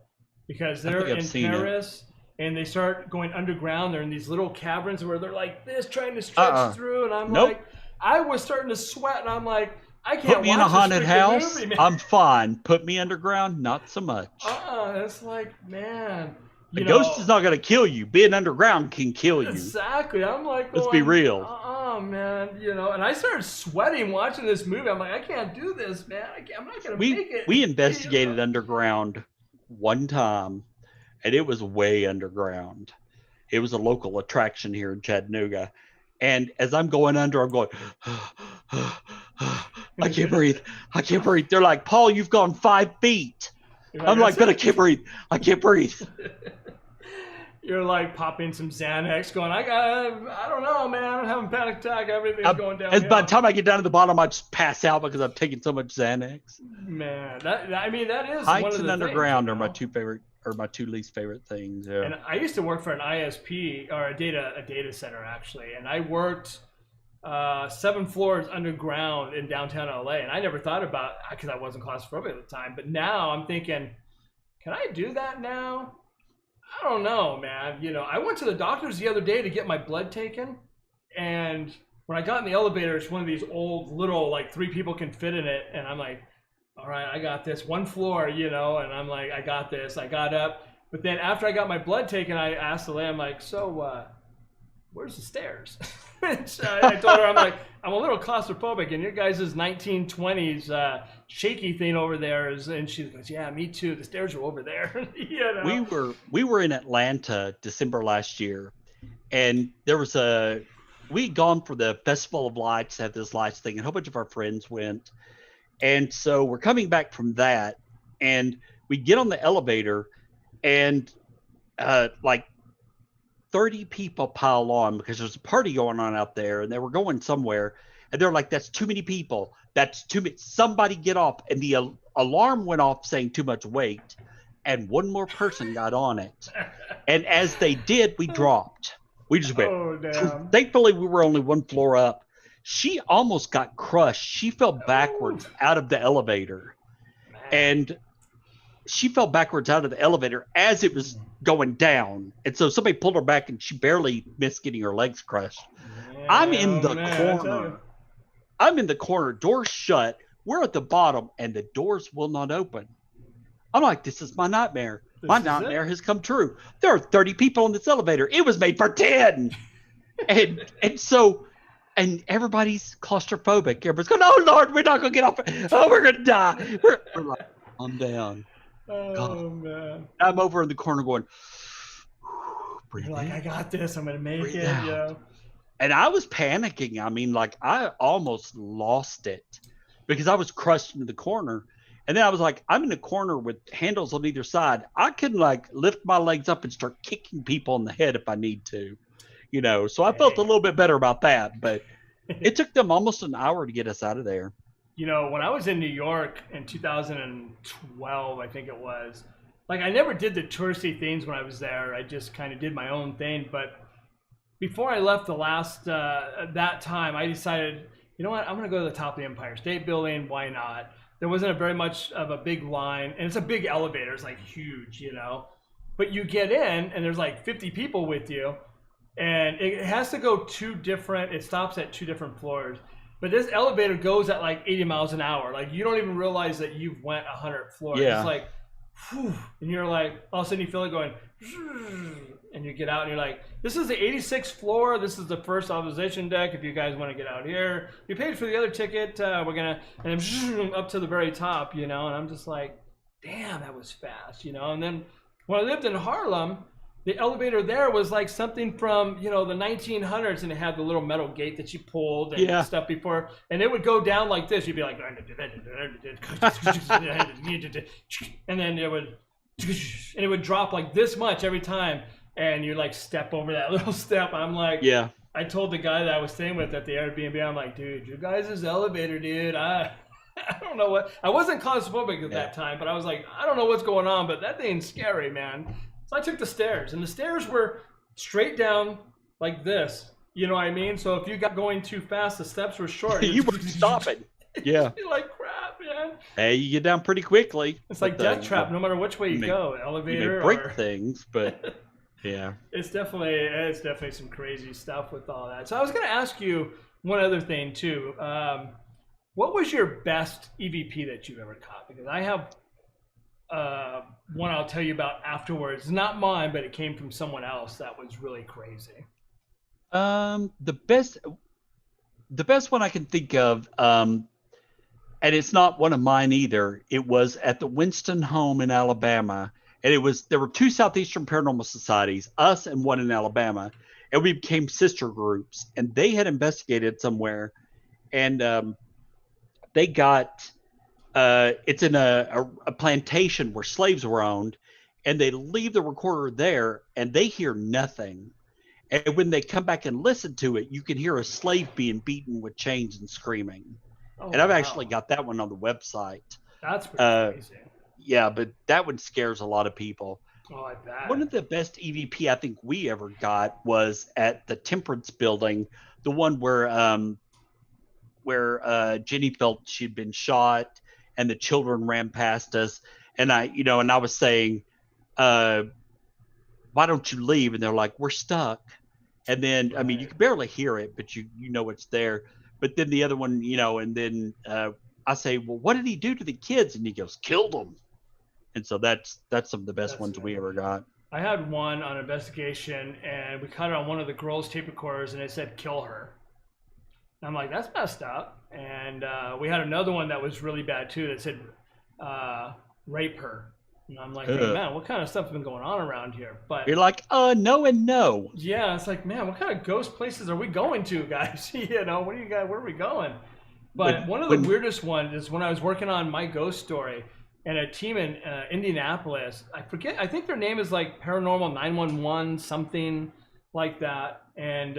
because they're in Paris and they start going underground. They're in these little caverns where they're like this trying to stretch through, and I'm like, I was starting to sweat, and I'm like, I can't put me in a haunted house movie, I'm fine. Put me underground, not so much. It's like, man, a ghost is not going to kill you. Being underground can kill you. Exactly. I'm like, let's be real. Man, you know, and I started sweating watching this movie. I'm like, I can't do this, man. I'm not going to make it. We investigated underground one time, and it was way underground. It was a local attraction here in Chattanooga. And as I'm going under, I'm going, I can't breathe. I can't breathe. They're like, Paul, you've gone 5 feet. I'm like, but I can't breathe. I can't breathe. You're like popping some Xanax, going, I don't know, man. I'm having a panic attack. Everything's going down. By the time I get down to the bottom, I just pass out because I've taken so much Xanax. Man, that is heights one of the and underground things, are my two favorite, or my two least favorite things. Yeah. And I used to work for an ISP or a data center actually, and I worked 7 floors underground in downtown LA. And I never thought about, because I wasn't claustrophobic at the time, but now I'm thinking, can I do that now? I don't know, man. You know, I went to the doctor's the other day to get my blood taken, and when I got in the elevator, it's one of these old little, like 3 people can fit in it, and I'm like, all right, I got this. 1 floor, you know, and I'm like, I got this. I got up, but then after I got my blood taken, I asked the lady, I'm like, so where's the stairs? I told her, I'm like, I'm a little claustrophobic, and your guys' 1920s shaky thing over there is, and she goes, yeah, me too. The stairs are over there. You know? We were in Atlanta December last year, and there was we'd gone for the Festival of Lights, had this lights thing, and a whole bunch of our friends went. And so we're coming back from that, and we get on the elevator, and like 30 people pile on because there's a party going on out there, and they were going somewhere, and they're like, that's too many people. That's too many. Somebody get off. And the alarm went off saying too much weight, and one more person got on it. And as they did, we dropped. We just went. Oh, damn. Thankfully, we were only 1 floor up. She almost got crushed. She fell backwards out of the elevator. Man. And she fell backwards out of the elevator as it was going down. And so somebody pulled her back, and she barely missed getting her legs crushed. Yeah, I'm in the man, corner. I'm in the corner, doors shut. We're at the bottom, and the doors will not open. I'm like, this is my nightmare. My nightmare has come true. There are 30 people in this elevator. It was made for 10. and so, and everybody's claustrophobic. Everybody's going, oh, Lord, we're not going to get off. Oh, we're going to die. We're like, calm down. Oh, man. I'm over in the corner going, You're like, I got this. I'm going to make it. Out. Yeah. And I was panicking. I mean, like, I almost lost it because I was crushed into the corner. And then I was like, I'm in the corner with handles on either side. I can, like, lift my legs up and start kicking people in the head if I need to, you know. So I felt a little bit better about that. But it took them almost an hour to get us out of there. You know, when I was in New York in 2012, I think it was, like, I never did the touristy things when I was there. I just kind of did my own thing. But before I left the last, that time, I decided, you know what, I'm going to go to the top of the Empire State Building. Why not? There wasn't a very much of a big line, and it's a big elevator. It's like huge, you know. But you get in, and there's like 50 people with you, and it has to go 2 different. It stops at 2 different floors. But this elevator goes at like 80 miles an hour. Like, you don't even realize that you've went 100 floors. Yeah. It's like, whew, and you're like, all of a sudden you feel it going, and you get out and you're like, this is the 86th floor. This is the first observation deck. If you guys want to get out here, you paid for the other ticket. We're gonna, and then up to the very top, you know. And I'm just like, damn, that was fast, you know. And then when I lived in Harlem, the elevator there was like something from, you know, the 1900s, and it had the little metal gate that you pulled and stuff before, and it would go down like this. You'd be like, and then it would drop like this much every time, and you like step over that little step. I'm like, yeah. I told the guy that I was staying with at the Airbnb, I'm like, dude, your guys' elevator, dude, I don't know what. I wasn't claustrophobic at that time, but I was like, I don't know what's going on, but that thing's scary, man. So I took the stairs, and the stairs were straight down like this. You know what I mean? So if you got going too fast, the steps were short. You were stopping. Yeah. You're like, crap, man. Hey, you get down pretty quickly. It's like death trap, no matter which way you go. Elevator, you may break things, but yeah. It's definitely some crazy stuff with all that. So I was going to ask you one other thing too. What was your best EVP that you've ever caught? Because I have one I'll tell you about afterwards. It's not mine, but it came from someone else that was really crazy. The best one I can think of, and it's not one of mine either. It was at the Winston home in Alabama, and there were 2 Southeastern Paranormal Societies, us and one in Alabama, and we became sister groups. And they had investigated somewhere, and they got. It's in a plantation where slaves were owned, and they leave the recorder there, and they hear nothing. And when they come back and listen to it, you can hear a slave being beaten with chains and screaming. Oh, and I've actually got that one on the website. That's pretty crazy. Yeah, but that one scares a lot of people. Oh, like that. One of the best EVP I think we ever got was at the Temperance Building, the one where Jenny felt she'd been shot, and the children ran past us, and I was saying, why don't you leave? And they're like, we're stuck. And then, I mean, you can barely hear it, but you know it's there. But then the other one, and then I say, well, what did he do to the kids? And he goes, killed them. And so that's some of the best ones we ever got. I had one on investigation, and we caught it on one of the girls' tape recorders, and it said "kill her." And I'm like, that's messed up. And we had another one that was really bad too, that said "rape her." And I'm like, hey, man, what kind of stuff has been going on around here? But you're like, no and no. Yeah, it's like, man, what kind of ghost places are we going to, guys? Where are we going? But one of the weirdest ones is when I was working on my ghost story, and a team in Indianapolis, I think their name is like Paranormal 911, something like that. And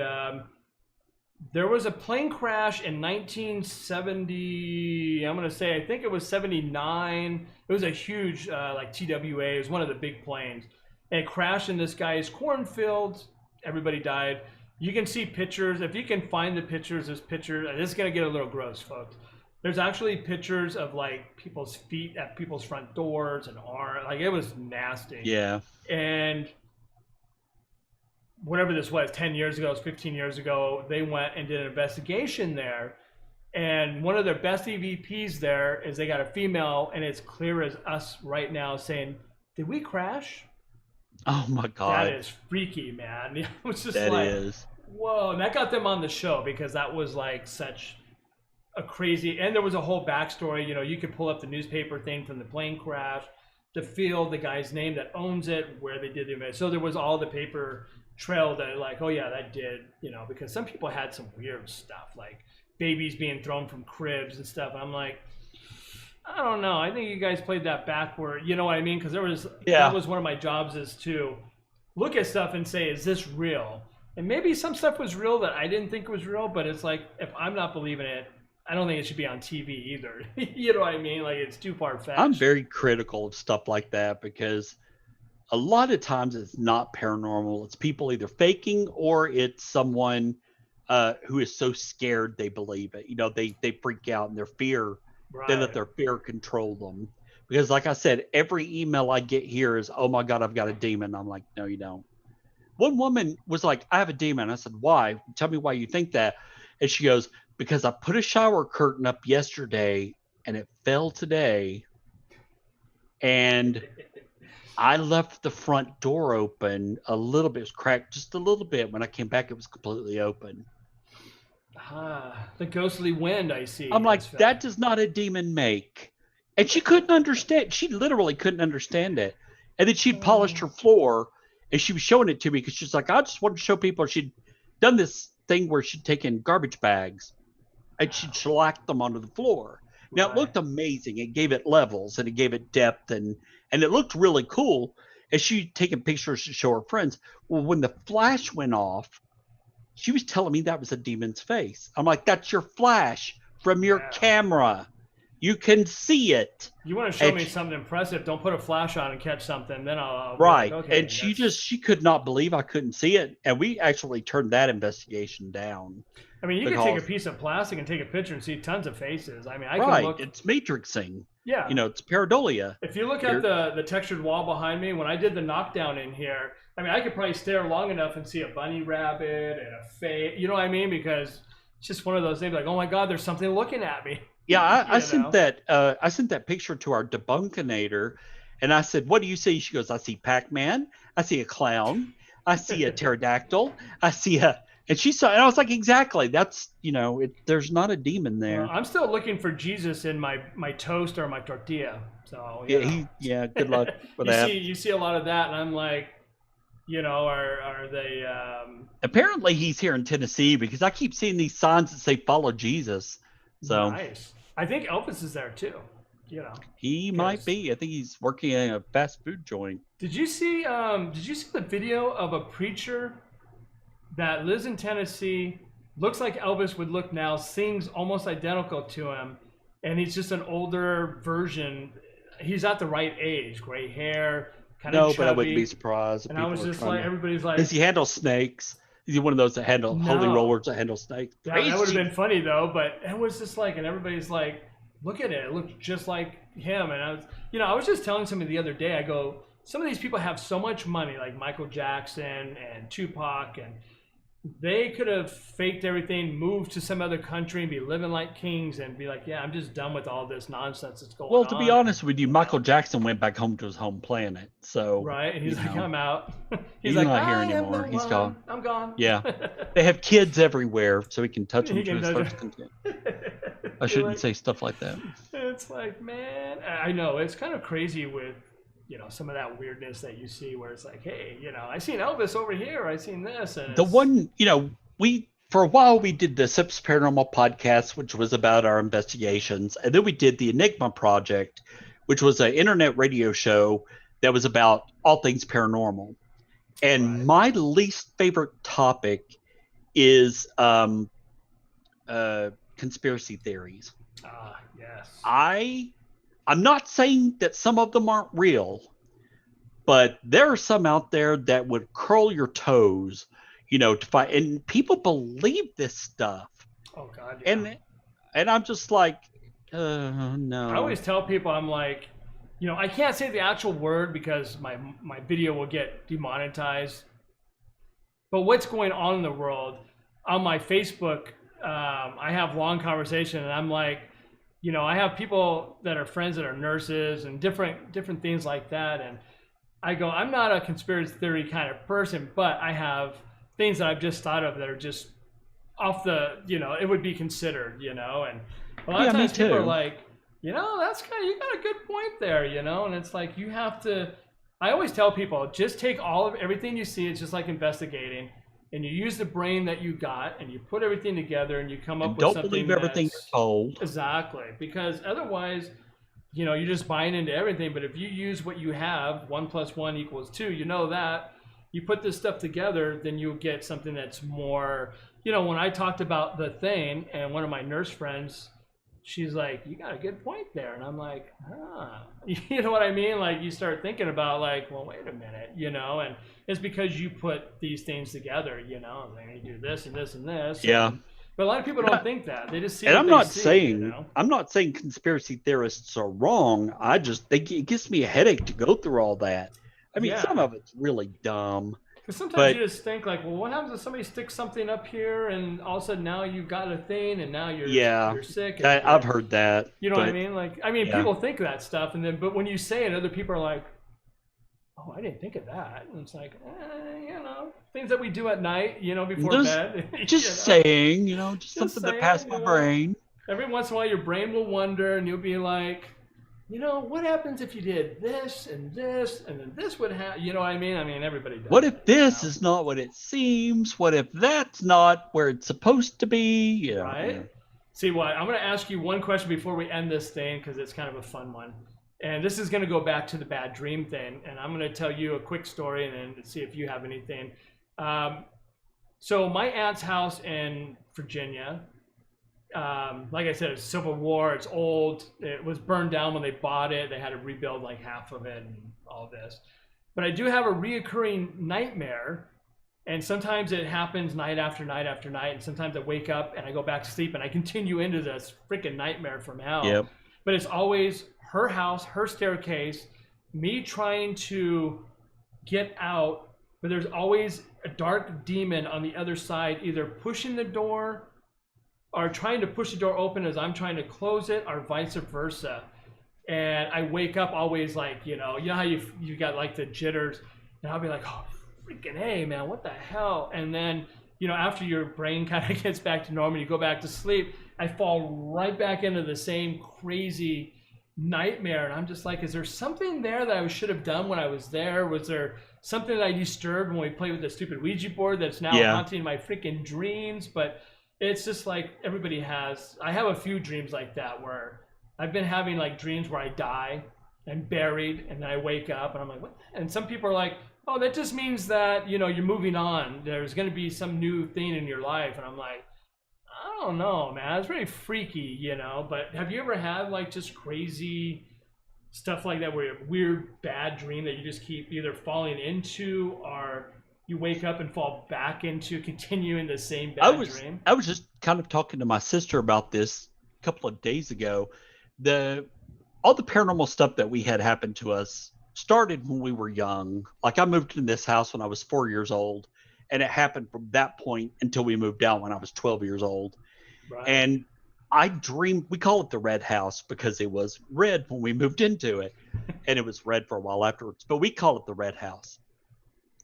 there was a plane crash in 1970, I think it was 79. It was a huge like TWA, it was one of the big planes. And it crashed in this guy's cornfield. Everybody died. You can see pictures. If you can find the pictures, this is going to get a little gross, folks. There's actually pictures of like people's feet at people's front doors and arms. Like, it was nasty. Yeah. And whatever this was, 10 years ago, 15 years ago, they went and did an investigation there. And one of their best EVPs there is they got a female, and it's clear as us right now, saying, did we crash? Oh my God. That is freaky, man. It was just that like, is. Whoa. And that got them on the show because that was like such a crazy, and there was a whole backstory. You could pull up the newspaper thing from the plane crash, the field, the guy's name that owns it, where they did the event. So there was all the paper trail that like, oh yeah, that did, because some people had some weird stuff, like babies being thrown from cribs and stuff. And I'm like, I don't know. I think you guys played that backward. You know what I mean? Because that was one of my jobs, is to look at stuff and say, is this real? And maybe some stuff was real that I didn't think was real, but it's like, if I'm not believing it, I don't think it should be on TV either. You know what I mean? Like, it's too far-fetched. I'm very critical of stuff like that because a lot of times it's not paranormal. It's people either faking, or it's someone who is so scared they believe it. They freak out, and their fear, they let their fear control them. Because like I said, every email I get here is, oh my God, I've got a demon. I'm like, no, you don't. One woman was like, I have a demon. I said, why? Tell me why you think that. And she goes, because I put a shower curtain up yesterday and it fell today. And I left the front door open a little bit. It was cracked just a little bit. When I came back, it was completely open. The ghostly wind, I see. I'm like, that does not a demon make. And she couldn't understand. She literally couldn't understand it. And then she'd polished her floor, and she was showing it to me because she's like, I just wanted to show people. She'd done this thing where she'd taken garbage bags and she'd shellacked them onto the floor. Now, it looked amazing. It gave it levels, and it gave it depth, and it looked really cool. And she'd taken pictures to show her friends. Well, when the flash went off, she was telling me that was a demon's face. I'm like, that's your flash from your camera. You can see it. You want to show me something impressive? Don't put a flash on and catch something. Then I'll right. Like, okay, and she could not believe I couldn't see it, and we actually turned that investigation down. I mean, you can take a piece of plastic and take a picture and see tons of faces. I mean, I can look. It's matrixing. Yeah. It's pareidolia. If you look at the textured wall behind me, when I did the knockdown in here, I mean, I could probably stare long enough and see a bunny rabbit and a face. You know what I mean? Because it's just one of those things like, oh my God, there's something looking at me. Yeah, I sent that. I sent that picture to our debunkinator, and I said, "What do you see?" She goes, "I see Pac-Man. I see a clown. I see a pterodactyl. I see a." And she saw, and I was like, "Exactly. That's there's not a demon there." I'm still looking for Jesus in my toast or my tortilla. So good luck with that. You see a lot of that, and I'm like, are they? Apparently, he's here in Tennessee because I keep seeing these signs that say "Follow Jesus." So nice. I think Elvis is there too. He might be. I think he's working in a fast food joint. Did you see the video of a preacher that lives in Tennessee, looks like Elvis would look now, sings almost identical to him, and he's just an older version. He's at the right age, gray hair, kind of No, chubby. but I wouldn't be surprised if And I people was are just trying like, to... everybody's like, Does he handle snakes? Is he one of those that handle holy No. rollers that handle snakes? yeah, that would have Crazy. been funny though. But it was just like, and everybody's like, look at it. It looked just like him. And I was just telling somebody the other day, I go, some of these people have so much money, like Michael Jackson and Tupac, and they could have faked everything, moved to some other country and be living like kings and be like, yeah, I'm just done with all this nonsense that's going on. Well, to be honest with you, Michael Jackson went back home to his home planet. So right, and he's like, I'm out. He's like, not here I am anymore. the He's one. gone. I'm gone. Yeah. They have kids everywhere, so he can touch them He to can his touch heart's them. content. I shouldn't say stuff like that. It's like, man, I know it's kind of crazy with, some of that weirdness that you see where it's like, hey, I seen Elvis over here. I seen this. And The one, for a while we did the Sips Paranormal podcast, which was about our investigations. And then we did the Enigma Project, which was an internet radio show that was about all things paranormal. And my least favorite topic is conspiracy theories. Yes. I'm not saying that some of them aren't real, but there are some out there that would curl your toes, to fight. And people believe this stuff. Oh God. Yeah. And I'm just like, no. I always tell people, I'm like, I can't say the actual word because my video will get demonetized. But what's going on in the world on my Facebook, I have long conversation, and I'm like, I have people that are friends that are nurses and different things like that, and I go, I'm not a conspiracy theory kind of person, but I have things that I've just thought of that are just off the, it would be considered, and a lot of times people are like, that's you got a good point there, and it's like, you have to, I always tell people, just take everything you see. It's just like investigating, and you use the brain that you got, and you put everything together, and you come up with something. Don't believe everything you're told. Exactly, because otherwise, you're just buying into everything. But if you use what you have, 1 + 1 = 2, that you put this stuff together, then you'll get something that's more. When I talked about the thing, and one of my nurse friends, she's like, you got a good point there. And I'm like, you know what I mean? Like, you start thinking about like, well, wait a minute, and it's because you put these things together, like you do this and this and this. Yeah. But a lot of people don't think that. They just see. And I'm not saying, I'm not saying conspiracy theorists are wrong. It gives me a headache to go through all that. I mean, some of it's really dumb. Because sometimes you just think like, well, what happens if somebody sticks something up here and all of a sudden now you've got a thing and now you're sick. I've heard that. You know what I mean? Like, people think that stuff, but when you say it, other people are like, oh, I didn't think of that. And it's like, things that we do at night, before bed. Just saying, just something that passed my brain. Every once in a while, your brain will wonder, and you'll be like, what happens if you did this and then this would happen? You know what I mean? Everybody does. What if this is not what it seems? What if that's not where it's supposed to be? Right? Yeah. See what? I'm going to ask you one question before we end this thing, because it's kind of a fun one. And this is going to go back to the bad dream thing. And I'm going to tell you a quick story and then see if you have anything. So my aunt's house in Virginia, like I said, it's Civil War. It's old. It was burned down when they bought it. They had to rebuild like half of it and all this. But I do have a reoccurring nightmare, and sometimes it happens night after night after night. And sometimes I wake up and I go back to sleep and I continue into this freaking nightmare from hell. Yep. But it's always her house, her staircase, me trying to get out, but there's always a dark demon on the other side, either pushing the door or trying to push the door open as I'm trying to close it, or vice versa. And I wake up always like, how you got like the jitters, and I'll be like, oh, freaking hey, man, what the hell? And then, after your brain kind of gets back to normal, you go back to sleep, I fall right back into the same crazy nightmare. And I'm just like, is there something there that I should have done when I was there? Was there something that I disturbed when we played with the stupid Ouija board that's now haunting my freaking dreams? But it's just like everybody has. I have a few dreams like that where I've been having like dreams where I die and buried, and then I wake up and I'm like, what? And some people are like, oh, that just means that, you're moving on. There's going to be some new thing in your life. And I'm like, I don't know, man. It's really freaky, But have you ever had like just crazy stuff like that, where you have a weird bad dream that you just keep either falling into, or you wake up and fall back into continuing the same bad dream? I was just kind of talking to my sister about this a couple of days ago. All the paranormal stuff that we had happen to us started when we were young. Like I moved in this house when I was 4 years old, and it happened from that point until we moved out when I was 12 years old. Right. And I dreamed, we call it the red house because it was red when we moved into it, and it was red for a while afterwards, but we call it the red house.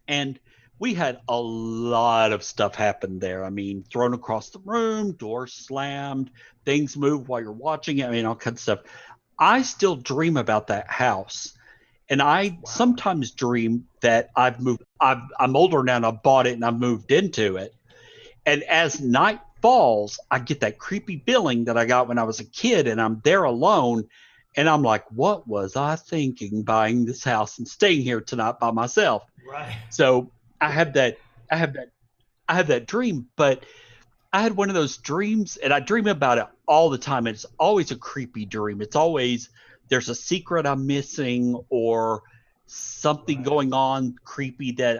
And we had a lot of stuff happen there. I mean, thrown across the room, doors slammed, things moved while you're watching it. I mean, all kinds of stuff. I still dream about that house. And I sometimes dream that I've moved. I'm older now and I've bought it and I've moved into it. And as night falls, I get that creepy feeling that I got when I was a kid, and I'm there alone. And I'm like, what was I thinking buying this house and staying here tonight by myself? Right. So I have that dream, but I had one of those dreams, and I dream about it all the time. It's always a creepy dream. It's always there's a secret I'm missing, or something going on creepy that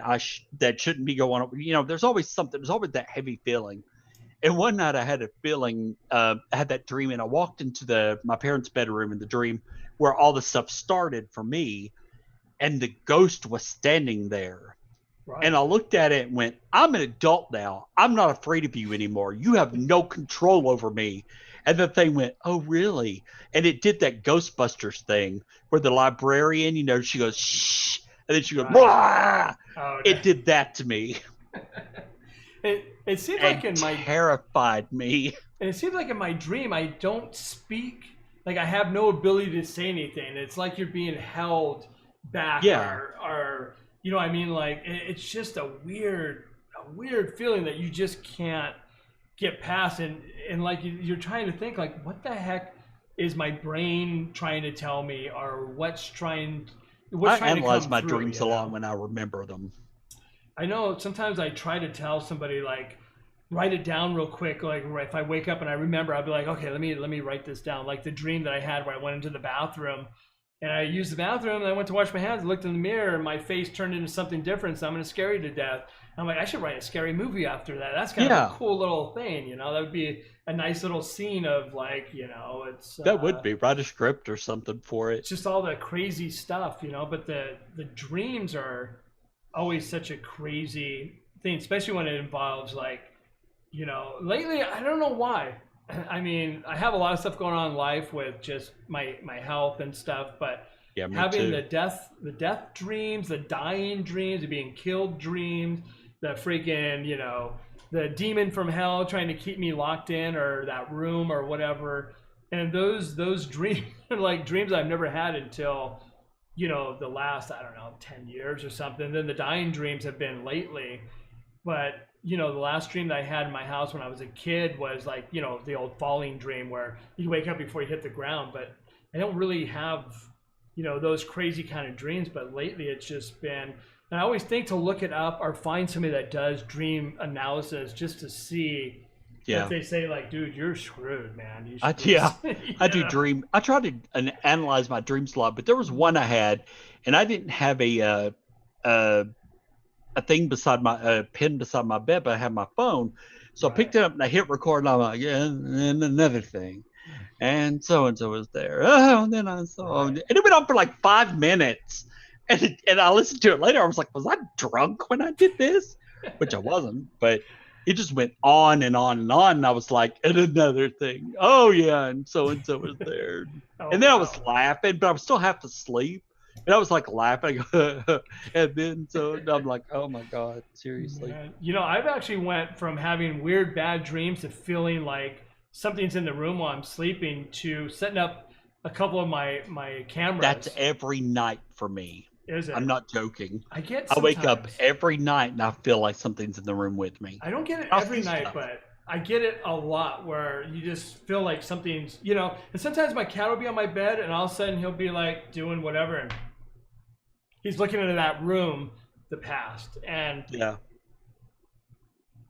that shouldn't be going on. You know, there's always something. There's always that heavy feeling. And one night I had a feeling, I had that dream, and I walked into my parents' bedroom in the dream where all the stuff started for me, and the ghost was standing there. Right. And I looked at it and went, I'm an adult now. I'm not afraid of you anymore. You have no control over me. And the thing went, oh, really? And it did that Ghostbusters thing where the librarian, you know, she goes, shh. And then she goes, blah. Oh, it did that to me. It seemed like in my terrified me. And it seems like in my dream I don't speak, like I have no ability to say anything. It's like you're being held back, or you know what I mean? Like it's just a weird feeling that you just can't get past, and like you're trying to think like, what the heck is my brain trying to tell me, or what's trying to analyze my through, dreams a lot when I remember them. I know sometimes I try to tell somebody, like, write it down real quick. Like if I wake up and I remember, I'll be like, okay, let me write this down. Like the dream that I had where I went into the bathroom and I used the bathroom and I went to wash my hands, looked in the mirror, and my face turned into something different. So I'm going to scare you to death. I'm like, I should write a scary movie after that. That's kind of a cool little thing, you know. That would be a nice little scene of, like, you know, it's that would be, write a script or something for it. It's just all the crazy stuff, you know. But the dreams are always such a crazy thing, especially when it involves, like, you know, lately I don't know why. I mean, I have a lot of stuff going on in life with just my health and stuff, but having the death dreams, the dying dreams, the being killed dreams, the freaking, you know, the demon from hell trying to keep me locked in, or that room or whatever, and those dreams are like dreams I've never had until, you know, the last, I don't know, 10 years or something. Then the dying dreams have been lately. But, you know, the last dream that I had in my house when I was a kid was like, you know, the old falling dream where you wake up before you hit the ground. But I don't really have, you know, those crazy kind of dreams. But lately it's just been, and I always think to look it up or find somebody that does dream analysis just to see. If they say, like, dude, you're screwed, man. You I do dream. I try to analyze my dreams a lot, but there was one I had, and I didn't have a thing beside my pen beside my bed, but I had my phone, so I picked it up and I hit record, and I'm like, and another thing, and so was there. Oh, and then I saw, and it went on for like 5 minutes, and I listened to it later. I was like, was I drunk when I did this? Which I wasn't, but. It just went on and on and on, and I was like, and another thing. Oh, yeah, and so was there. And then I was laughing, but I was still half asleep. And I was like laughing. And then I'm like, oh, my God, seriously. Man. You know, I've actually went from having weird, bad dreams to feeling like something's in the room while I'm sleeping to setting up a couple of my cameras. That's every night for me. Is it? I'm not joking. I wake up every night and I feel like something's in the room with me. I don't get it every night, but I get it a lot where you just feel like something's, you know, and sometimes my cat will be on my bed and all of a sudden he'll be like doing whatever and he's looking into that room, the past, and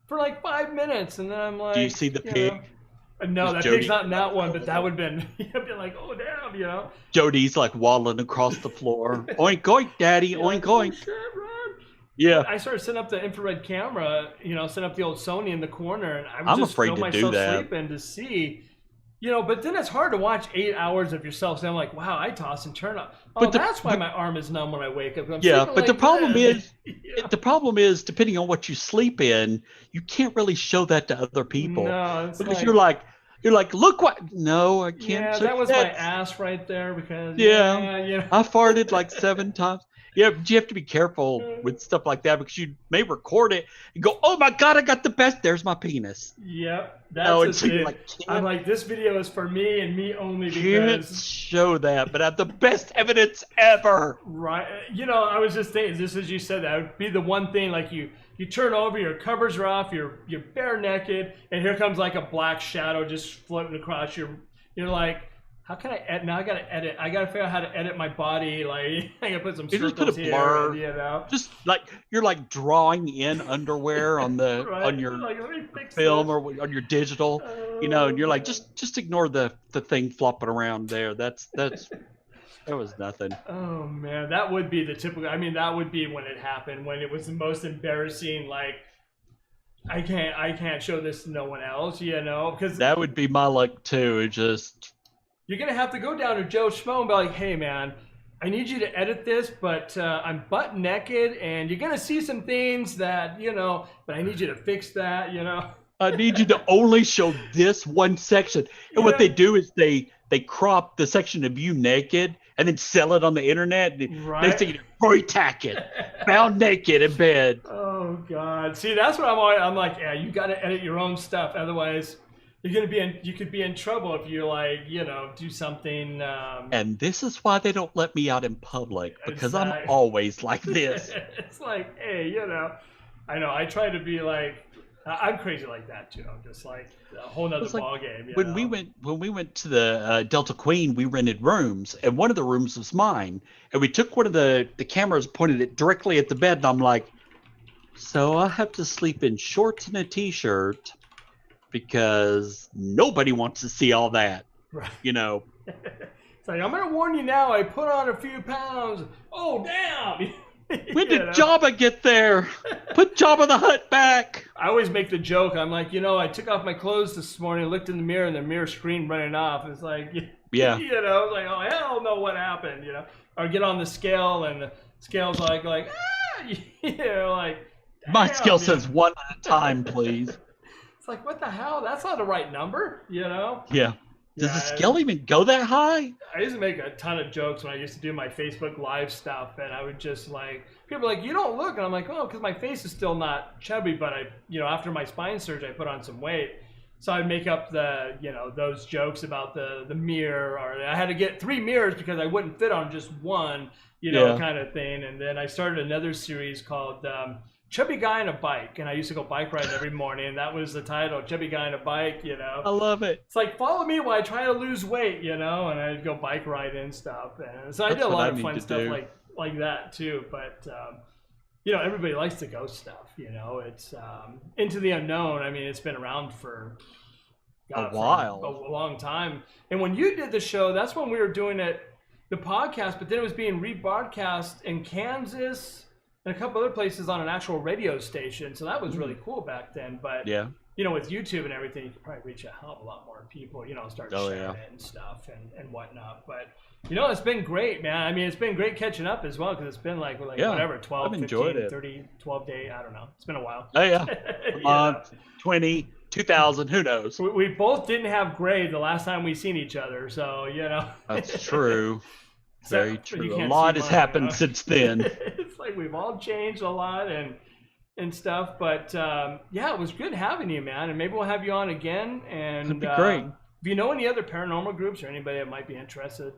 for like 5 minutes, and then I'm like, do you see the pig? Know, No, Just that pig's not in that one, but that would have been, you'd be like, oh, damn, you know? Jody's like waddling across the floor. Oink, oink, daddy, You're oink, like, oink. oh, shit, run. Yeah. I started setting up the infrared camera, you know, setting up the old Sony in the corner, and I would I'm just afraid film to do myself that. sleeping to see, you know, but then it's hard to watch 8 hours of yourself. So I'm like, wow, I toss and turn up. Oh, that's why my arm is numb when I wake up. I'm Yeah, but like the problem this. is, the problem is, depending on what you sleep in, you can't really show that to other people No, it's because like, you're like, look what? No, I can't. yeah, show that was you my ass right there because Yeah, you know. I farted like 7 times. Yeah, but you have to be careful with stuff like that because you may record it and go, "Oh my God, I got the best." There's my penis. Yep, No, and that's so you're it. like, I'm like, this video is for me and me only can't because. show that, but I have the best evidence ever. Right, you know, I was just thinking, just as you said, that would be the one thing. Like you turn over, your covers are off, you're bare naked, and here comes like a black shadow just floating across your. You're like, how can I edit? Now I gotta edit. I gotta figure out how to edit my body. Like I gotta put some You circles just put a blur. here, you know. Just like you're like drawing in underwear on the Right? on your like, let me fix film this. or on your digital, you know, and you're like, just ignore the thing flopping around there. That was nothing. Oh man, that would be the typical. I mean, that would be when it happened, when it was the most embarrassing. Like, I can't show this to no one else, you know, because That would be my luck too. It just you're gonna have to go down to Joe Schmo and be like, hey man, I need you to edit this, but I'm butt naked, and you're gonna see some things that you know, but I need you to fix that, you know. I need you to only show this one section. And what they do is they crop the section of you naked and then sell it on the internet. Right. Next thing you know, Troy Tackett, found naked in bed. Oh God! See, that's what I'm like. Yeah, you got to edit your own stuff, otherwise you're gonna be in. You could be in trouble if you like, you know, do something. And this is why they don't let me out in public, because I'm Exactly. always like this. It's like, hey, you know, I know. I try to be like. I'm crazy like that too. I'm just like a whole nother ball game. When we went to the Delta Queen, we rented rooms, and one of the rooms was mine. And we took one of the cameras, pointed it directly at the bed, and I'm like, so I have to sleep in shorts and a t-shirt because nobody wants to see all that, Right. you know. It's like, I'm gonna warn you now. I put on a few pounds. Oh damn! When did Jabba get there? Put Jabba the Hutt back. I always make the joke. I'm like, you know, I took off my clothes this morning, looked in the mirror, and the mirror screen running off. It's like, Yeah. you know, like, oh hell no, what happened? You know, or get on the scale, and the scale's like, you know, like. My damn, scale you says know? 1 at a time, please. It's like, what the hell? That's not the right number, you know. Yeah. Does the Yeah, scale even go that high? I used to make a ton of jokes when I used to do my Facebook Live stuff, and I would just like, people are like, you don't look, and I'm like, oh, because my face is still not chubby, but I, you know, after my spine surgery, I put on some weight, so I'd make up the, you know, those jokes about the mirror, or I had to get 3 mirrors because I wouldn't fit on just one, you know, kind of thing, and then I started another series called Chubby Guy on a Bike, and I used to go bike riding every morning, and that was the title, Chubby Guy on a Bike, you know. I love it. It's like, follow me while I try to lose weight, you know, and I'd go bike riding and stuff. And so I did a lot of fun stuff like that too. But, you know, everybody likes the ghost stuff, you know. It's Into the Unknown. I mean, it's been around for a while. A long time. And when you did the show, that's when we were doing the podcast, but then it was being rebroadcast in Kansas and a couple other places on an actual radio station. So that was really cool back then. But Yeah. you know, with YouTube and everything, you could probably reach a hell of a lot more people, you know, start sharing it and stuff and whatnot. But, you know, it's been great, man. I mean, it's been great catching up as well, because it's been like whatever, 12, 15, 30, 12 days. I don't know. It's been a while. Oh, yeah. A month, 20, 2,000, who knows? We both didn't have Gray the last time we seen each other, so, you know. That's true. Very true. A can't lot see has mine, happened you know? since then. It's like we've all changed a lot and stuff, but yeah, it was good having you, man, and maybe we'll have you on again. And That'd be great. If you know any other paranormal groups or anybody that might be interested,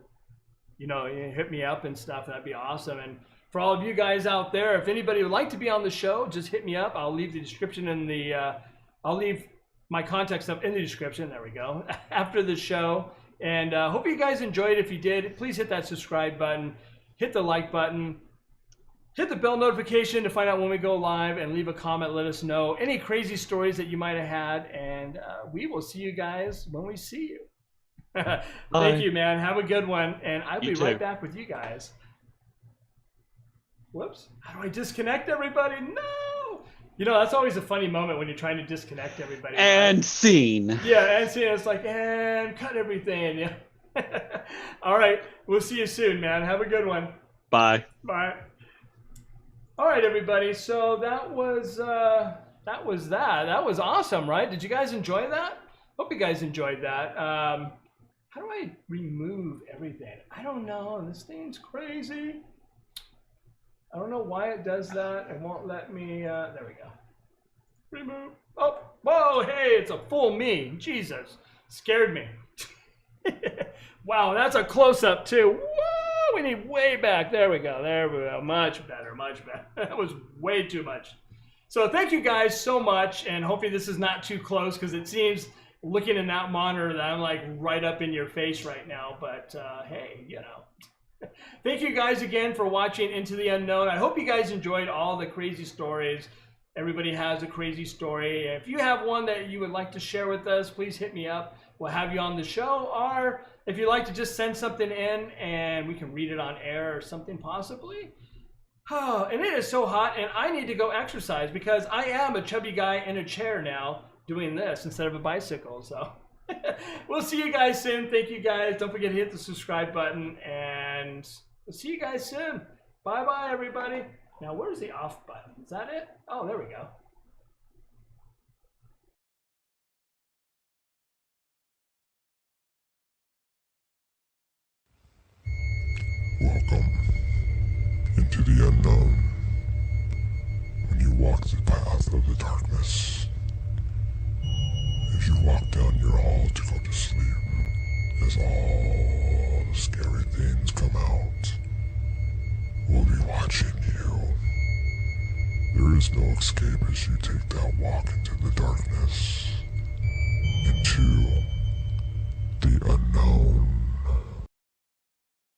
you know, hit me up and stuff. That'd be awesome. And for all of you guys out there, if anybody would like to be on the show, just hit me up. I'll leave the description in the I'll leave my contact stuff in the description. There we go. After the show. And hope you guys enjoyed. If you did, please hit that subscribe button, hit the like button, hit the bell notification to find out when we go live, and leave a comment. Let us know any crazy stories that you might have had, and we will see you guys when we see you. Thank you, man. Have a good one, and I'll be right back with you guys. Whoops. How do I disconnect everybody? No! You know, that's always a funny moment when you're trying to disconnect everybody. And scene. Yeah, and scene. It's like, and cut everything. Yeah. All right. We'll see you soon, man. Have a good one. Bye. Bye. All right, everybody. So that was that. That was awesome, right? Did you guys enjoy that? Hope you guys enjoyed that. How do I remove everything? I don't know. This thing's crazy. I don't know why it does that. It won't let me. There we go. Remove. Oh, whoa! Hey, it's a full me. Jesus, scared me. Wow, that's a close-up too. Whoa! We need way back. There we go. There we go. Much better. Much better. That was way too much. So thank you guys so much, and hopefully this is not too close, because it seems, looking in that monitor, that I'm like right up in your face right now. But hey, you know. Thank you guys again for watching Into the Unknown. I hope you guys enjoyed all the crazy stories. Everybody has a crazy story. If you have one that you would like to share with us, please hit me up. We'll have you on the show. Or if you'd like to just send something in and we can read it on air or something possibly. Oh, and it is so hot, and I need to go exercise because I am a chubby guy in a chair now doing this instead of a bicycle. So we'll see you guys soon. Thank you guys. Don't forget to hit the subscribe button, and we'll see you guys soon. Bye-bye, everybody. Now, where's the off button? Is that it? Oh, there we go. Welcome into the unknown. When you walk the path of the darkness, as you walk down your hall to go to sleep, as all the scary things come out, we'll be watching you. There is no escape as you take that walk into the darkness.